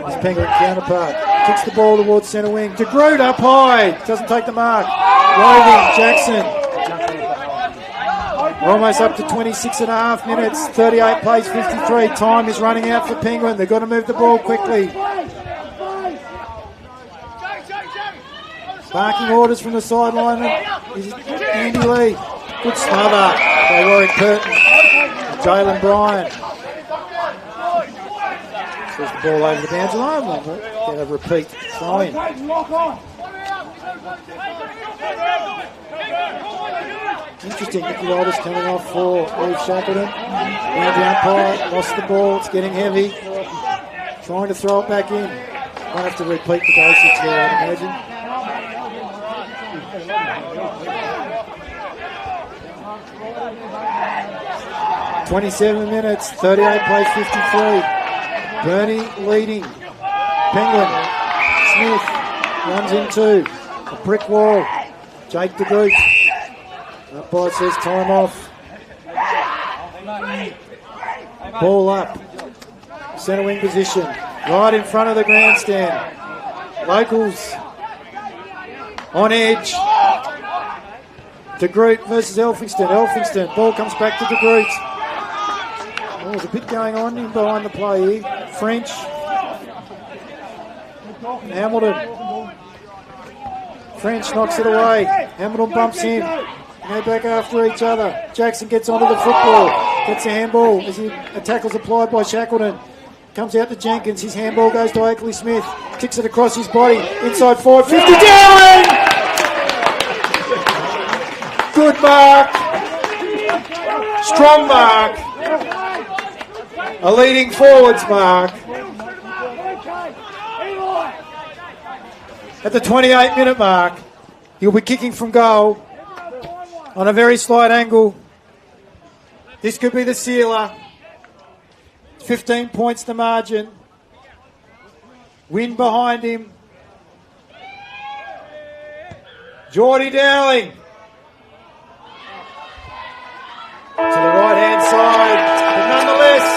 His Penguin counterpart kicks the ball towards centre wing. DeGroot up high, doesn't take the mark. Roving Jackson. We're almost up to 26 and a half minutes. 38 plays 53. Time is running out for Penguin. They've got to move the ball quickly. Barking orders from the sideline is Andy Lee. Good smother by Warwick Curtin. Jalen Bryan. Says the ball over the boundary line. We'll get a repeat throw-in. Interesting, Nicky Walters coming off for Reeve Shackleton. Boundary umpire, lost the ball, it's getting heavy. Trying to throw it back in. Might have to repeat the basics there, I'd imagine. 27 minutes, 38 plays 53. Burnie leading. Penguin. Smith runs into a brick wall. Jake de Groot. Umpire says time off. Ball up. Centre wing position. Right in front of the grandstand. Locals on edge. De Groot versus Elphingston. Elphingston. Ball comes back to De Groot. Oh, there's a bit going on in behind the play here. French. Hamilton. French knocks it away. Hamilton bumps in. Go back after each other. Jackson gets onto the football. Gets a handball as a tackle's applied by Shackleton. Comes out to Jenkins. His handball goes to Oakley Smith. Kicks it across his body. Inside forward. 50 down! Good mark. Strong mark. A leading forwards mark. At the 28-minute mark, he'll be kicking from goal on a very slight angle. This could be the sealer. 15 points to margin. Wind behind him. Geordie Dowling. To the right-hand side, but nonetheless,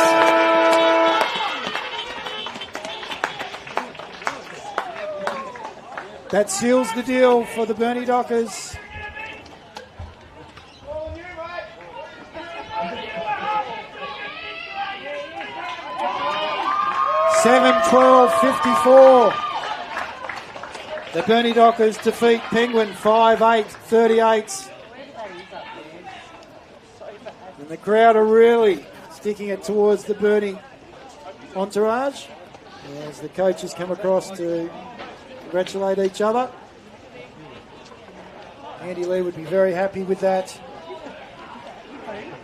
that seals the deal for the Burnie Dockers. Seven, 12-54. The Burnie Dockers defeat Penguin 5-8, 38. And the crowd are really sticking it towards the Burnie entourage as the coaches come across to congratulate each other. Andy Lee would be very happy with that.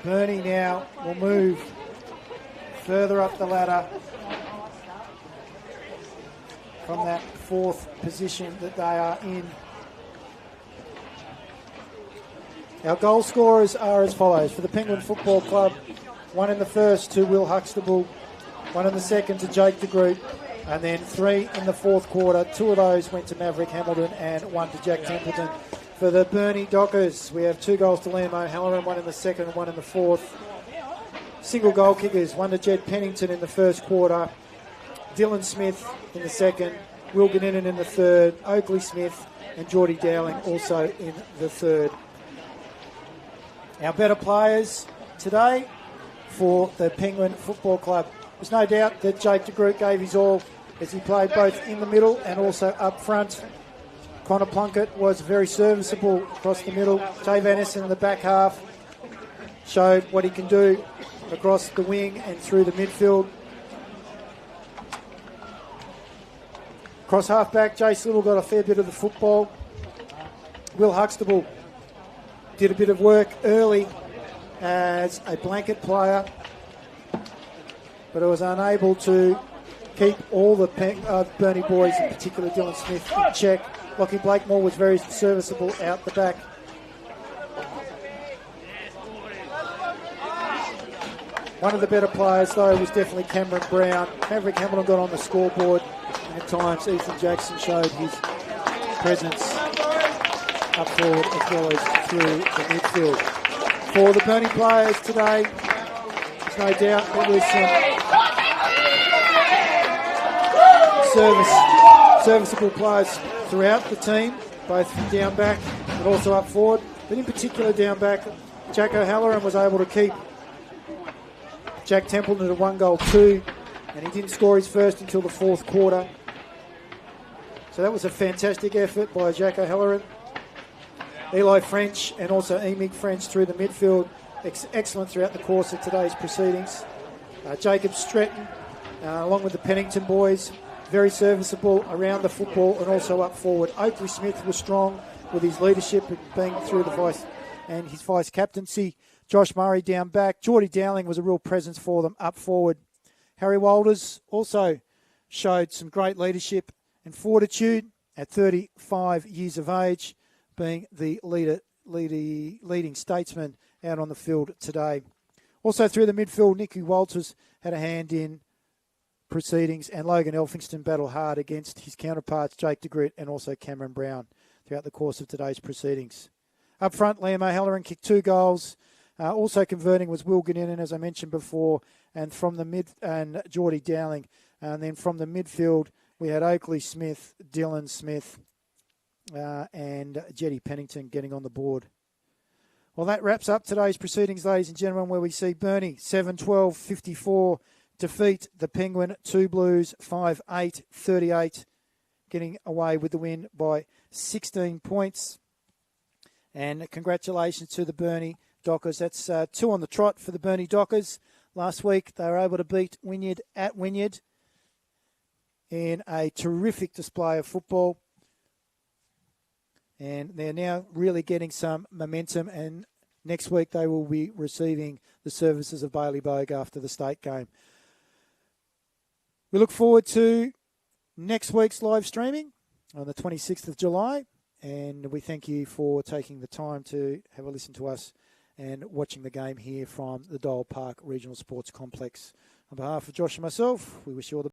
Burnie now will move further up the ladder from that fourth position that they are in. Our goal scorers are as follows. For the Penguin Football Club, one in the first to Will Huxtable, one in the second to Jake de Groot, and then three in the fourth quarter. Two of those went to Maverick Hamilton and one to Jack Templeton. For the Burnie Dockers, we have 2 goals to Liam O'Halloran, one in the second and one in the fourth. Single goal kickers, one to Jed Pennington in the first quarter, Dylan Smith in the second, Will Ganninan in the third, Oakley Smith and Geordie Dowling also in the third. Our better players today for the Penguin Football Club. There's no doubt that Jake de Groot gave his all as he played both in the middle and also up front. Connor Plunkett was very serviceable across the middle. Jay Van Essen in the back half showed what he can do across the wing and through the midfield. Cross half-back, Jace Little got a fair bit of the football. Will Huxtable did a bit of work early as a blanket player, but was unable to keep all the Burnie boys, in particular Dylan Smith, in check. Lockie Blakemore was very serviceable out the back. One of the better players, though, was definitely Cameron Brown. Maverick Hamilton got on the scoreboard, and at times Ethan Jackson showed his presence up forward as well as through the midfield. For the Burnie players today, there's no doubt there was some serviceable players throughout the team, both down back but also up forward. But in particular down back, Jack O'Halloran was able to keep Jack Templeton to 1 goal 2, and he didn't score his first until the fourth quarter. So that was a fantastic effort by Jack O'Halloran. Eli French and also Emig French through the midfield, excellent throughout the course of today's proceedings. Jacob Stretton, along with the Pennington boys, very serviceable around the football and also up forward. Oakley Smith was strong with his leadership and being through the vice and his vice captaincy. Josh Murray down back. Geordie Dowling was a real presence for them up forward. Harry Walters also showed some great leadership and fortitude at 35 years of age, being the leading statesman out on the field today. Also through the midfield, Nicky Walters had a hand in proceedings, and Logan Elphingston battled hard against his counterparts Jake DeGritt and also Cameron Brown throughout the course of today's proceedings. Up front, Liam O'Halloran kicked 2 goals. Also converting was Will Gannon, as I mentioned before, and from the mid and Geordie Dowling. And then from the midfield, we had Oakley Smith, Dylan Smith, and Jetty Pennington getting on the board. Well, that wraps up today's proceedings, ladies and gentlemen, where we see Burnie 7-12-54 defeat the Penguin 2 Blues 5-8-38, getting away with the win by 16 points. And congratulations to the Burnie Dockers. That's 2 on the trot for the Burnie Dockers. Last week they were able to beat Wynyard at Wynyard in a terrific display of football. And they're now really getting some momentum, and next week they will be receiving the services of Bailey Bogue after the state game. We look forward to next week's live streaming on the 26th of July, and we thank you for taking the time to have a listen to us and watching the game here from the Dole Park Regional Sports Complex. On behalf of Josh and myself, we wish you all the